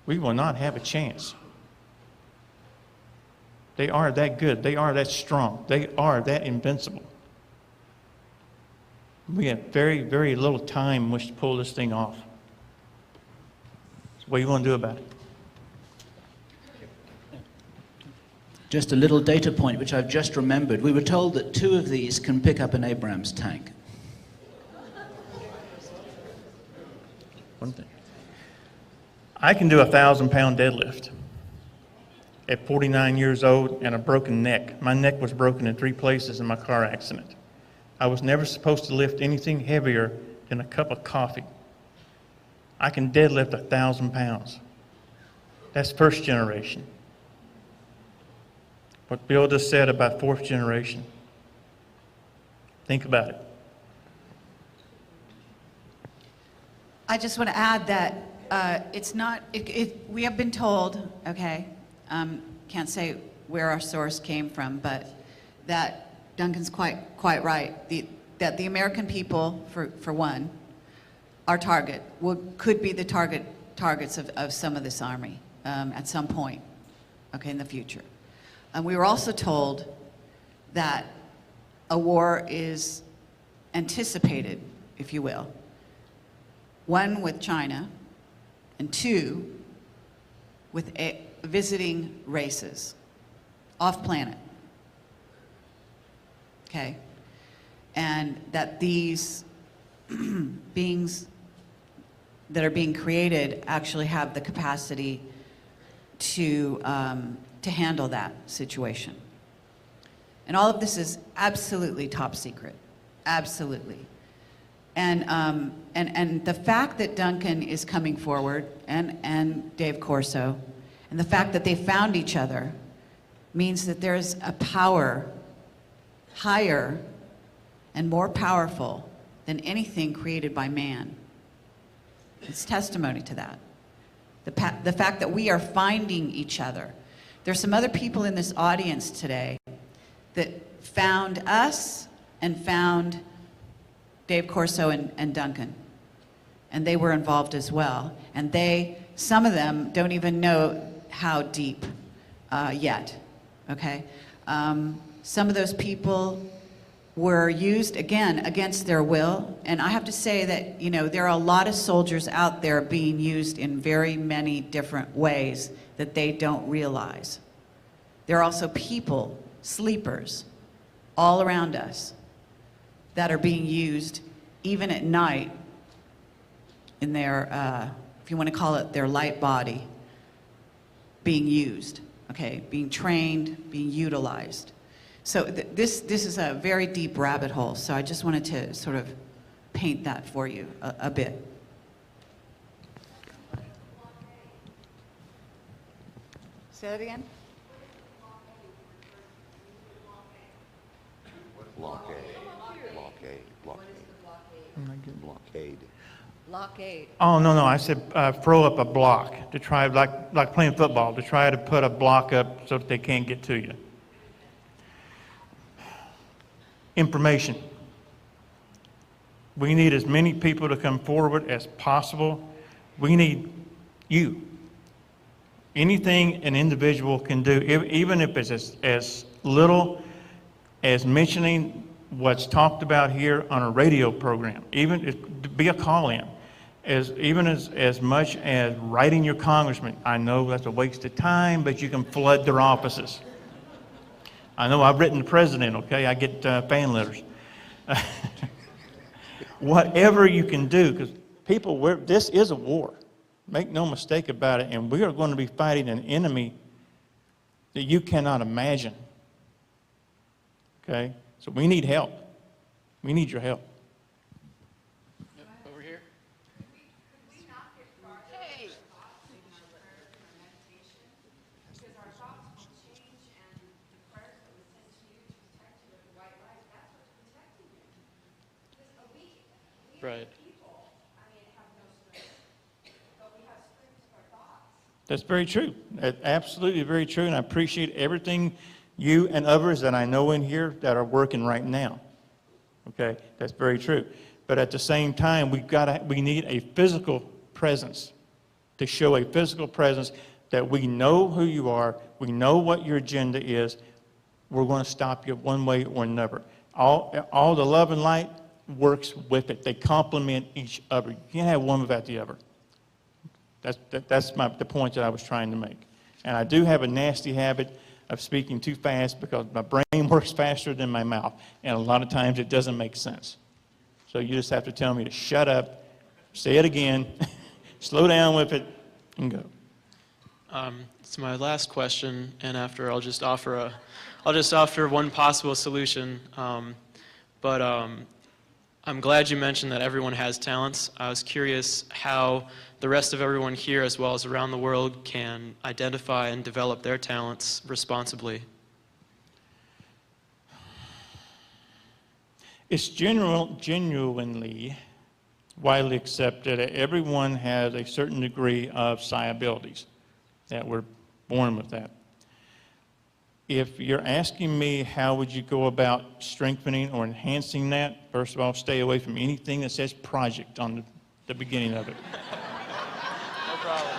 we will not have a chance. They are that good. They are that strong. They are that invincible. We have very, very little time in which to pull this thing off. So what do you want to do about it? Just a little data point which I've just remembered. We were told that 2 of these can pick up an Abrams tank. One thing. I can do a 1,000-pound deadlift at 49 years old and a broken neck. My neck was broken in 3 places in my car accident. I was never supposed to lift anything heavier than a cup of coffee. I can deadlift 1,000 pounds. That's 1st generation. What Bill just said about 4th generation. Think about it. I just want to add that it's not, we have been told, okay, can't say where our source came from, but that Duncan's quite right, that the American people, for one, our target, could be the targets of some of this army at some point, okay, in the future. And we were also told that a war is anticipated, if you will. 1, with China, and 2, with visiting races off planet. Okay? And that these beings that are being created actually have the capacity to handle that situation. And all of this is absolutely top secret. Absolutely. And the fact that Duncan is coming forward, and Dave Corso, and the fact that they found each other means that there's a power higher and more powerful than anything created by man. It's testimony to that. The fact that we are finding each other. There's some other people in this audience today that found us and found Dave Corso and Duncan. And they were involved as well. And some of them don't even know how deep yet, okay? Some of those people were used, again, against their will. And I have to say that, you know, there are a lot of soldiers out there being used in very many different ways that they don't realize. There are also people, sleepers, all around us that are being used even at night in their, if you want to call it their light body, being used, okay, being trained, being utilized. So this is a very deep rabbit hole, so I just wanted to sort of paint that for you a bit. Say that again? Blockade. Blockade. Oh, no, I said throw up a block to try, like playing football, to try to put a block up so that they can't get to you. Information. We need as many people to come forward as possible. We need you. Anything an individual can do, even if it's as little as mentioning what's talked about here on a radio program, even if, be a call-in, even as much as writing your congressman. I know that's a waste of time, but you can flood their offices. I know I've written the president, okay? I get fan letters. Whatever you can do, because people, this is a war. Make no mistake about it, and we are going to be fighting an enemy that you cannot imagine. Okay? So we need help. We need your help. Yep, over here. Right. That's very true. That's absolutely very true, and I appreciate everything you and others that I know in here that are working right now. Okay, that's very true. But at the same time, we need a physical presence, to show a physical presence that we know who you are, we know what your agenda is, we're going to stop you one way or another. All the love and light works with it. They complement each other. You can't have one without the other. That's the point that I was trying to make. And I do have a nasty habit of speaking too fast because my brain works faster than my mouth. And a lot of times it doesn't make sense. So you just have to tell me to shut up, say it again, slow down with it, and go. It's my last question, and after I'll just offer one possible solution. I'm glad you mentioned that everyone has talents. I was curious how the rest of everyone here, as well as around the world, can identify and develop their talents responsibly. It's genuinely widely accepted that everyone has a certain degree of psi abilities, that we're born with that. If you're asking me how would you go about strengthening or enhancing that, first of all, stay away from anything that says project on the beginning of it. No problem.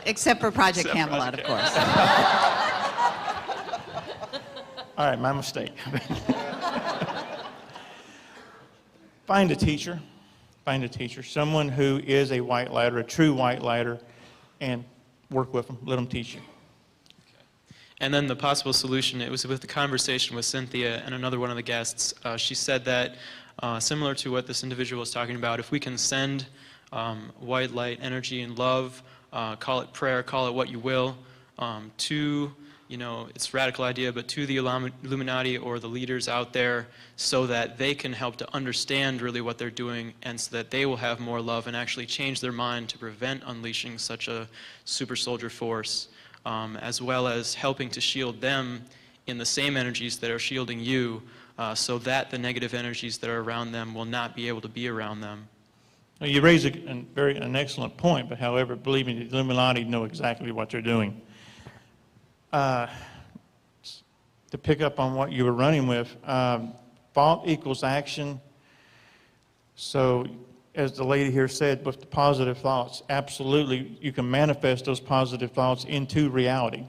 Except for Project Camelot, of course. All right, my mistake. Find a teacher. Find a teacher, someone who is a white lighter, a true white lighter, and work with them. Let them teach you. Okay. And then the possible solution, it was with the conversation with Cynthia and another one of the guests. She said that, similar to what this individual was talking about, if we can send white light energy and love, call it prayer, call it what you will, to you know, it's a radical idea, but to the Illuminati or the leaders out there so that they can help to understand really what they're doing and so that they will have more love and actually change their mind to prevent unleashing such a super soldier force, as well as helping to shield them in the same energies that are shielding you so that the negative energies that are around them will not be able to be around them. Well, you raise an excellent point, but however, believe me, the Illuminati know exactly what they're doing. To pick up on what you were running with, thought equals action. So, as the lady here said, with the positive thoughts, absolutely, you can manifest those positive thoughts into reality.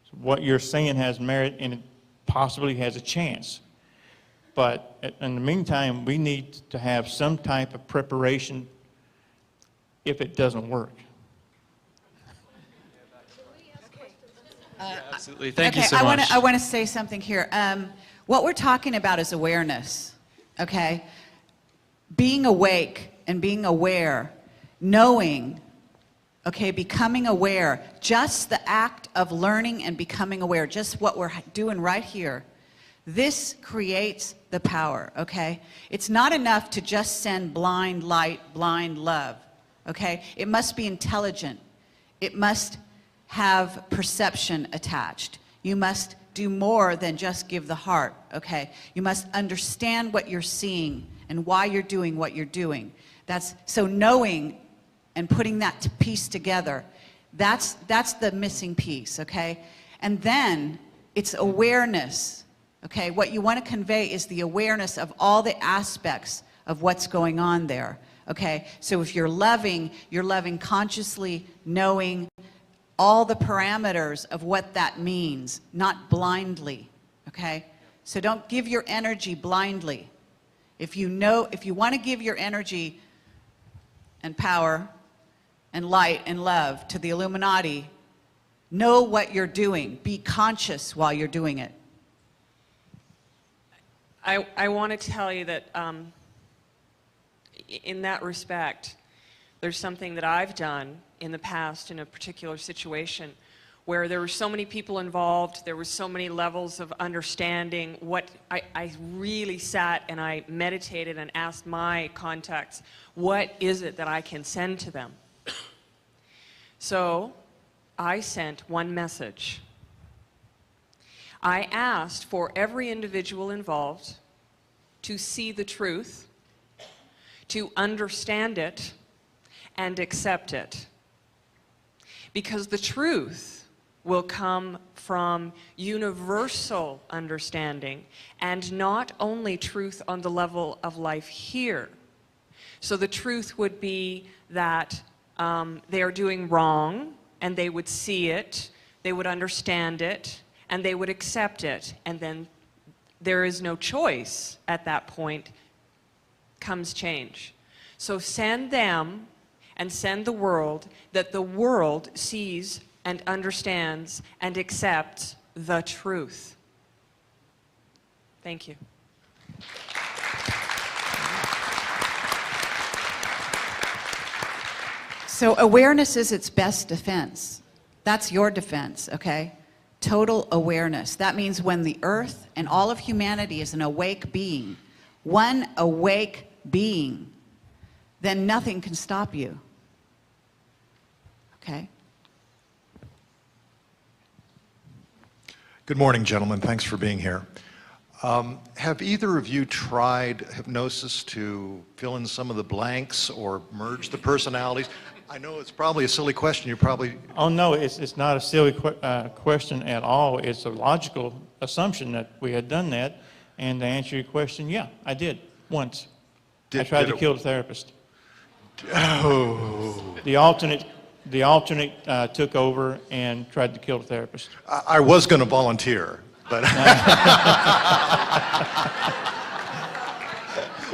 So what you're saying has merit and it possibly has a chance. But in the meantime, we need to have some type of preparation if it doesn't work. Absolutely. Thank you okay, so much. I want to say something here. What we're talking about is awareness, okay? Being awake and being aware, knowing, okay, becoming aware, just the act of learning and becoming aware, just what we're doing right here, this creates the power, okay? It's not enough to just send blind light, blind love, okay? It must be intelligent. It must have perception attached. You must do more than just give the heart, okay? You must understand what you're seeing and why you're doing what you're doing. So knowing and putting that piece together, that's the missing piece, okay? And then it's awareness, okay? What you want to convey is the awareness of all the aspects of what's going on there, okay? So if you're loving consciously, knowing all the parameters of what that means, not blindly, okay? So don't give your energy blindly. If you want to give your energy and power and light and love to the Illuminati, know what you're doing. Be conscious while you're doing it. I want to tell you that in that respect, there's something that I've done in the past in a particular situation where there were so many people involved, there were so many levels of understanding. What I really sat and I meditated and asked my contacts, what is it that I can send to them? So I sent one message. I asked for every individual involved to see the truth, to understand it, and accept it. Because the truth will come from universal understanding and not only truth on the level of life here. So the truth would be that they are doing wrong and they would see it, they would understand it, and they would accept it. And then there is no choice at that point, comes change. So send them and send the world that the world sees and understands and accepts the truth. Thank you. So awareness is its best defense. That's your defense, okay? Total awareness. That means when the earth and all of humanity is an awake being, one awake being, then nothing can stop you. Okay? Good morning, gentlemen. Thanks for being here. Have either of you tried hypnosis to fill in some of the blanks or merge the personalities? I know it's probably a silly question. You probably... Oh, no, it's not a silly question at all. It's a logical assumption that we had done that. And to answer your question, yeah, I did once. I tried to kill the therapist. Oh. The alternate took over and tried to kill the therapist. I was going to volunteer, but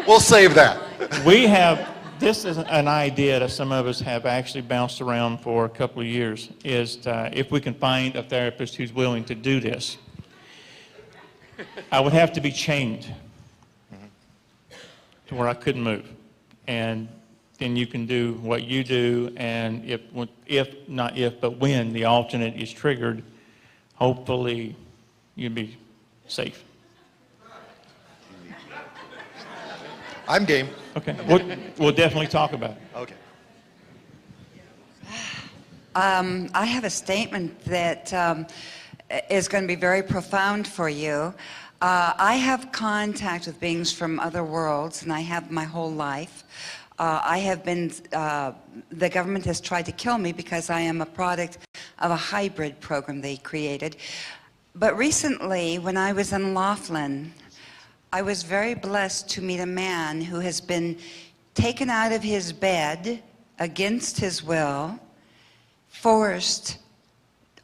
we'll save that. This is an idea that some of us have actually bounced around for a couple of years, is if we can find a therapist who's willing to do this. I would have to be chained to where I couldn't move. And then you can do what you do, and if not if, but when the alternate is triggered, hopefully you'll be safe. I'm game. Okay, we'll definitely talk about it. Okay. I have a statement that is going to be very profound for you. I have contact with beings from other worlds, and I have my whole life. I have been, the government has tried to kill me because I am a product of a hybrid program they created. But recently, when I was in Laughlin, I was very blessed to meet a man who has been taken out of his bed against his will, forced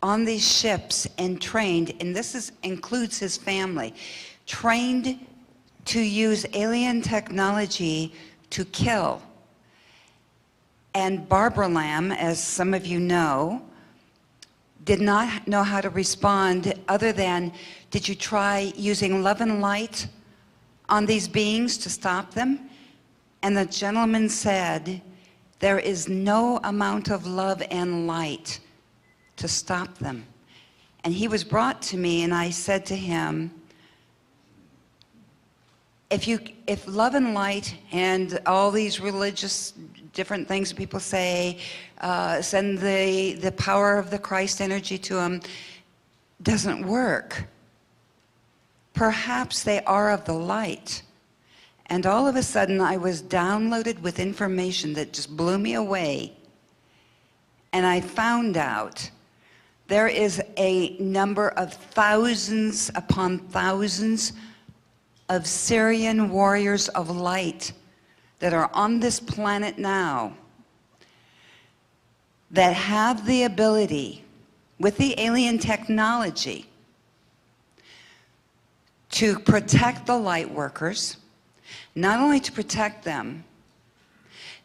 on these ships and trained, and this includes his family, trained to use alien technology to kill. And Barbara Lamb, as some of you know, did not know how to respond other than, did you try using love and light on these beings to stop them? And the gentleman said, there is no amount of love and light to stop them. And he was brought to me, and I said to him, if love and light and all these religious different things people say, send the power of the Christ energy to them, doesn't work, perhaps they are of the light. And all of a sudden I was downloaded with information that just blew me away. And I found out there is a number of thousands upon thousands of Syrian warriors of light that are on this planet now that have the ability, with the alien technology, to protect the light workers. Not only to protect them,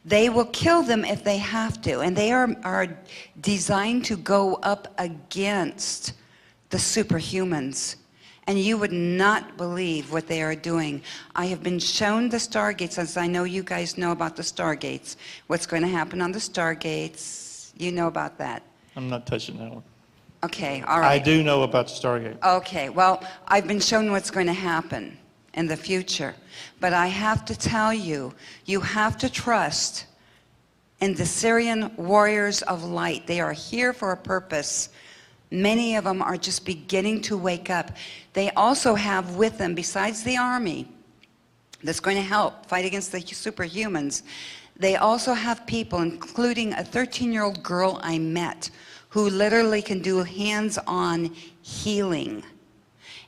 they will kill them if they have to, and they are designed to go up against the superhumans. And you would not believe what they are doing. I have been shown the stargates, as I know you guys know about the stargates. What's going to happen on the stargates, you know about that. I'm not touching that one. Okay, all right. I do know about the Stargate. Okay, well, I've been shown what's going to happen in the future. But I have to tell you, you have to trust in the Syrian warriors of light. They are here for a purpose. Many of them are just beginning to wake up. They also have with them, besides the army that's going to help fight against the superhumans, they also have people, including a 13-year-old girl I met, who literally can do hands-on healing.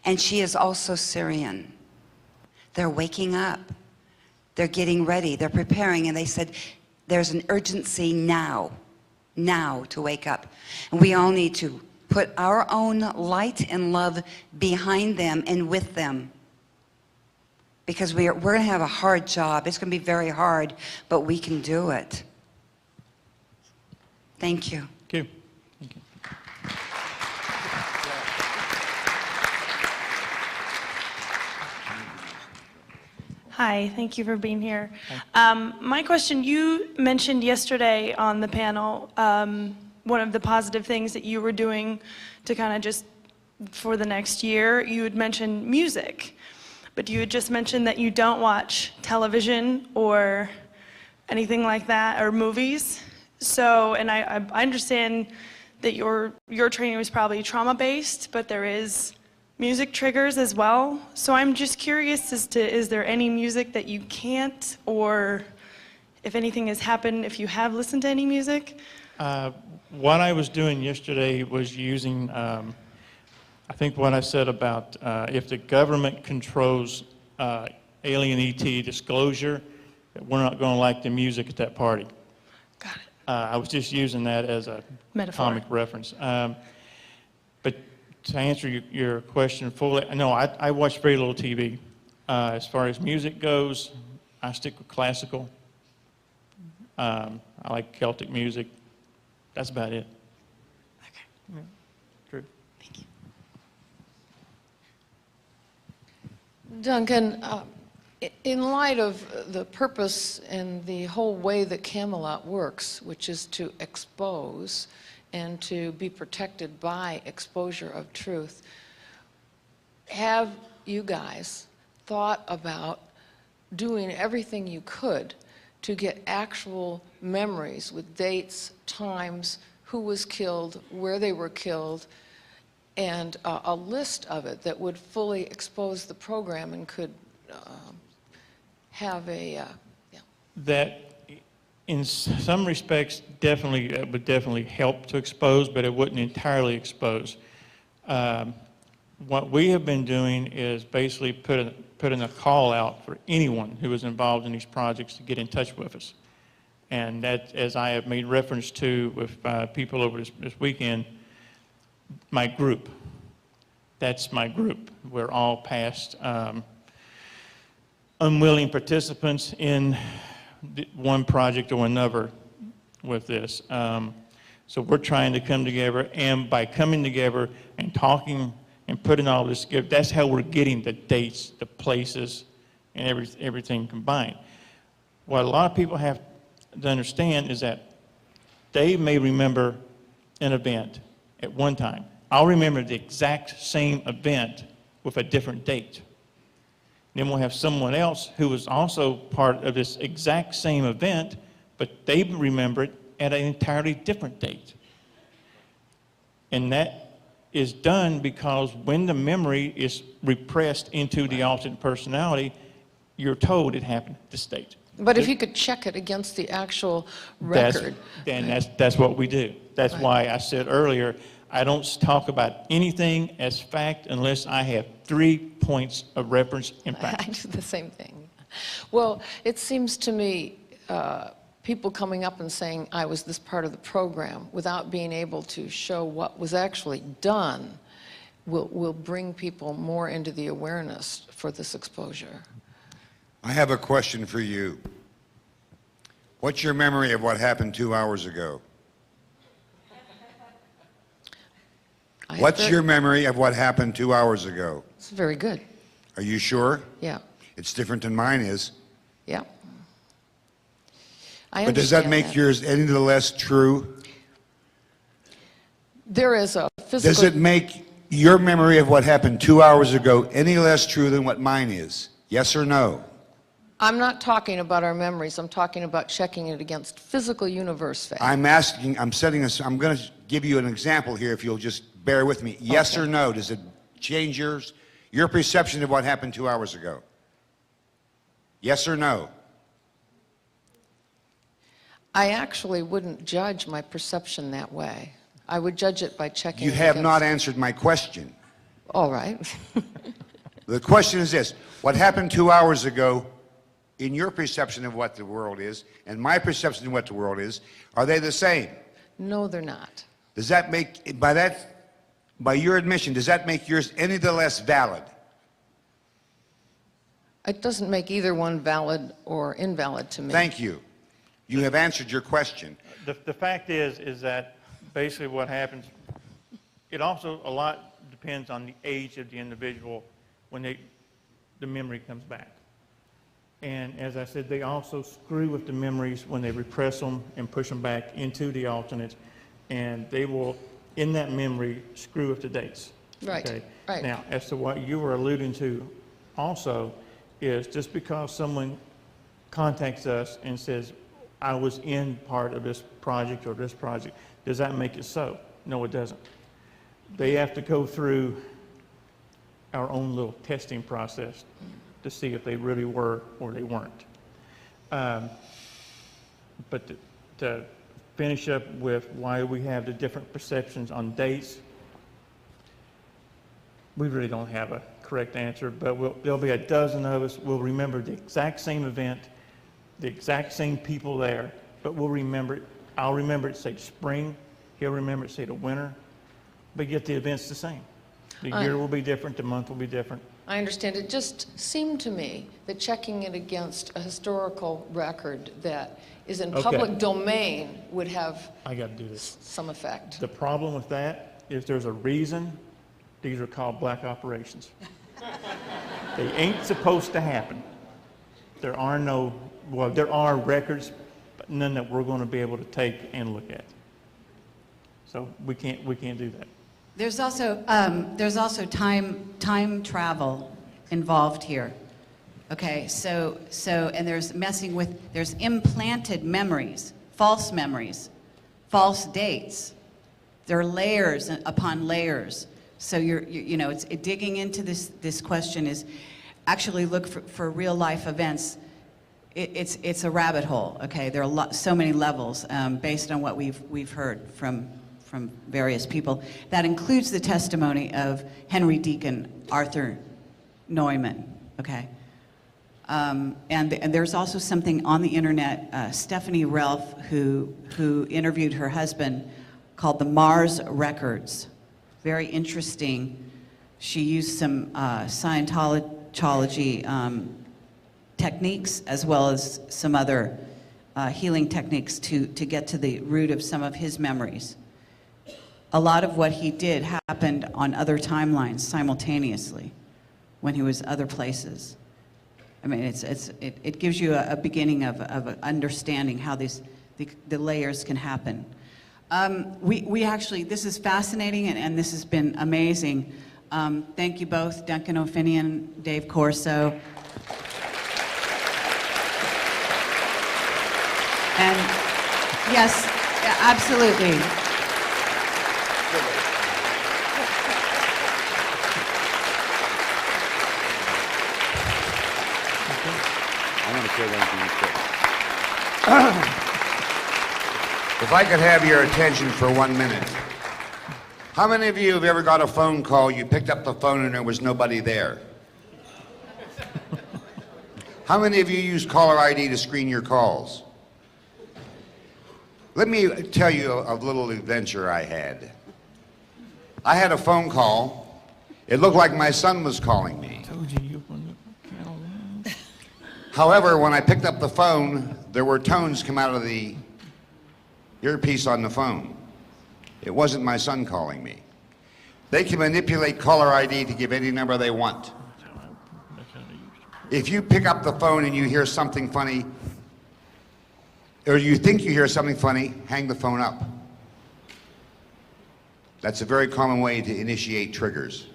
And she is also Syrian. They're waking up. They're getting ready. They're preparing. And they said, there's an urgency now to wake up. And we all need to put our own light and love behind them and with them. Because we're going to have a hard job. It's going to be very hard, but we can do it. Thank you. Thank you. Thank you. Hi, thank you for being here. My question, you mentioned yesterday on the panel one of the positive things that you were doing to kind of just for the next year. You had mentioned music, but you had just mentioned that you don't watch television or anything like that, or movies. So, and I understand that your training was probably trauma-based, but there is music triggers as well. So I'm just curious as to, is there any music that you can't, or if anything has happened, if you have listened to any music? What I was doing yesterday was using, I think what I said about if the government controls alien ET disclosure, we're not going to like the music at that party. Got it. I was just using that as a metaphor, comic reference. But to answer your question fully, no, I watch very little TV. As far as music goes, I stick with classical. I like Celtic music. That's about it. Okay. Yeah, true. Thank you. Duncan, in light of the purpose and the whole way that Camelot works, which is to expose and to be protected by exposure of truth. Have you guys thought about doing everything you could to get actual memories with dates, times, who was killed, where they were killed, and a list of it that would fully expose the program and could have a, That, in some respects, definitely would definitely help to expose, but it wouldn't entirely expose. What we have been doing is basically putting a call out for anyone who is involved in these projects to get in touch with us. And that, as I have made reference to with people over this weekend, my group. That's my group. We're all past unwilling participants in one project or another with this. So we're trying to come together, and by coming together and talking and putting all this together, that's how we're getting the dates, the places, and everything combined. What a lot of people have to understand is that they may remember an event at one time. I'll remember the exact same event with a different date. Then we'll have someone else who was also part of this exact same event, but they remember it at an entirely different date. And that is done because when the memory is repressed into the alternate personality, you're told it happened at this date. but if you could check it against the actual record. That's what we do. That's why I said earlier, I don't talk about anything as fact unless I have 3 points of reference in fact. I do the same thing. Well, it seems to me people coming up and saying, I was this part of the program, without being able to show what was actually done, will bring people more into the awareness for this exposure. I have a question for you. What's your memory of what happened 2 hours ago? What's your memory of what happened 2 hours ago? It's very good. Are you sure? Yeah. It's different than mine is. Yeah. But does that make yours any the less true? There is a physical... Does it make your memory of what happened 2 hours ago any less true than what mine is? Yes or no? I'm not talking about our memories. I'm talking about checking it against physical universe facts. I'm going to give you an example here if you'll just bear with me. Yes or no? Does it change your perception of what happened 2 hours ago? Yes or no? I actually wouldn't judge my perception that way. I would judge it by checking You it have against... not answered my question. All right. The question is this: what happened 2 hours ago in your perception of what the world is and my perception of what the world is, are they the same? No, they're not. Does that make, by your admission, does that make yours any the less valid? It doesn't make either one valid or invalid to me. Thank you. You have answered your question. The fact is that basically what happens, it also a lot depends on the age of the individual when the memory comes back. And as I said, they also screw with the memories when they repress them and push them back into the alternates. And they will, in that memory, screw with the dates. Right, Okay? right. Now, as to what you were alluding to also, is just because someone contacts us and says, I was in part of this project or this project, does that make it so? No, it doesn't. They have to go through our own little testing process to see if they really were or they weren't. But to finish up with why we have the different perceptions on dates, we really don't have a correct answer, but there'll be a dozen of us. We'll remember the exact same event, the exact same people there, but we'll remember it. I'll remember it, say, spring. He'll remember it, say, the winter. But yet the event's the same. The year will be different, the month will be different. I understand. It just seemed to me that checking it against a historical record that is in public domain would have I got to do this. Some effect. The problem with that is there's a reason these are called black operations. They ain't supposed to happen. There are records, but none that we're going to be able to take and look at. So we can't do that. There's also time travel involved here. Okay, so and there's implanted memories, false dates. There are layers upon layers. So it's digging into this question is actually look for real life events. It's a rabbit hole. Okay, there are so many levels based on what we've heard from various people. That includes the testimony of Henry Deacon, Arthur Neumann. Okay. And there's also something on the internet, Stephanie Relf, who interviewed her husband, called the Mars Records. Very interesting. She used some Scientology techniques as well as some other healing techniques to get to the root of some of his memories. A lot of what he did happened on other timelines simultaneously when he was other places. I mean, it gives you a beginning of understanding how the layers can happen. We actually, this is fascinating and this has been amazing. Thank you both, Duncan O'Finioan, Dave Corso. And yes, absolutely. If I could have your attention for 1 minute. How many of you have ever got a phone call, you picked up the phone and there was nobody there? How many of you use caller ID to screen your calls? Let me tell you a little adventure I had. I had a phone call. It looked like my son was calling me. However, when I picked up the phone, there were tones come out of the earpiece on the phone. It wasn't my son calling me. They can manipulate caller ID to give any number they want. If you pick up the phone and you hear something funny, or you think you hear something funny, hang the phone up. That's a very common way to initiate triggers.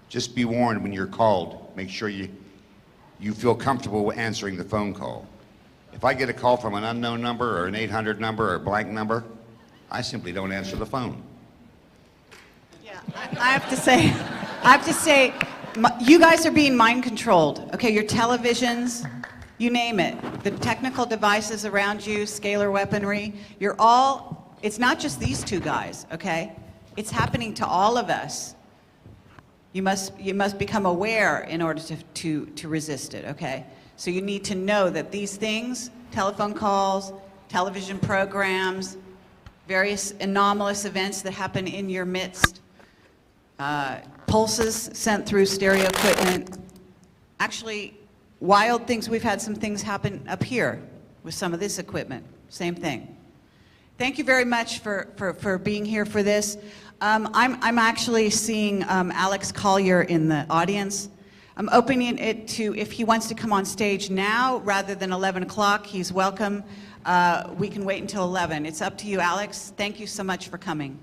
Just be warned when you're called. Make sure you feel comfortable answering the phone call. If I get a call from an unknown number or an 800 number or a blank number, I simply don't answer the phone. Yeah, I have to say, you guys are being mind controlled. Okay, your televisions, you name it, the technical devices around you, scalar weaponry, it's not just these two guys, okay? It's happening to all of us. You must become aware in order to resist it, okay? So you need to know that these things, telephone calls, television programs, various anomalous events that happen in your midst, pulses sent through stereo equipment, actually wild things. We've had some things happen up here with some of this equipment, same thing. Thank you very much for being here for this. I'm actually seeing Alex Collier in the audience. I'm opening it to, if he wants to come on stage now rather than 11 o'clock, he's welcome. We can wait until 11. It's up to you, Alex. Thank you so much for coming.